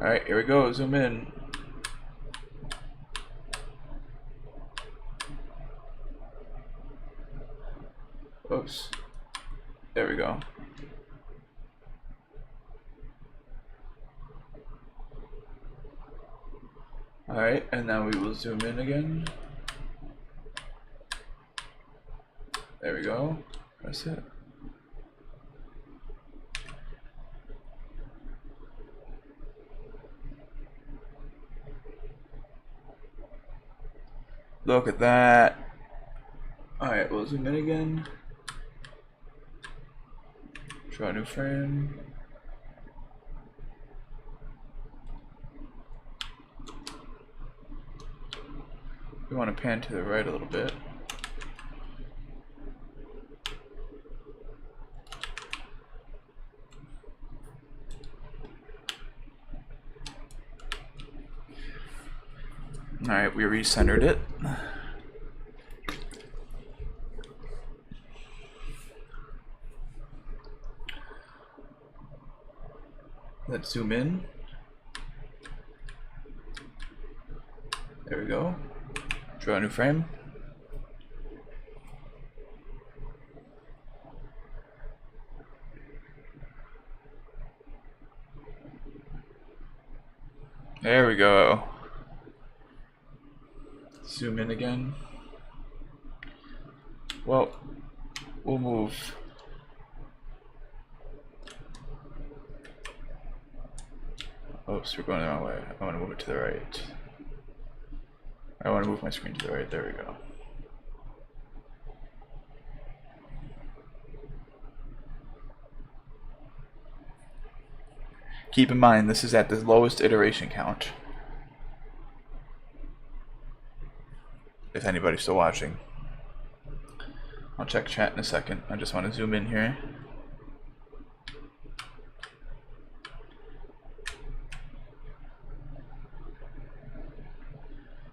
[SPEAKER 1] Alright, here we go, zoom in. Oops. There we go. Alright, and now we will zoom in again. There we go. Press it. Look at that. Alright, we'll zoom in again. Draw a new frame. We want to pan to the right a little bit. Alright, we recentered it. Let's zoom in. There we go. Draw a new frame. There we go. Zoom in again. Well, we'll move. Oops, we're going the wrong way. I want to move it to the right. I want to move my screen to the right. There we go. Keep in mind, this is at the lowest iteration count. If anybody's still watching. I'll check chat in a second. I just want to zoom in here.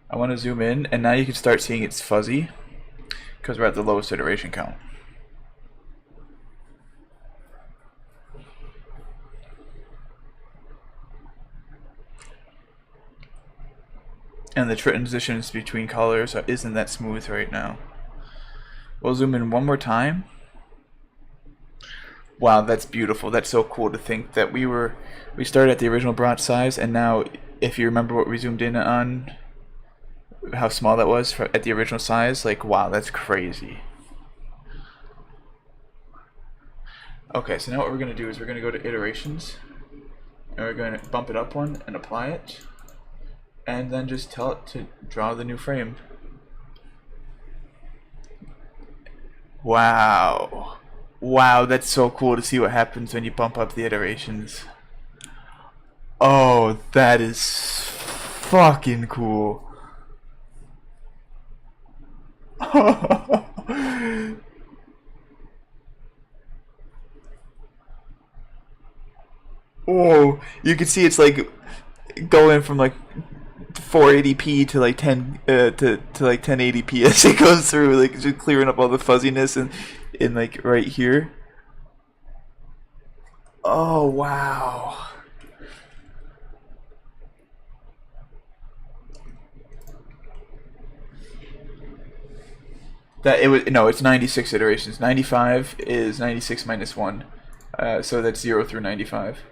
[SPEAKER 1] I want to zoom in, and now you can start seeing it's fuzzy because we're at the lowest iteration count. And the transitions between colors isn't that smooth right now. We'll zoom in one more time. Wow, that's beautiful. That's so cool to think that we started at the original bronze size, and now if you remember what we zoomed in on, how small that was at the original size, like wow, that's crazy. Okay, so now what we're going to do is we're going to go to iterations, and we're going to bump it up one and apply it, and then just tell it to draw the new frame. Wow. Wow, that's so cool to see what happens when you bump up the iterations. Oh, that is fucking cool. Oh, you can see it's like going from like 480p to like 10 to like 1080p as it goes through, like just clearing up all the fuzziness and in like right here. Oh wow. That it was no, it's 96 iterations. 95 is 96 minus 1. So that's 0 through 95.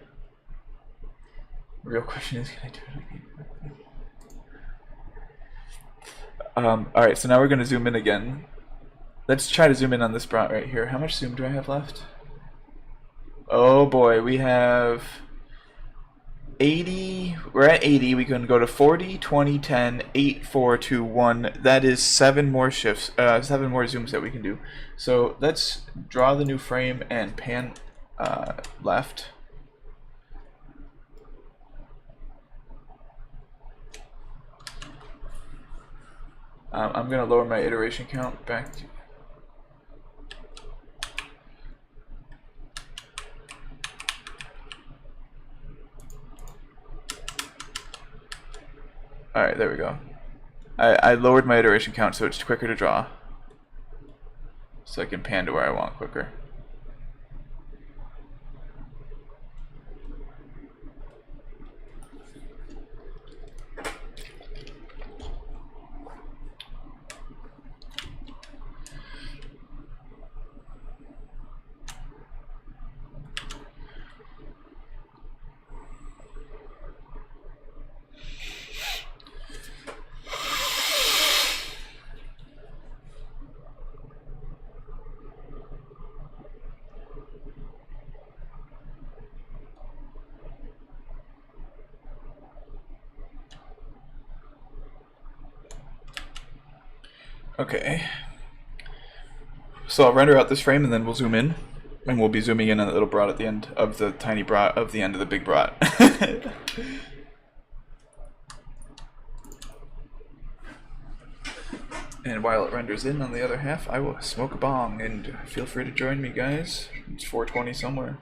[SPEAKER 1] Real question is, can I do it again? Alright, so now we're going to zoom in again. Let's try to zoom in on this brat right here. How much zoom do I have left? Oh boy, we have 80. We're at 80. We can go to 40, 20, 10, 8, 4, 2, 1. That is 7 more shifts, 7 more zooms that we can do. So let's draw the new frame and pan left. I'm going to lower my iteration count back to... Alright, there we go. I lowered my iteration count so it's quicker to draw. So I can pan to where I want quicker. Okay. So I'll render out this frame and then we'll zoom in. And we'll be zooming in on the little brat at the end of the tiny brat of the end of the big brat. And while it renders in on the other half, I will smoke a bong, and feel free to join me, guys. It's 4:20 somewhere.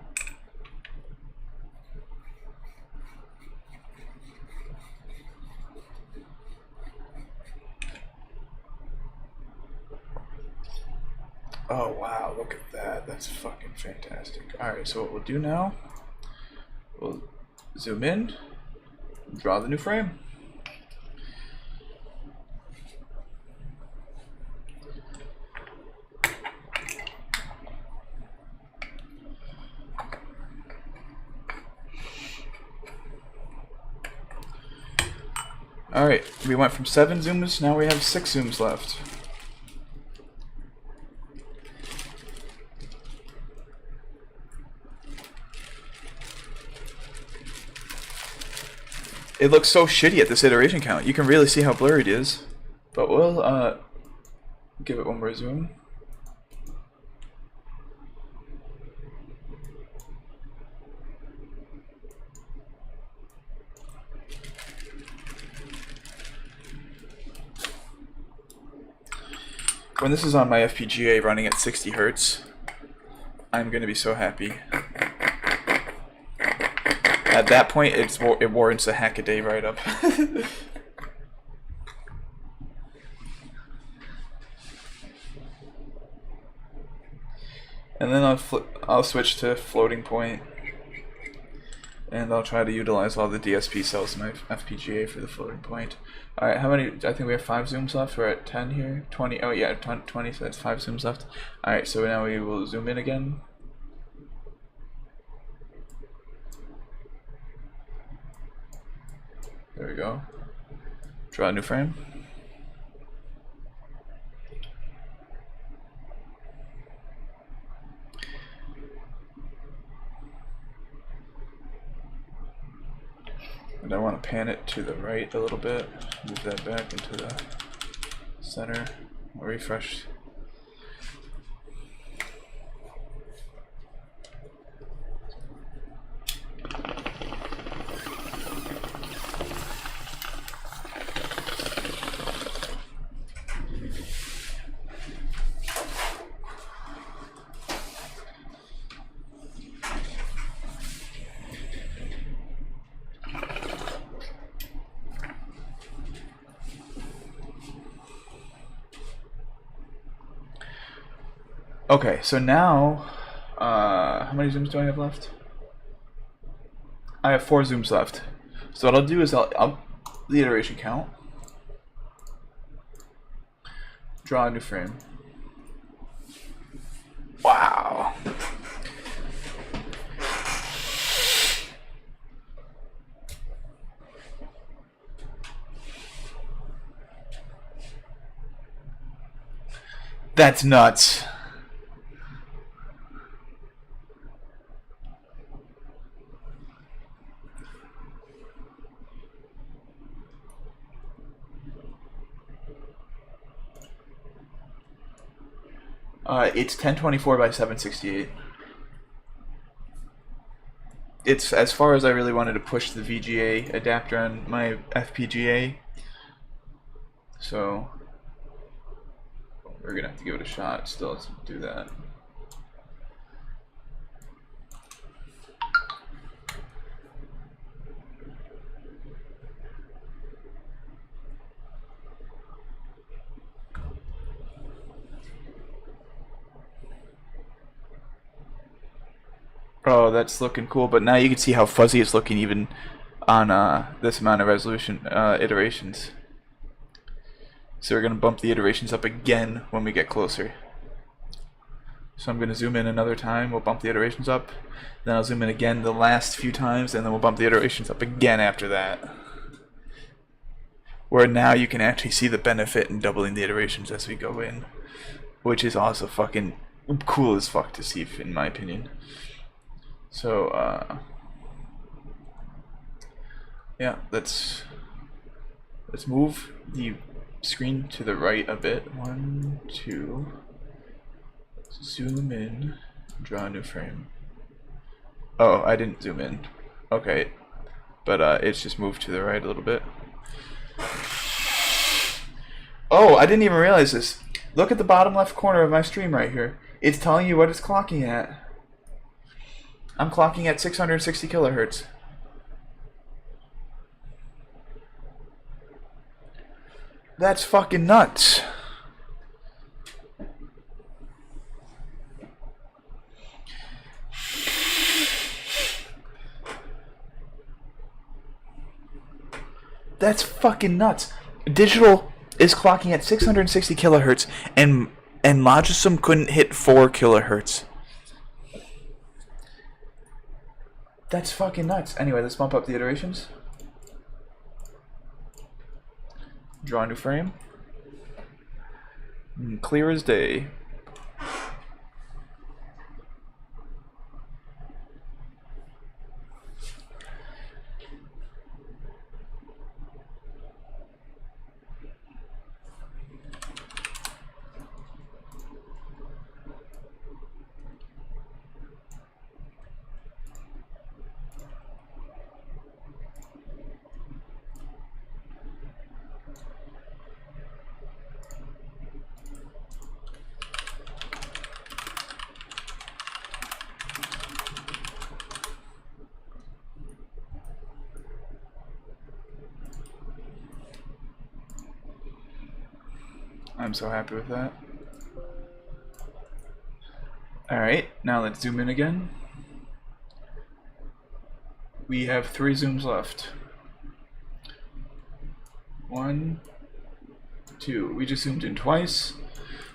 [SPEAKER 1] Oh wow, look at that. That's fucking fantastic. Alright, so what we'll do now, we'll zoom in, draw the new frame. Alright, we went from 7 zooms, now we have 6 zooms left. It looks so shitty at this iteration count. You can really see how blurry it is. But we'll give it one more zoom. When this is on my FPGA running at 60 Hertz, I'm going to be so happy. At that point, it warrants a hack-a-day write-up. And then I'll switch to floating point, and I'll try to utilize all the DSP cells in my FPGA for the floating point. All right, how many? I think we have 5 zooms left. We're at 10 here. 20. Oh yeah, 20. So that's 5 zooms left. All right, so now we will zoom in again. There we go. Draw a new frame. And I want to pan it to the right a little bit. Move that back into the center. Refresh. Okay, so now, how many zooms do I have left? I have 4 zooms left. So what I'll do is I'll the iteration count, draw a new frame. Wow. That's nuts. It's 1024 by 768. It's as far as I really wanted to push the VGA adapter on my FPGA. So we're gonna have to give it a shot still to do that. Oh, that's looking cool, but now you can see how fuzzy it's looking even on this amount of resolution iterations. So we're going to bump the iterations up again when we get closer. So I'm going to zoom in another time, we'll bump the iterations up, then I'll zoom in again the last few times, and then we'll bump the iterations up again after that. Where now you can actually see the benefit in doubling the iterations as we go in, which is also fucking cool as fuck to see, in my opinion. So, yeah, let's move the screen to the right a bit. 1, 2, zoom in, draw a new frame. Oh, I didn't zoom in. Okay, but it's just moved to the right a little bit. Oh, I didn't even realize this. Look at the bottom left corner of my stream right here. It's telling you what it's clocking at. I'm clocking at 660 kilohertz. That's fucking nuts. That's fucking nuts. Digital is clocking at 660 kilohertz, and Logism couldn't hit 4 kilohertz. That's fucking nuts. Anyway, let's bump up the iterations. Draw a new frame. Clear as day. I'm so happy with that. Alright, now let's zoom in again. We have 3 zooms left. 1, 2. We just zoomed in twice.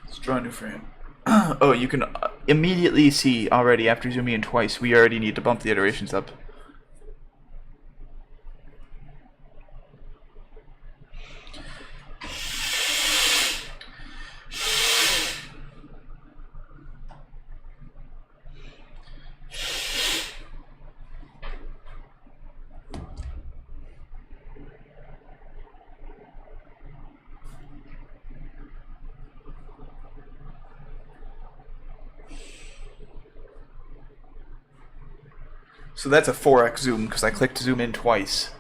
[SPEAKER 1] Let's draw a new frame. Oh, you can immediately see already after zooming in twice, we already need to bump the iterations up. So that's a 4x zoom because I clicked zoom in twice.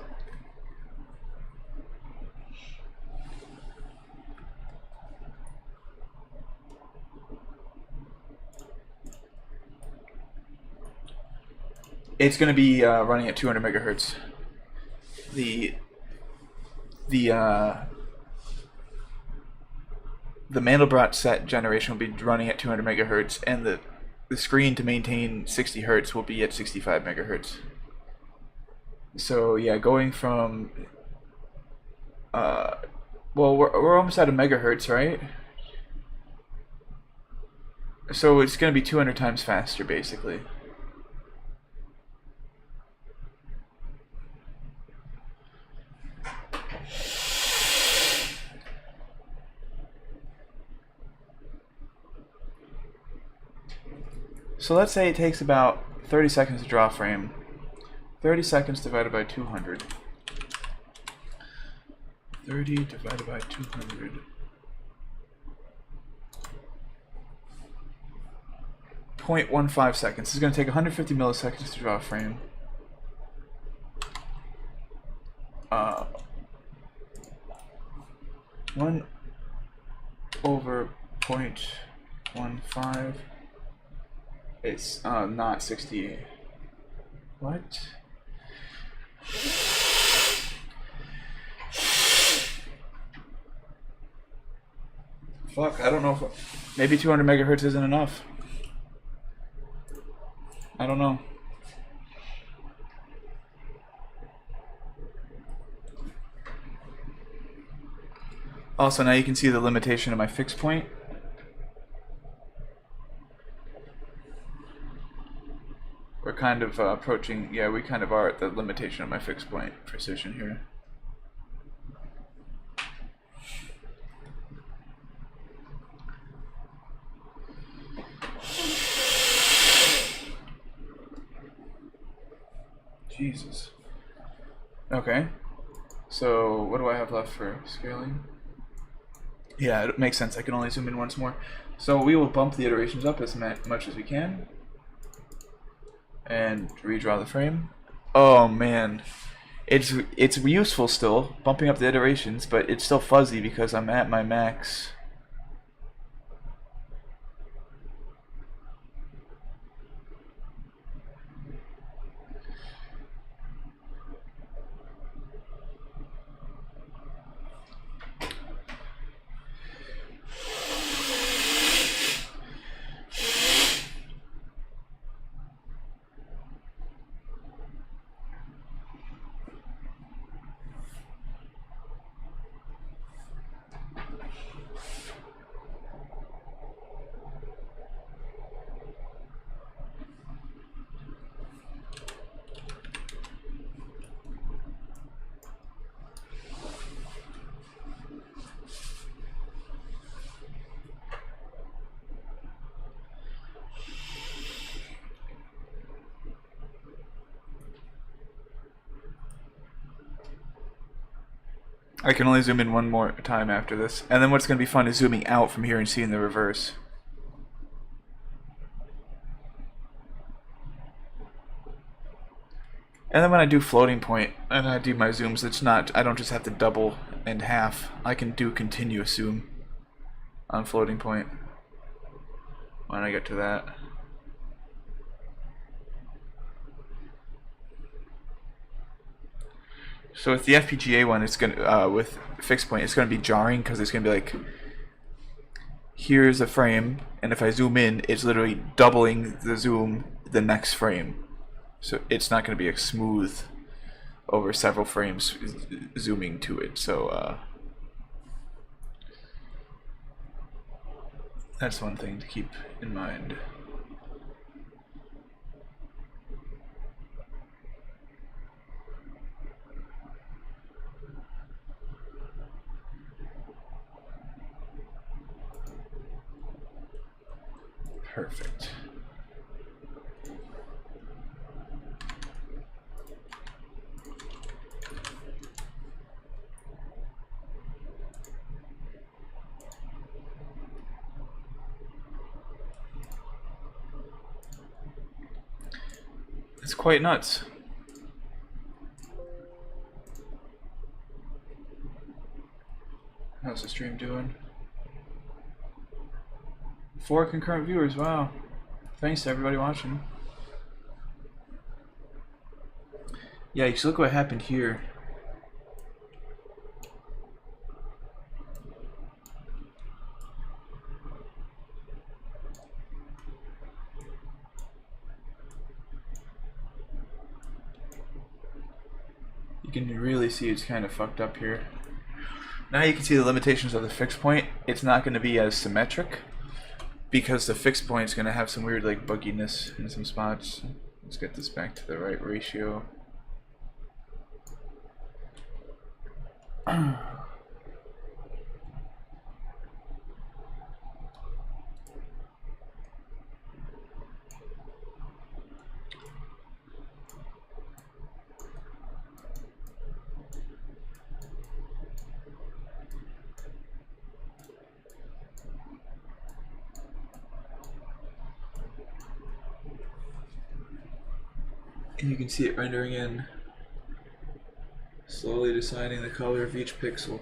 [SPEAKER 1] It's going to be running at 200 megahertz. the Mandelbrot set generation will be running at 200 megahertz, and the screen to maintain 60 hertz will be at 65 megahertz. So yeah, going from well, we're almost at a megahertz, right? So it's going to be 200 times faster, basically. So let's say it takes about 30 seconds to draw a frame. 30 seconds divided by 200. 30 divided by 200. 0.15 seconds. This is going to take 150 milliseconds to draw a frame. 1 over 0.15. It's not 60. What? Fuck, I don't know if maybe 200 megahertz isn't enough. I don't know. Also, now you can see the limitation of my fixed point. We're kind of approaching, yeah, we kind of are at the limitation of my fixed point precision here. Jesus. Okay. So, what do I have left for scaling? Yeah, it makes sense. I can only zoom in once more. So we will bump the iterations up as much as we can. And redraw the frame. Oh man. It's useful still, bumping up the iterations, but it's still fuzzy because I'm at my max. I can only zoom in one more time after this. And then what's going to be fun is zooming out from here and seeing the reverse. And then when I do floating point and I do my zooms, it's not, I don't just have to double and half. I can do continuous zoom on floating point when I get to that. So with the FPGA one, it's gonna with fixed point, it's gonna be jarring because it's gonna be like, here's a frame, and if I zoom in, it's literally doubling the zoom the next frame. So it's not gonna be a smooth over several frames zooming to it. So that's one thing to keep in mind. Perfect. It's quite nuts. How's the stream doing? 4 concurrent viewers, wow. Thanks to everybody watching. Yeah, you should look what happened here. can really see it's kind of fucked up here. Now you can see the limitations of the fixed point. It's not going to be as symmetric because the fixed point is going to have some weird like bugginess in some spots. Let's get this back to the right ratio. And you can see it rendering in, slowly deciding the color of each pixel.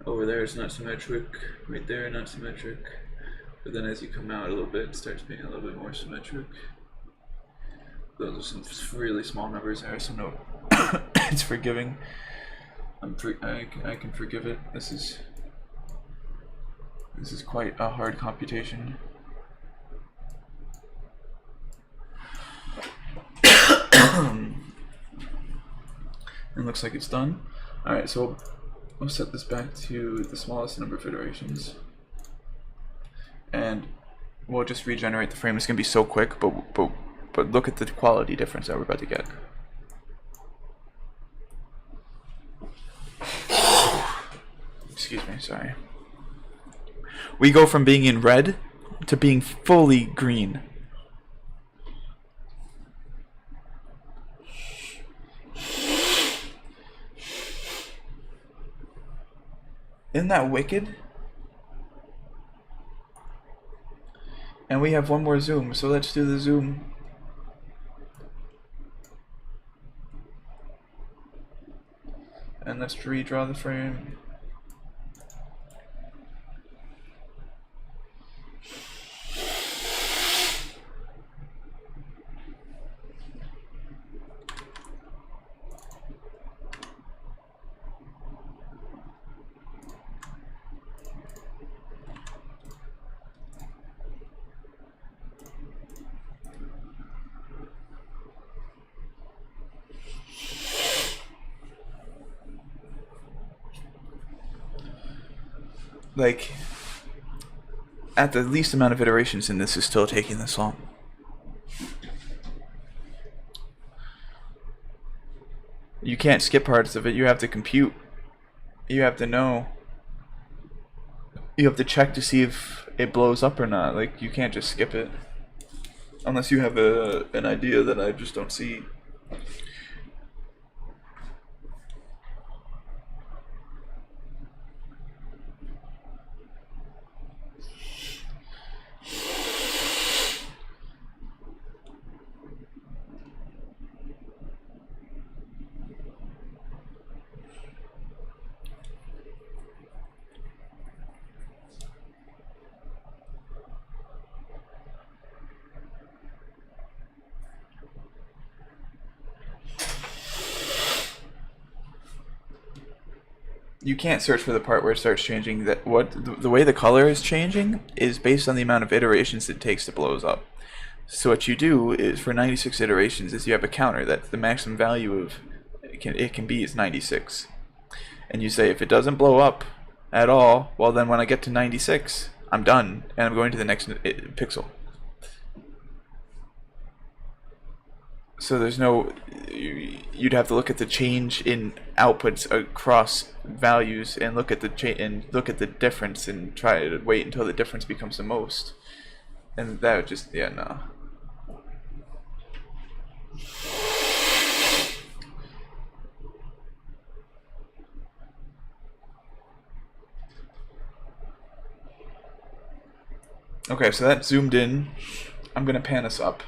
[SPEAKER 1] Over there it's not symmetric, right there not symmetric, but then as you come out a little bit it starts being a little bit more symmetric. Those are some really small numbers there, so no, it's forgiving. I can forgive it. This is quite a hard computation. It looks like it's done. Alright, so we'll set this back to the smallest number of iterations. And we'll just regenerate the frame. It's going to be so quick, but look at the quality difference that we're about to get. Excuse me, sorry. We go from being in red to being fully green. Isn't that wicked? And we have one more zoom, so let's do the zoom. And let's redraw the frame. Like, at the least amount of iterations in this is still taking this long. You can't skip parts of it, you have to compute. You have to know. You have to check to see if it blows up or not. Like, you can't just skip it. Unless you have an idea that I just don't see. You can't search for the part where it starts changing. That the way the color is changing is based on the amount of iterations it takes to blows up. So what you do is for 96 iterations is you have a counter that the maximum value of it can be is 96, and you say if it doesn't blow up at all, well then when I get to 96 I'm done and I'm going to the next pixel. So there's no, you'd have to look at the change in outputs across values and look at the difference and try to wait until the difference becomes the most, and that would just, yeah, no. Okay, so that zoomed in. I'm gonna pan us up.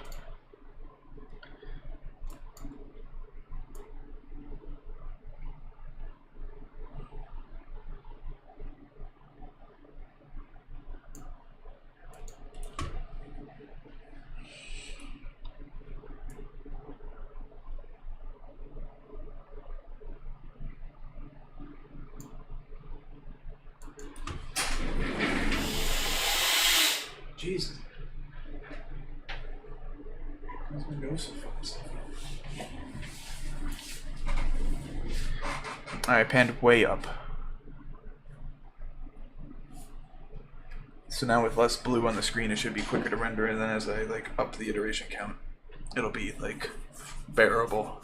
[SPEAKER 1] Jesus. knows? Alright, panned way up. So now with less blue on the screen, it should be quicker to render, and then as I like up the iteration count, it'll be like bearable.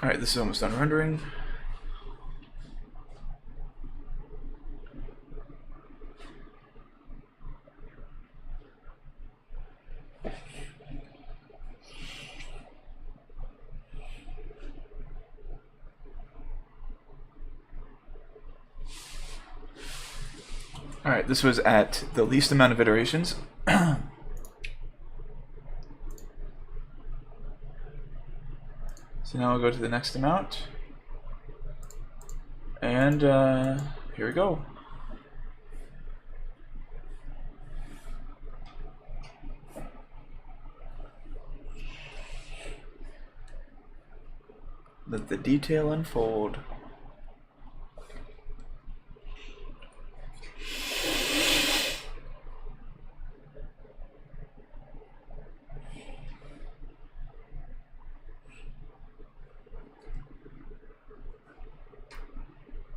[SPEAKER 1] Alright, this is almost done rendering. Alright, this was at the least amount of iterations. So now I'll go to the next amount. And here we go. Let the detail unfold.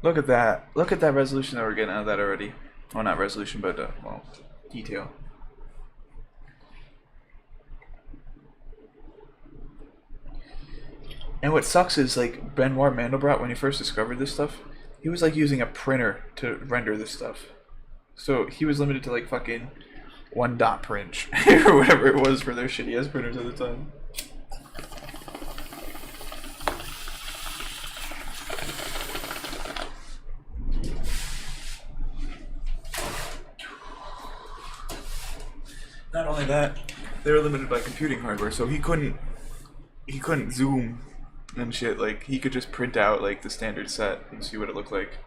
[SPEAKER 1] Look at that. Look at that resolution that we're getting out of that already. Well, not resolution, but, well, detail. And what sucks is, like, Benoit Mandelbrot, when he first discovered this stuff, he was, like, using a printer to render this stuff. So he was limited to, like, fucking 1 dot print, or whatever it was for their shitty-ass printers at the time. Not only that, they were limited by computing hardware, so he couldn't zoom and shit. Like, he could just print out like the standard set and see what it looked like.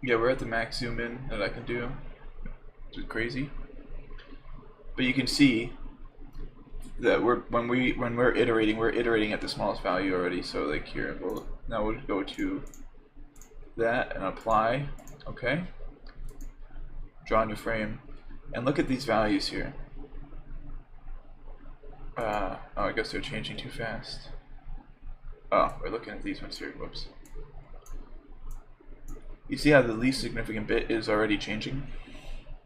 [SPEAKER 1] Yeah, we're at the max zoom in that I can do, which is crazy. But you can see that when we're iterating at the smallest value already. So like here, now we'll go to that and apply. Okay. Draw a new frame, and look at these values here. Oh, I guess they're changing too fast. Oh, we're looking at these ones here. Whoops. You see how the least significant bit is already changing?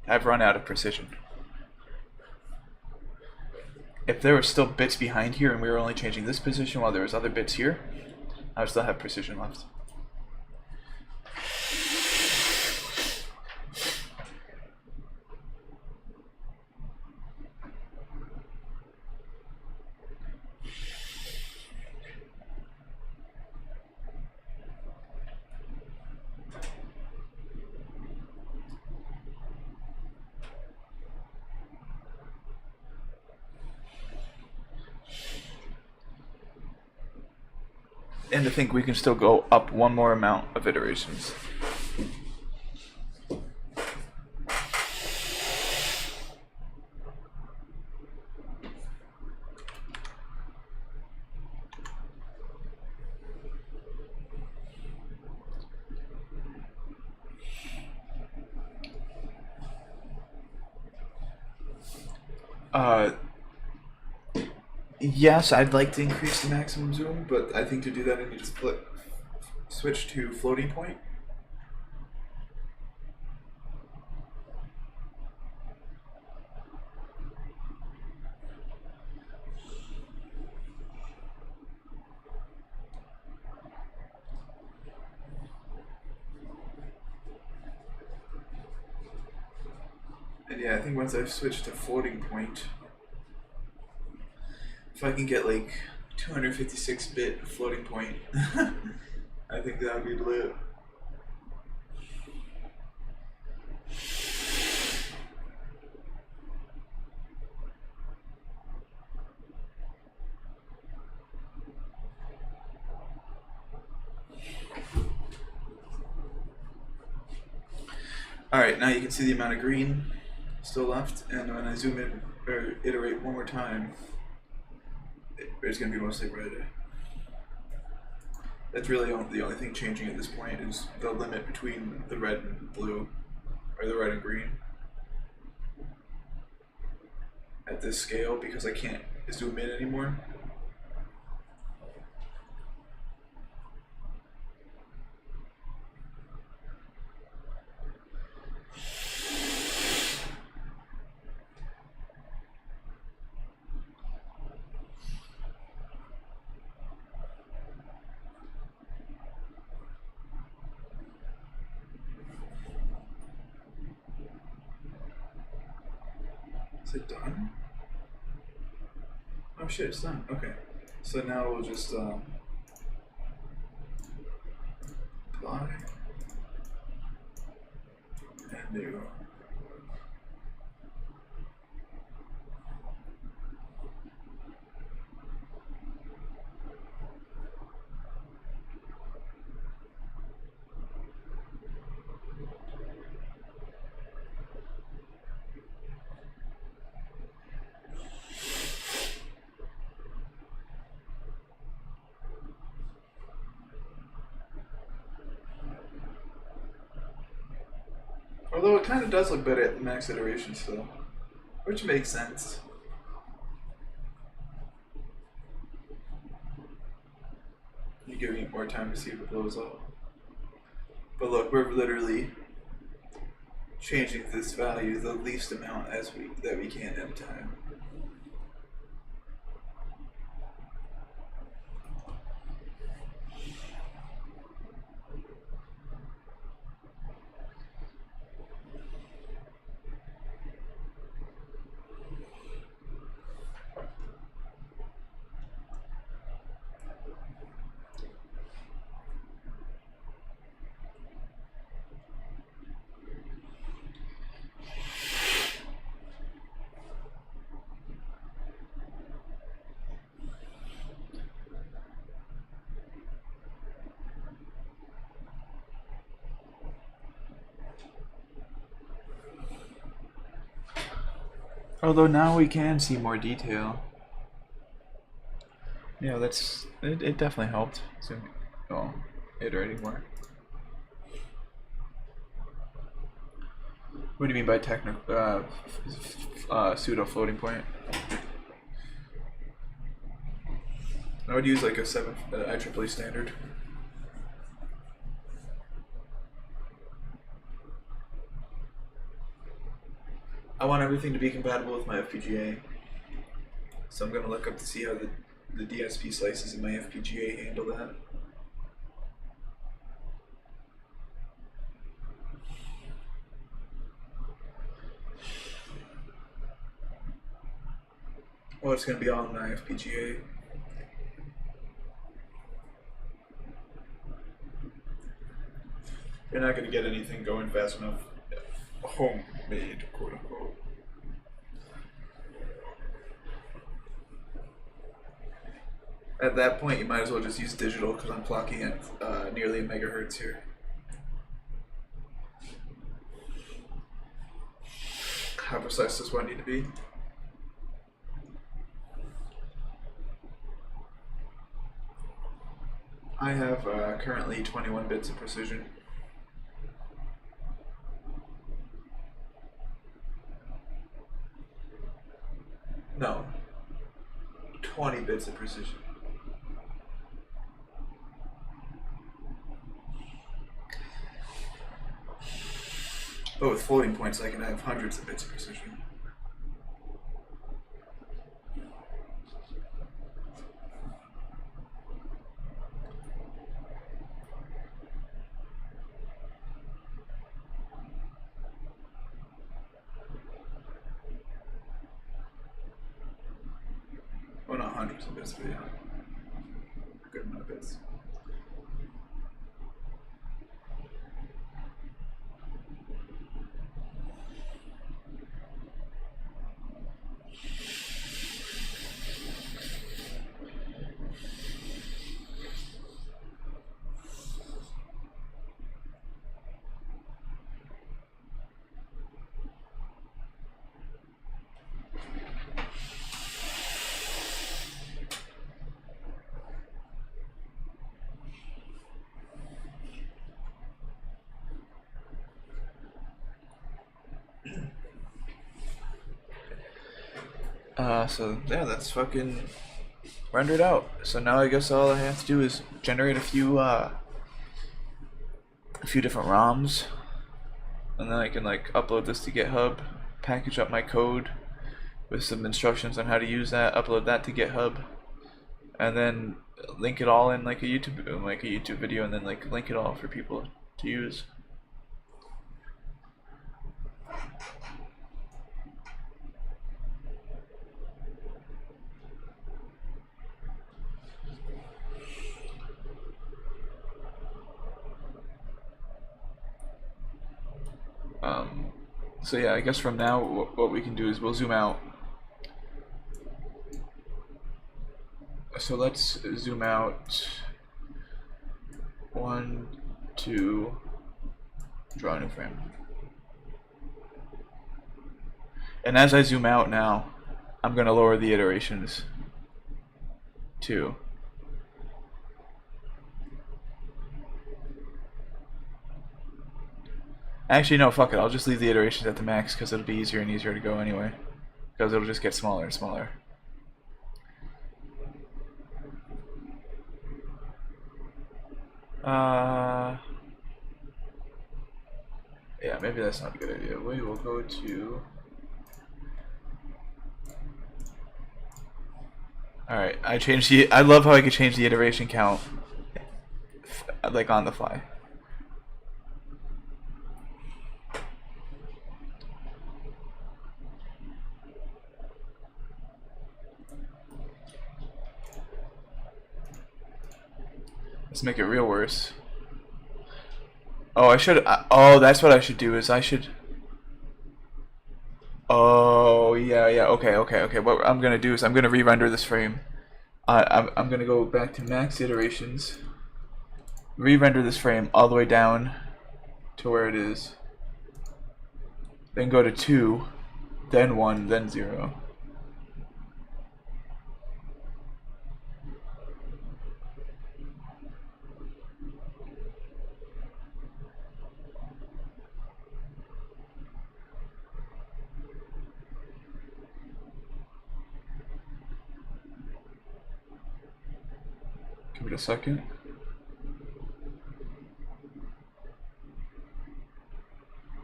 [SPEAKER 1] I've run out of precision. If there were still bits behind here and we were only changing this position while there was other bits here, I would still have precision left. And to think we can still go up one more amount of iterations. Uh, yes, I'd like to increase the maximum zoom, but I think to do that I need to switch to floating point. And yeah, I think once I've switched to floating point, if I can get like 256-bit floating point, I think that would be lit. Alright, now you can see the amount of green still left, and when I zoom in, or iterate one more time, it's going to be mostly red. That's really the only thing changing at this point is the limit between the red and blue, or the red and green. At this scale, because I can't zoom in anymore. Is it done? Oh shit, it's done. Okay. So now we'll just apply and new. Although it kind of does look better at the max iteration still, which makes sense. You're giving it more time to see if it blows up. But look, we're literally changing this value the least amount that we can at a time. Although now we can see more detail. Yeah, it definitely helped. Iterating more. What do you mean by technical pseudo floating point? I would use like a IEEE standard. I want everything to be compatible with my FPGA, so I'm gonna look up to see how the DSP slices in my FPGA handle that. Well, it's gonna be all in my FPGA. You're not gonna get anything going fast enough. Homemade, quote unquote. At that point, you might as well just use digital because I'm clocking at nearly a megahertz here. How precise does one need to be? I have currently 21 bits of precision. 20 bits of precision. But with floating points, I can have hundreds of bits of precision. Well, not hundreds of bits, but yeah, good amount of bits. So yeah, that's fucking rendered out. So now I guess all I have to do is generate a few different ROMs, and then I can like upload this to GitHub, package up my code with some instructions on how to use that, upload that to GitHub, and then link it all in like a YouTube video, and then like link it all for people to use. So yeah, I guess from now what we can do is we'll zoom out. So let's zoom out. 1, 2, draw a new frame. And as I zoom out now, I'm going to lower the iterations too. Actually, no, fuck it. I'll just leave the iterations at the max because it'll be easier and easier to go anyway. Because it'll just get smaller and smaller. Yeah, maybe that's not a good idea. We will go to... Alright, I love how I could change the iteration count like on the fly. Let's make it real worse. Oh, oh, that's what I should do is I should... Oh, yeah, okay. What I'm going to do is I'm going to re-render this frame. I'm going to go back to max iterations. Re-render this frame all the way down to where it is. Then go to 2, then 1, then 0. Give it a second.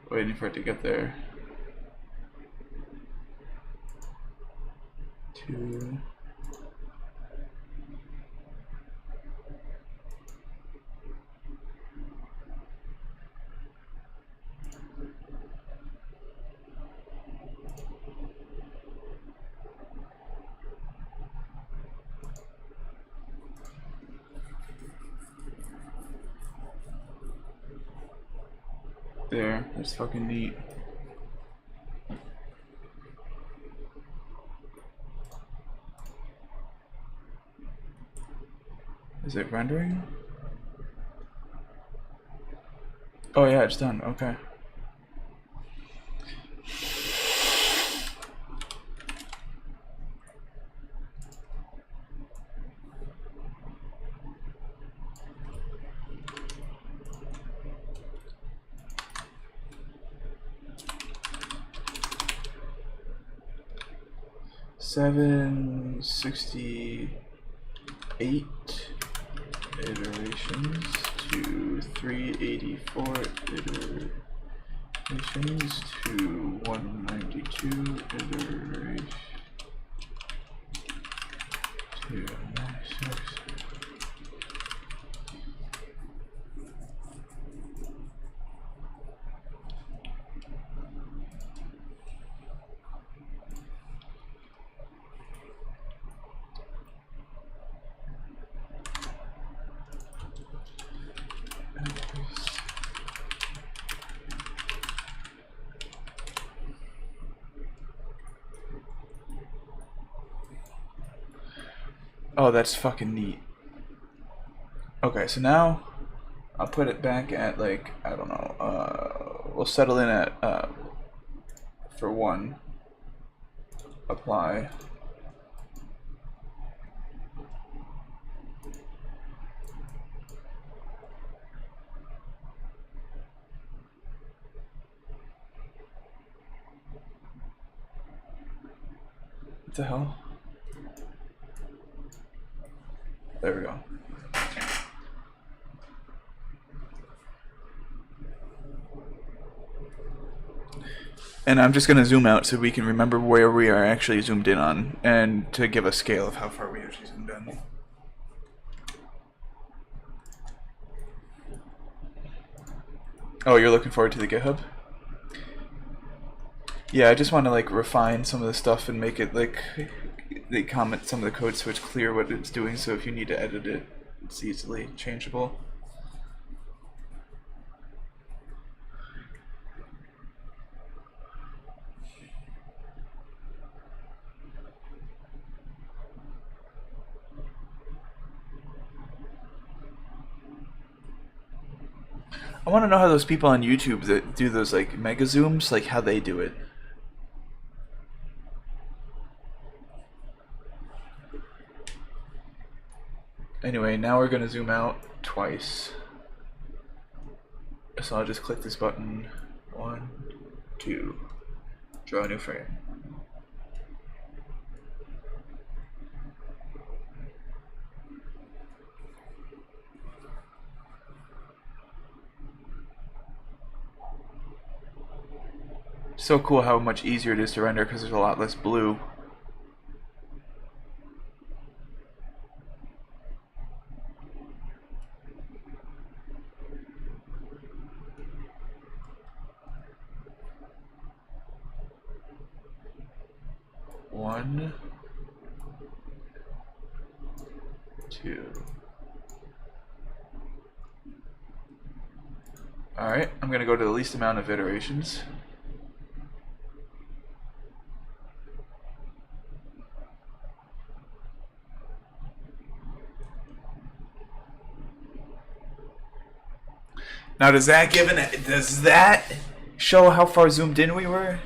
[SPEAKER 1] Waiting for it to get there. 2. There, that's fucking neat. Is it rendering? Oh yeah, it's done, okay. 768 iterations to 384 iterations to 192 iterations to 96. Oh, that's fucking neat. Okay, so now I'll put it back at, like, I don't know, we'll settle in at, for 1, apply. What the hell? There we go. And I'm just going to zoom out so we can remember where we are actually zoomed in on, and to give a scale of how far we actually zoomed in. Oh, you're looking forward to the GitHub? Yeah, I just want to like refine some of the stuff and make it like they comment some of the code so it's clear what it's doing, so if you need to edit it, it's easily changeable. I want to know how those people on YouTube that do those like mega zooms, like how they do it. Anyway, now we're gonna zoom out twice. So I'll just click this button. 1, 2, draw a new frame. So cool how much easier it is to render because there's a lot less blue. One, 2. Alright, I'm gonna go to the least amount of iterations. Now does that show how far zoomed in we were?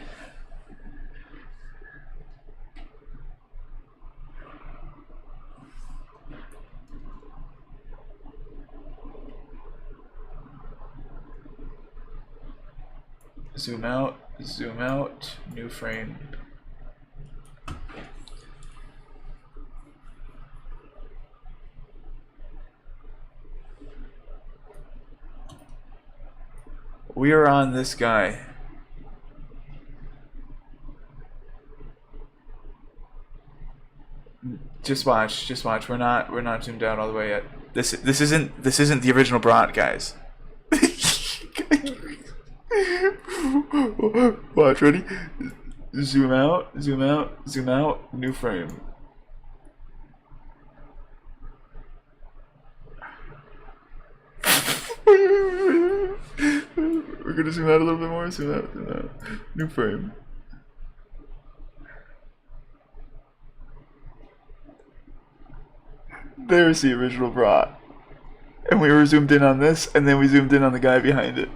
[SPEAKER 1] Zoom out, new frame. We are on this guy. Just watch. We're not zoomed out all the way yet. This isn't the original Brat, guys. Watch, ready? Zoom out, new frame. We're gonna zoom out a little bit more, zoom out. New frame. There's the original Brat. And we were zoomed in on this, and then we zoomed in on the guy behind it.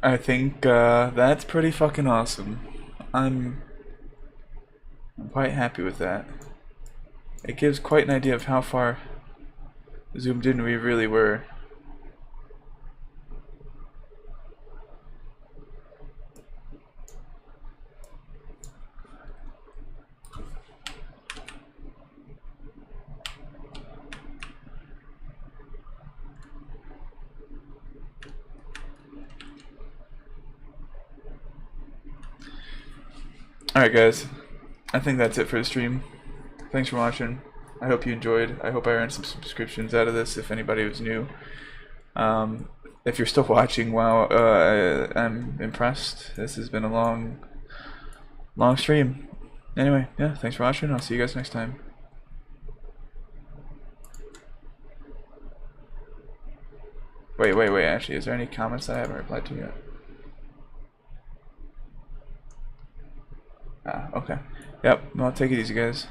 [SPEAKER 1] I think that's pretty fucking awesome. I'm quite happy with that. It gives quite an idea of how far zoomed in we really were. Alright guys, I think that's it for the stream. Thanks for watching. I hope you enjoyed. I hope I earned some subscriptions out of this if anybody was new. If you're still watching, wow, I'm impressed. This has been a long stream. Anyway, yeah, thanks for watching. I'll see you guys next time. Wait, actually, is there any comments that I haven't replied to yet? Ah, okay. Yep, well, take it easy, guys.